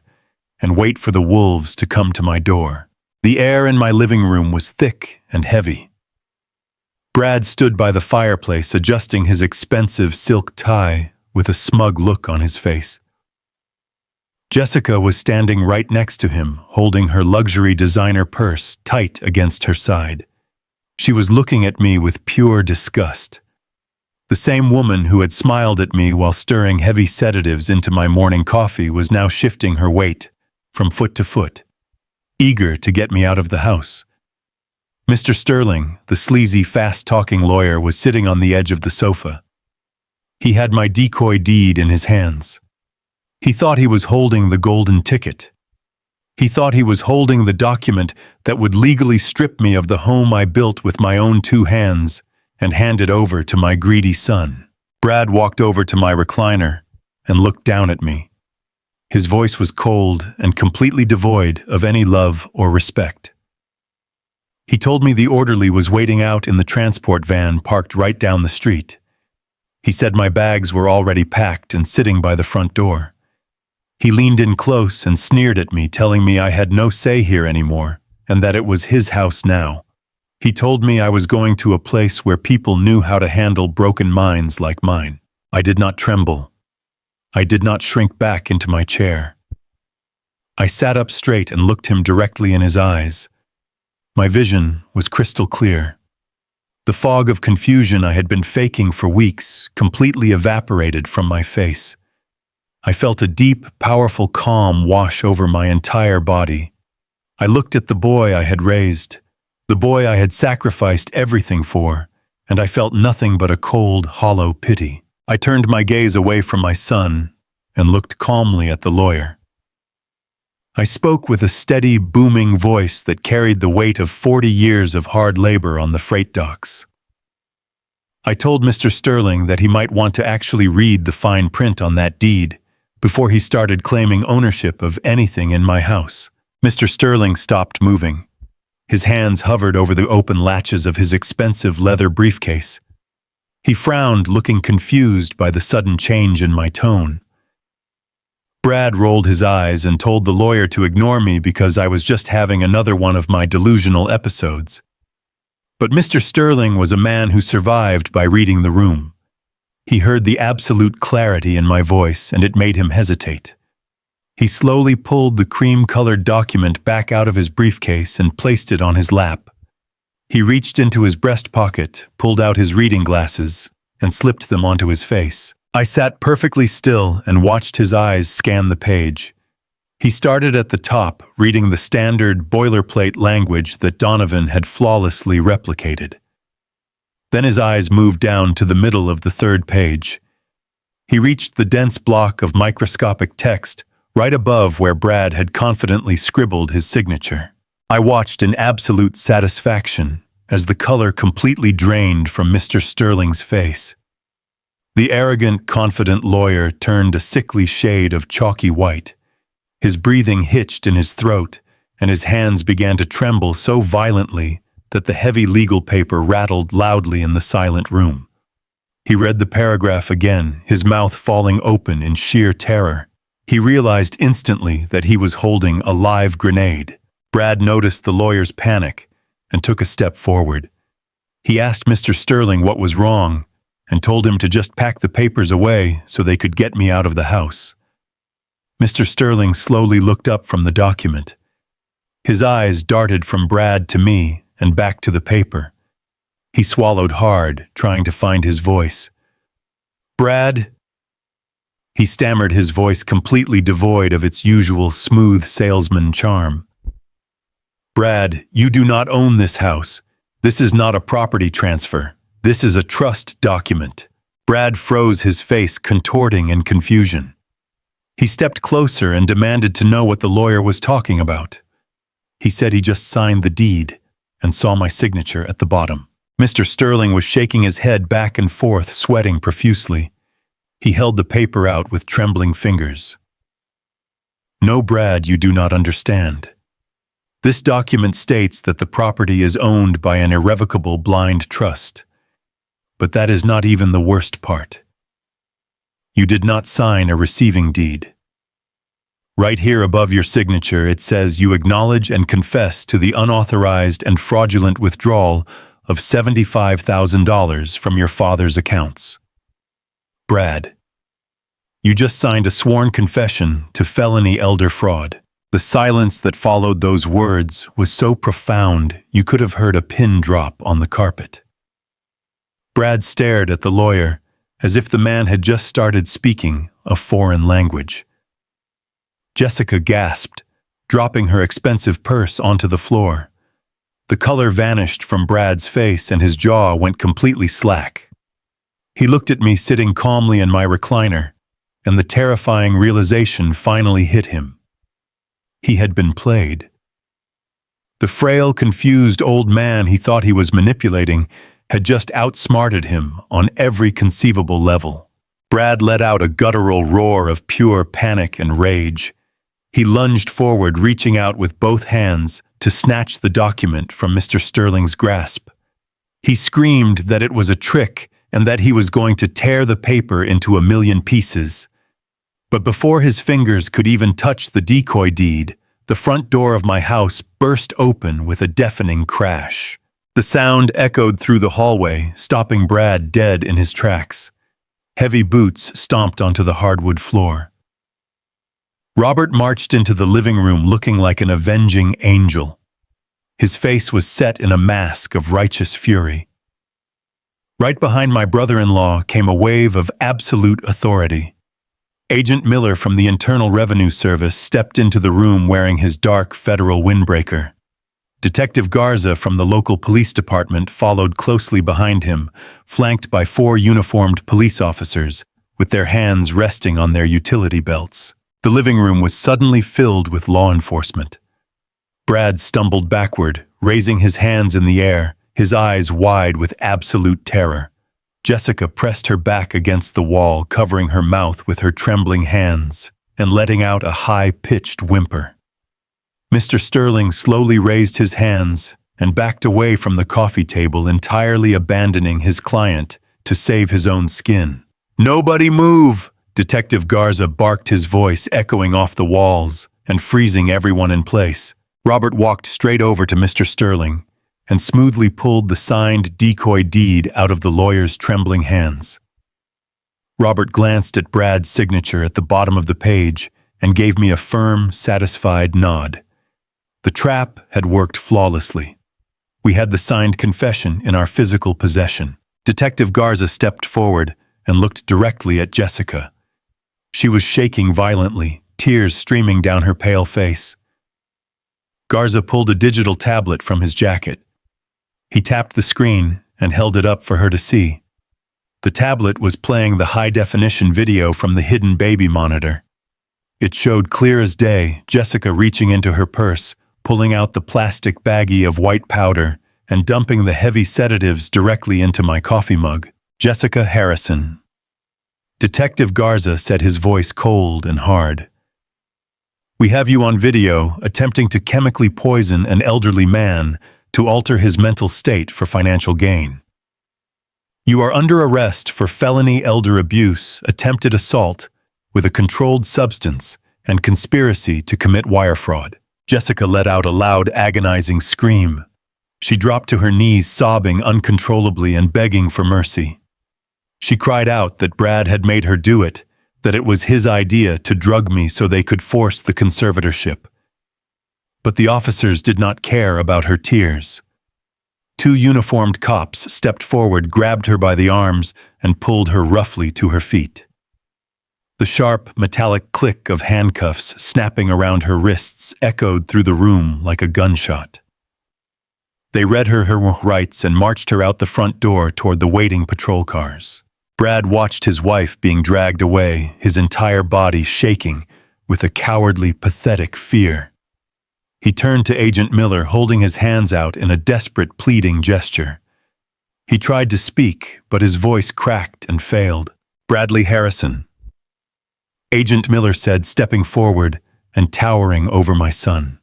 and wait for the wolves to come to my door. The air in my living room was thick and heavy. Brad stood by the fireplace, adjusting his expensive silk tie with a smug look on his face. Jessica was standing right next to him, holding her luxury designer purse tight against her side. She was looking at me with pure disgust. The same woman who had smiled at me while stirring heavy sedatives into my morning coffee was now shifting her weight from foot to foot, eager to get me out of the house. Mr. Sterling, the sleazy, fast-talking lawyer, was sitting on the edge of the sofa. He had my decoy deed in his hands. He thought he was holding the golden ticket. He thought he was holding the document that would legally strip me of the home I built with my own two hands and hand it over to my greedy son. Brad walked over to my recliner and looked down at me. His voice was cold and completely devoid of any love or respect. He told me the orderly was waiting out in the transport van parked right down the street. He said my bags were already packed and sitting by the front door. He leaned in close and sneered at me, telling me I had no say here anymore and that it was his house now. He told me I was going to a place where people knew how to handle broken minds like mine. I did not tremble. I did not shrink back into my chair. I sat up straight and looked him directly in his eyes. My vision was crystal clear. The fog of confusion I had been faking for weeks completely evaporated from my face. I felt a deep, powerful calm wash over my entire body. I looked at the boy I had raised, the boy I had sacrificed everything for, and I felt nothing but a cold, hollow pity. I turned my gaze away from my son and looked calmly at the lawyer. I spoke with a steady, booming voice that carried the weight of 40 years of hard labor on the freight docks. I told Mr. Sterling that he might want to actually read the fine print on that deed before he started claiming ownership of anything in my house. Mr. Sterling stopped moving. His hands hovered over the open latches of his expensive leather briefcase. He frowned, looking confused by the sudden change in my tone. Brad rolled his eyes and told the lawyer to ignore me because I was just having another one of my delusional episodes. But Mr. Sterling was a man who survived by reading the room. He heard the absolute clarity in my voice, and it made him hesitate. He slowly pulled the cream-colored document back out of his briefcase and placed it on his lap. He reached into his breast pocket, pulled out his reading glasses, and slipped them onto his face. I sat perfectly still and watched his eyes scan the page. He started at the top, reading the standard boilerplate language that Donovan had flawlessly replicated. Then his eyes moved down to the middle of the third page. He reached the dense block of microscopic text right above where Brad had confidently scribbled his signature. I watched in absolute satisfaction as the color completely drained from Mr. Sterling's face. The arrogant, confident lawyer turned a sickly shade of chalky white. His breathing hitched in his throat, and his hands began to tremble so violently that the heavy legal paper rattled loudly in the silent room. He read the paragraph again, his mouth falling open in sheer terror. He realized instantly that he was holding a live grenade. Brad noticed the lawyer's panic and took a step forward. He asked Mr. Sterling what was wrong and told him to just pack the papers away so they could get me out of the house. Mr. Sterling slowly looked up from the document. His eyes darted from Brad to me and back to the paper. He swallowed hard, trying to find his voice. "Brad," he stammered, his voice completely devoid of its usual smooth salesman charm. "Brad, you do not own this house. This is not a property transfer. This is a trust document." Brad froze, his face contorting in confusion. He stepped closer and demanded to know what the lawyer was talking about. He said he just signed the deed and saw my signature at the bottom. Mr. Sterling was shaking his head back and forth, sweating profusely. He held the paper out with trembling fingers. "No, Brad, you do not understand. This document states that the property is owned by an irrevocable blind trust. But that is not even the worst part. You did not sign a receiving deed. Right here above your signature, it says you acknowledge and confess to the unauthorized and fraudulent withdrawal of $75,000 from your father's accounts. Brad, you just signed a sworn confession to felony elder fraud." The silence that followed those words was so profound you could have heard a pin drop on the carpet. Brad stared at the lawyer as if the man had just started speaking a foreign language. Jessica gasped, dropping her expensive purse onto the floor. The color vanished from Brad's face and his jaw went completely slack. He looked at me sitting calmly in my recliner, and the terrifying realization finally hit him. He had been played. The frail, confused old man he thought he was manipulating had just outsmarted him on every conceivable level. Brad let out a guttural roar of pure panic and rage. He lunged forward, reaching out with both hands to snatch the document from Mr. Sterling's grasp. He screamed that it was a trick and that he was going to tear the paper into a million pieces. But before his fingers could even touch the decoy deed, the front door of my house burst open with a deafening crash. The sound echoed through the hallway, stopping Brad dead in his tracks. Heavy boots stomped onto the hardwood floor. Robert marched into the living room looking like an avenging angel. His face was set in a mask of righteous fury. Right behind my brother-in-law came a wave of absolute authority. Agent Miller from the Internal Revenue Service stepped into the room wearing his dark federal windbreaker. Detective Garza from the local police department followed closely behind him, flanked by 4 uniformed police officers, with their hands resting on their utility belts. The living room was suddenly filled with law enforcement. Brad stumbled backward, raising his hands in the air, his eyes wide with absolute terror. Jessica pressed her back against the wall, covering her mouth with her trembling hands and letting out a high-pitched whimper. Mr. Sterling slowly raised his hands and backed away from the coffee table, entirely abandoning his client to save his own skin. "Nobody move!" Detective Garza barked, his voice echoing off the walls and freezing everyone in place. Robert walked straight over to Mr. Sterling and smoothly pulled the signed decoy deed out of the lawyer's trembling hands. Robert glanced at Brad's signature at the bottom of the page and gave me a firm, satisfied nod. The trap had worked flawlessly. We had the signed confession in our physical possession. Detective Garza stepped forward and looked directly at Jessica. She was shaking violently, tears streaming down her pale face. Garza pulled a digital tablet from his jacket. He tapped the screen and held it up for her to see. The tablet was playing the high-definition video from the hidden baby monitor. It showed clear as day Jessica reaching into her purse, pulling out the plastic baggie of white powder and dumping the heavy sedatives directly into my coffee mug. Jessica Harrison. Detective Garza said, his voice cold and hard. We have you on video attempting to chemically poison an elderly man to alter his mental state for financial gain. You are under arrest for felony elder abuse, attempted assault with a controlled substance, and conspiracy to commit wire fraud. Jessica let out a loud, agonizing scream. She dropped to her knees, sobbing uncontrollably and begging for mercy. She cried out that Brad had made her do it, that it was his idea to drug me so they could force the conservatorship. But the officers did not care about her tears. 2 uniformed cops stepped forward, grabbed her by the arms, and pulled her roughly to her feet. The sharp, metallic click of handcuffs snapping around her wrists echoed through the room like a gunshot. They read her rights and marched her out the front door toward the waiting patrol cars. Brad watched his wife being dragged away, his entire body shaking with a cowardly, pathetic fear. He turned to Agent Miller, holding his hands out in a desperate, pleading gesture. He tried to speak, but his voice cracked and failed. Bradley Harrison. Agent Miller said, stepping forward and towering over my son.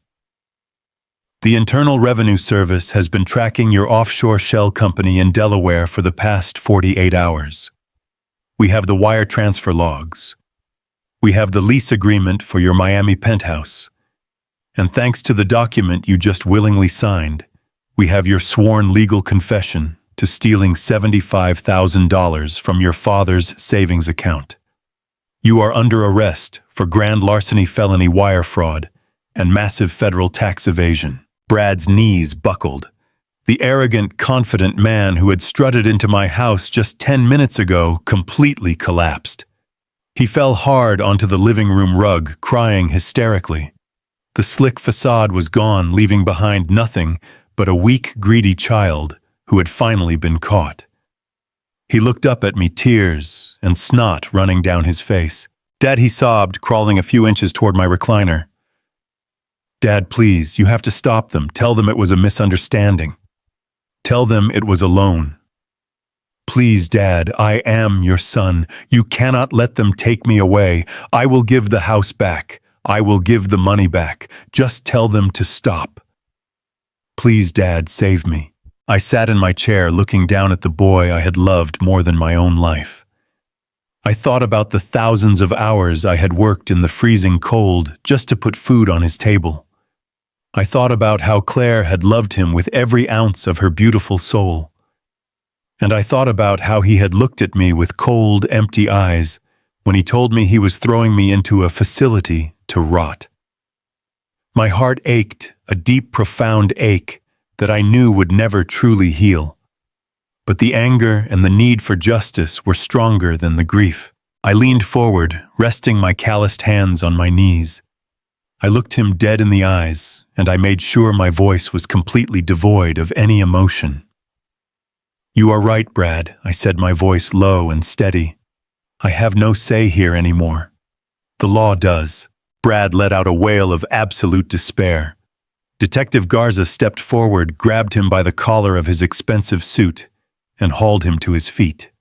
The Internal Revenue Service has been tracking your offshore shell company in Delaware for the past 48 hours. We have the wire transfer logs. We have the lease agreement for your Miami penthouse. And thanks to the document you just willingly signed, we have your sworn legal confession to stealing $75,000 from your father's savings account. You are under arrest for grand larceny, felony wire fraud, and massive federal tax evasion. Brad's knees buckled. The arrogant, confident man who had strutted into my house just 10 minutes ago completely collapsed. He fell hard onto the living room rug, crying hysterically. The slick facade was gone, leaving behind nothing but a weak, greedy child who had finally been caught. He looked up at me, tears and snot running down his face. Dad, he sobbed, crawling a few inches toward my recliner. Dad, please, you have to stop them. Tell them it was a misunderstanding. Tell them it was a loan. Please, Dad, I am your son. You cannot let them take me away. I will give the house back. I will give the money back. Just tell them to stop. Please, Dad, save me. I sat in my chair looking down at the boy I had loved more than my own life. I thought about the thousands of hours I had worked in the freezing cold just to put food on his table. I thought about how Claire had loved him with every ounce of her beautiful soul. And I thought about how he had looked at me with cold, empty eyes when he told me he was throwing me into a facility to rot. My heart ached, a deep, profound ache that I knew would never truly heal. But the anger and the need for justice were stronger than the grief. I leaned forward, resting my calloused hands on my knees. I looked him dead in the eyes, and I made sure my voice was completely devoid of any emotion. You are right, Brad, I said, my voice low and steady. I have no say here anymore. The law does. Brad let out a wail of absolute despair. Detective Garza stepped forward, grabbed him by the collar of his expensive suit, and hauled him to his feet.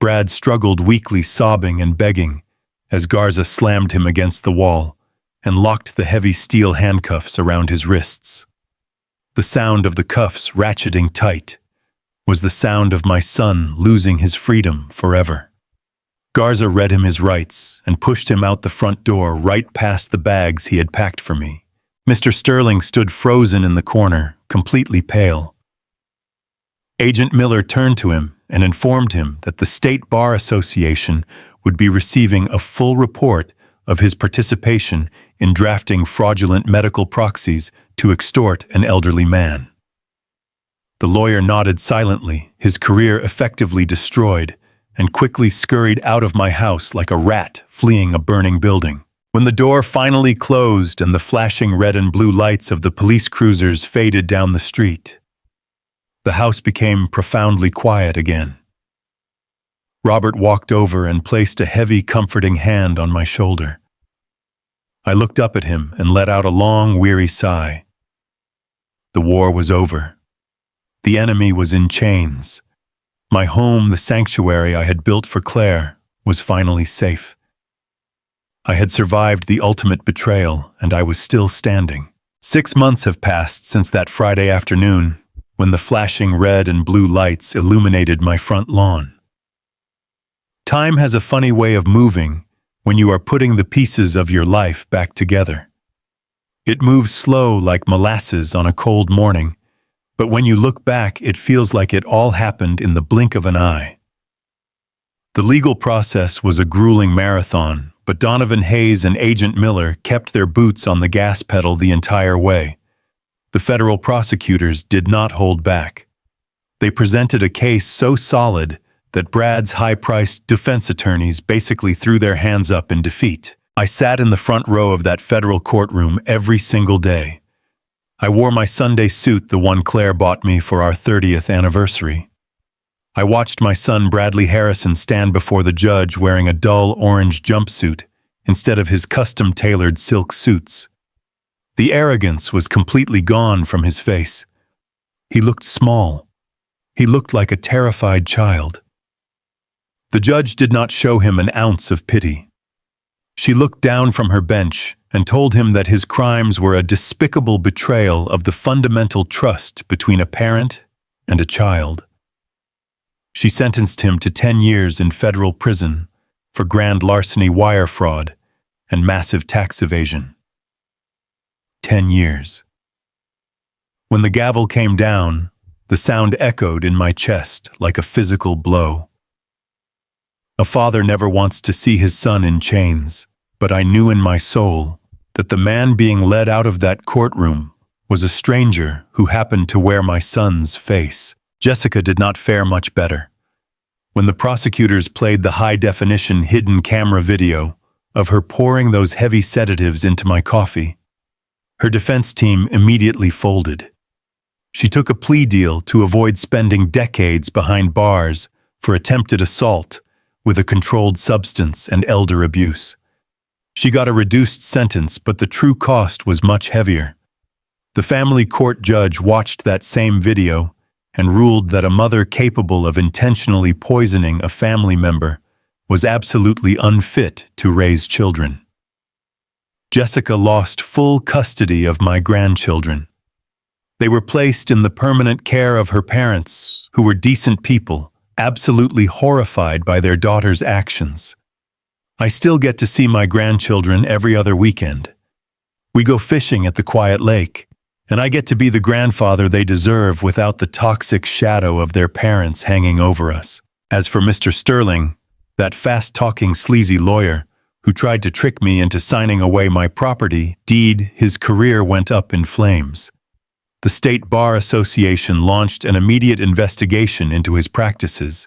Brad struggled weakly, sobbing and begging, as Garza slammed him against the wall and locked the heavy steel handcuffs around his wrists. The sound of the cuffs ratcheting tight was the sound of my son losing his freedom forever. Garza read him his rights and pushed him out the front door right past the bags he had packed for me. Mr. Sterling stood frozen in the corner, completely pale. Agent Miller turned to him and informed him that the State Bar Association would be receiving a full report of his participation in drafting fraudulent medical proxies to extort an elderly man. The lawyer nodded silently, his career effectively destroyed, and quickly scurried out of my house like a rat fleeing a burning building. When the door finally closed and the flashing red and blue lights of the police cruisers faded down the street, the house became profoundly quiet again. Robert walked over and placed a heavy, comforting hand on my shoulder. I looked up at him and let out a long, weary sigh. The war was over. The enemy was in chains. My home, the sanctuary I had built for Claire, was finally safe. I had survived the ultimate betrayal, and I was still standing. 6 months have passed since that Friday afternoon, when the flashing red and blue lights illuminated my front lawn. Time has a funny way of moving when you are putting the pieces of your life back together. It moves slow like molasses on a cold morning, but when you look back, it feels like it all happened in the blink of an eye. The legal process was a grueling marathon, but Donovan Hayes and Agent Miller kept their boots on the gas pedal the entire way. The federal prosecutors did not hold back. They presented a case so solid that Brad's high-priced defense attorneys basically threw their hands up in defeat. I sat in the front row of that federal courtroom every single day. I wore my Sunday suit, the one Claire bought me for our 30th anniversary. I watched my son Bradley Harrison stand before the judge wearing a dull orange jumpsuit instead of his custom-tailored silk suits. The arrogance was completely gone from his face. He looked small. He looked like a terrified child. The judge did not show him an ounce of pity. She looked down from her bench and told him that his crimes were a despicable betrayal of the fundamental trust between a parent and a child. She sentenced him to 10 years in federal prison for grand larceny, wire fraud, and massive tax evasion. 10 years. When the gavel came down, the sound echoed in my chest like a physical blow. A father never wants to see his son in chains, but I knew in my soul that the man being led out of that courtroom was a stranger who happened to wear my son's face. Jessica did not fare much better. When the prosecutors played the high-definition hidden camera video of her pouring those heavy sedatives into my coffee, her defense team immediately folded. She took a plea deal to avoid spending decades behind bars for attempted assault with a controlled substance and elder abuse. She got a reduced sentence, but the true cost was much heavier. The family court judge watched that same video and ruled that a mother capable of intentionally poisoning a family member was absolutely unfit to raise children. Jessica lost full custody of my grandchildren. They were placed in the permanent care of her parents, who were decent people, absolutely horrified by their daughter's actions. I still get to see my grandchildren every other weekend. We go fishing at the quiet lake, and I get to be the grandfather they deserve without the toxic shadow of their parents hanging over us. As for Mr. Sterling, that fast-talking sleazy lawyer who tried to trick me into signing away my property deed, his career went up in flames. The State Bar Association launched an immediate investigation into his practices.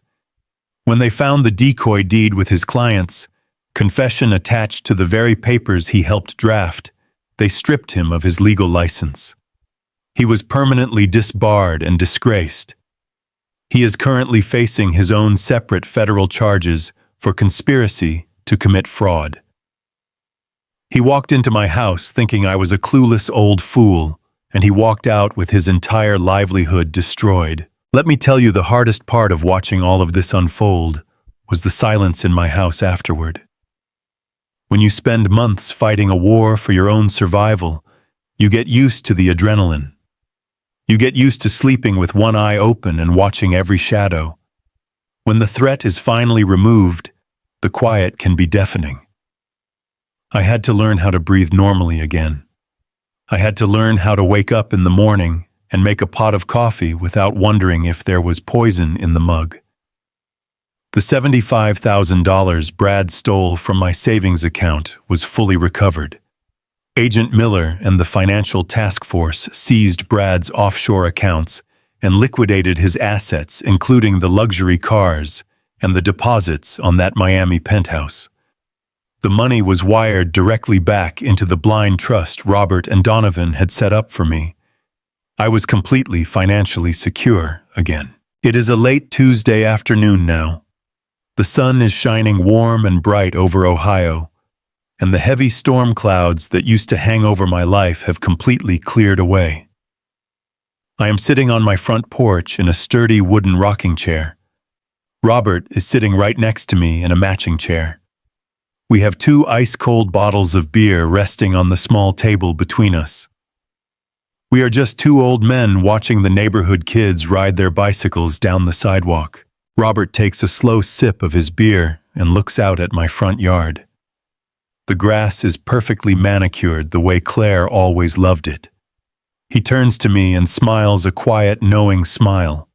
When they found the decoy deed with his clients, confession attached to the very papers he helped draft, they stripped him of his legal license. He was permanently disbarred and disgraced. He is currently facing his own separate federal charges for conspiracy to commit fraud. He walked into my house thinking I was a clueless old fool, and he walked out with his entire livelihood destroyed. Let me tell you, the hardest part of watching all of this unfold was the silence in my house afterward. When you spend months fighting a war for your own survival, you get used to the adrenaline. You get used to sleeping with one eye open and watching every shadow. When the threat is finally removed, The quiet can be deafening. I had to learn how to breathe normally again. I had to learn how to wake up in the morning and make a pot of coffee without wondering if there was poison in the mug. The $75,000 Brad stole from my savings account was fully recovered. Agent Miller and the Financial Task Force seized Brad's offshore accounts and liquidated his assets, including the luxury cars and the deposits on that Miami penthouse. The money was wired directly back into the blind trust Robert and Donovan had set up for me. I was completely financially secure again. It is a late Tuesday afternoon now. The sun is shining warm and bright over Ohio, and the heavy storm clouds that used to hang over my life have completely cleared away. I am sitting on my front porch in a sturdy wooden rocking chair. Robert is sitting right next to me in a matching chair. We have 2 ice-cold bottles of beer resting on the small table between us. We are just 2 old men watching the neighborhood kids ride their bicycles down the sidewalk. Robert takes a slow sip of his beer and looks out at my front yard. The grass is perfectly manicured the way Claire always loved it. He turns to me and smiles a quiet, knowing smile.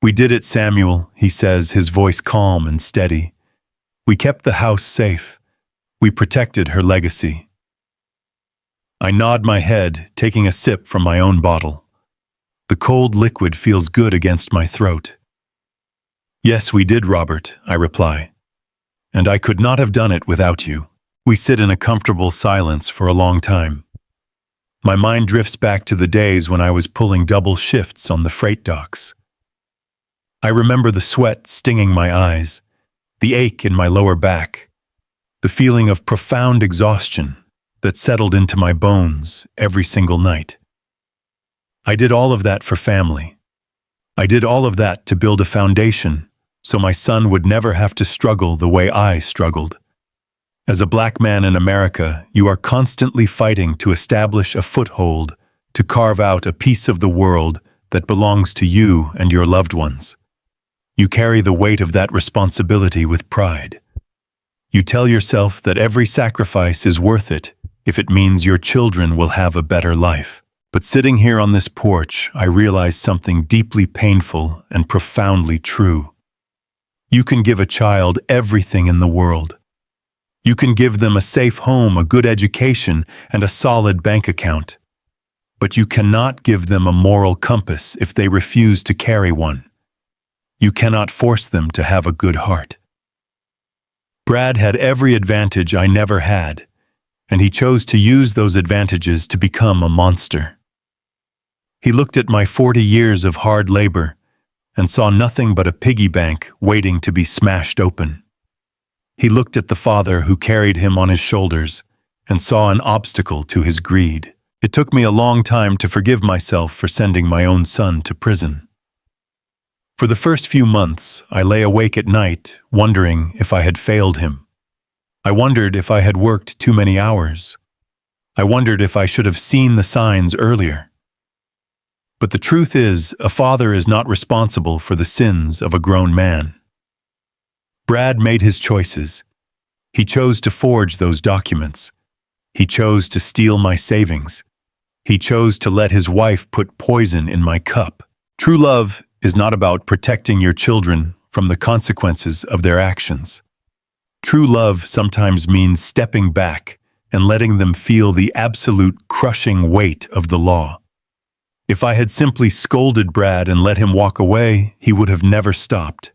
"We did it, Samuel," he says, his voice calm and steady. "We kept the house safe. We protected her legacy." I nod my head, taking a sip from my own bottle. The cold liquid feels good against my throat. "Yes, we did, Robert," I reply. "And I could not have done it without you." We sit in a comfortable silence for a long time. My mind drifts back to the days when I was pulling double shifts on the freight docks. I remember the sweat stinging my eyes, the ache in my lower back, the feeling of profound exhaustion that settled into my bones every single night. I did all of that for family. I did all of that to build a foundation so my son would never have to struggle the way I struggled. As a black man in America, you are constantly fighting to establish a foothold, to carve out a piece of the world that belongs to you and your loved ones. You carry the weight of that responsibility with pride. You tell yourself that every sacrifice is worth it if it means your children will have a better life. But sitting here on this porch, I realize something deeply painful and profoundly true. You can give a child everything in the world. You can give them a safe home, a good education, and a solid bank account. But you cannot give them a moral compass if they refuse to carry one. You cannot force them to have a good heart. Brad had every advantage I never had, and he chose to use those advantages to become a monster. He looked at my 40 years of hard labor and saw nothing but a piggy bank waiting to be smashed open. He looked at the father who carried him on his shoulders and saw an obstacle to his greed. It took me a long time to forgive myself for sending my own son to prison. For the first few months, I lay awake at night, wondering if I had failed him. I wondered if I had worked too many hours. I wondered if I should have seen the signs earlier. But the truth is, a father is not responsible for the sins of a grown man. Brad made his choices. He chose to forge those documents. He chose to steal my savings. He chose to let his wife put poison in my cup. True love is not about protecting your children from the consequences of their actions. True love sometimes means stepping back and letting them feel the absolute crushing weight of the law. If I had simply scolded Brad and let him walk away, he would have never stopped.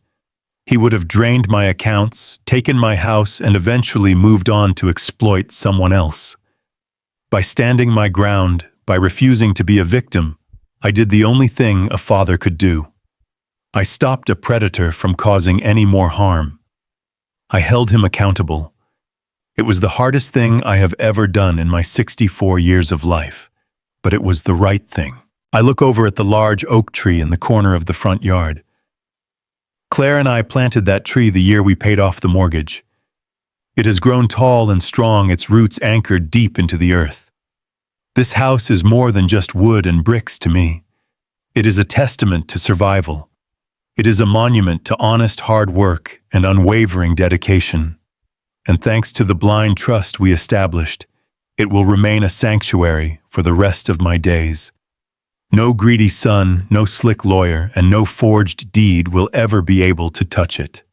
He would have drained my accounts, taken my house, and eventually moved on to exploit someone else. By standing my ground, by refusing to be a victim, I did the only thing a father could do. I stopped a predator from causing any more harm. I held him accountable. It was the hardest thing I have ever done in my 64 years of life, but it was the right thing. I look over at the large oak tree in the corner of the front yard. Claire and I planted that tree the year we paid off the mortgage. It has grown tall and strong, its roots anchored deep into the earth. This house is more than just wood and bricks to me. It is a testament to survival. It is a monument to honest hard work and unwavering dedication. And thanks to the blind trust we established, it will remain a sanctuary for the rest of my days. No greedy son, no slick lawyer, and no forged deed will ever be able to touch it.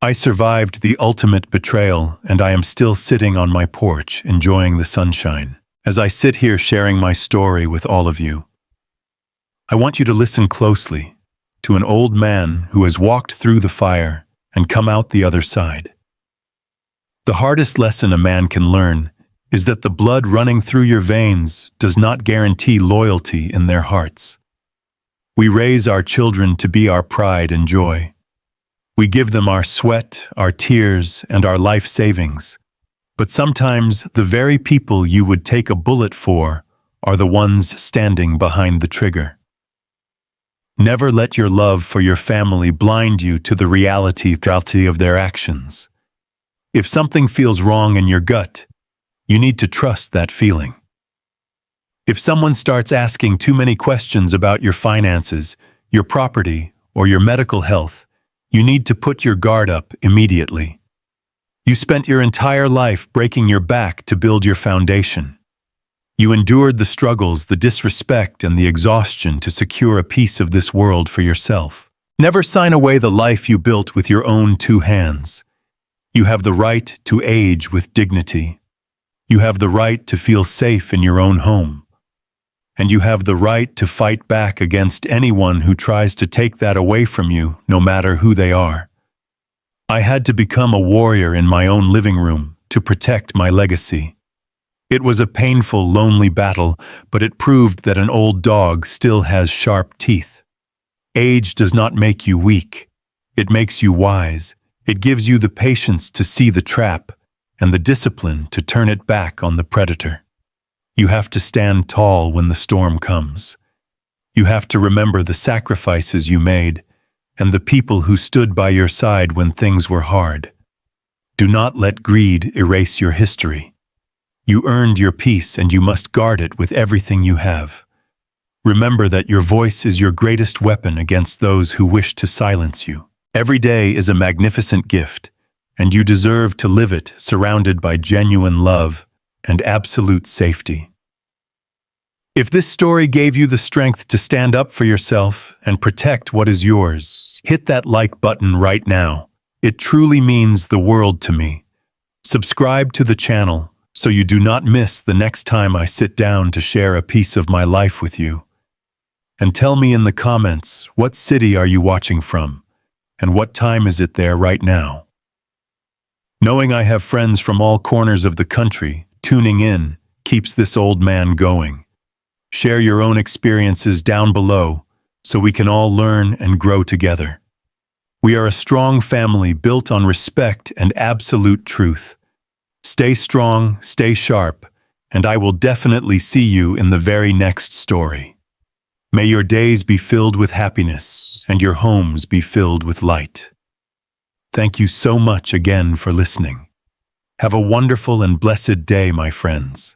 I survived the ultimate betrayal, and I am still sitting on my porch enjoying the sunshine. As I sit here sharing my story with all of you, I want you to listen closely to an old man who has walked through the fire and come out the other side. The hardest lesson a man can learn is that the blood running through your veins does not guarantee loyalty in their hearts. We raise our children to be our pride and joy. We give them our sweat, our tears, and our life savings. But sometimes the very people you would take a bullet for are the ones standing behind the trigger. Never let your love for your family blind you to the reality of their actions. If something feels wrong in your gut, you need to trust that feeling. If someone starts asking too many questions about your finances, your property, or your medical health, you need to put your guard up immediately. You spent your entire life breaking your back to build your foundation. You endured the struggles, the disrespect, and the exhaustion to secure a piece of this world for yourself. Never sign away the life you built with your own two hands. You have the right to age with dignity. You have the right to feel safe in your own home. And you have the right to fight back against anyone who tries to take that away from you, no matter who they are. I had to become a warrior in my own living room to protect my legacy. It was a painful, lonely battle, but it proved that an old dog still has sharp teeth. Age does not make you weak. It makes you wise. It gives you the patience to see the trap and the discipline to turn it back on the predator. You have to stand tall when the storm comes. You have to remember the sacrifices you made and the people who stood by your side when things were hard. Do not let greed erase your history. You earned your peace and you must guard it with everything you have. Remember that your voice is your greatest weapon against those who wish to silence you. Every day is a magnificent gift, and you deserve to live it surrounded by genuine love and absolute safety. If this story gave you the strength to stand up for yourself and protect what is yours, hit that like button right now. It truly means the world to me. Subscribe to the channel so you do not miss the next time I sit down to share a piece of my life with you. And tell me in the comments, what city are you watching from? And what time is it there right now? Knowing I have friends from all corners of the country tuning in keeps this old man going. Share your own experiences down below so we can all learn and grow together. We are a strong family built on respect and absolute truth. Stay strong, stay sharp, and I will definitely see you in the very next story. May your days be filled with happiness and your homes be filled with light. Thank you so much again for listening. Have a wonderful and blessed day, my friends.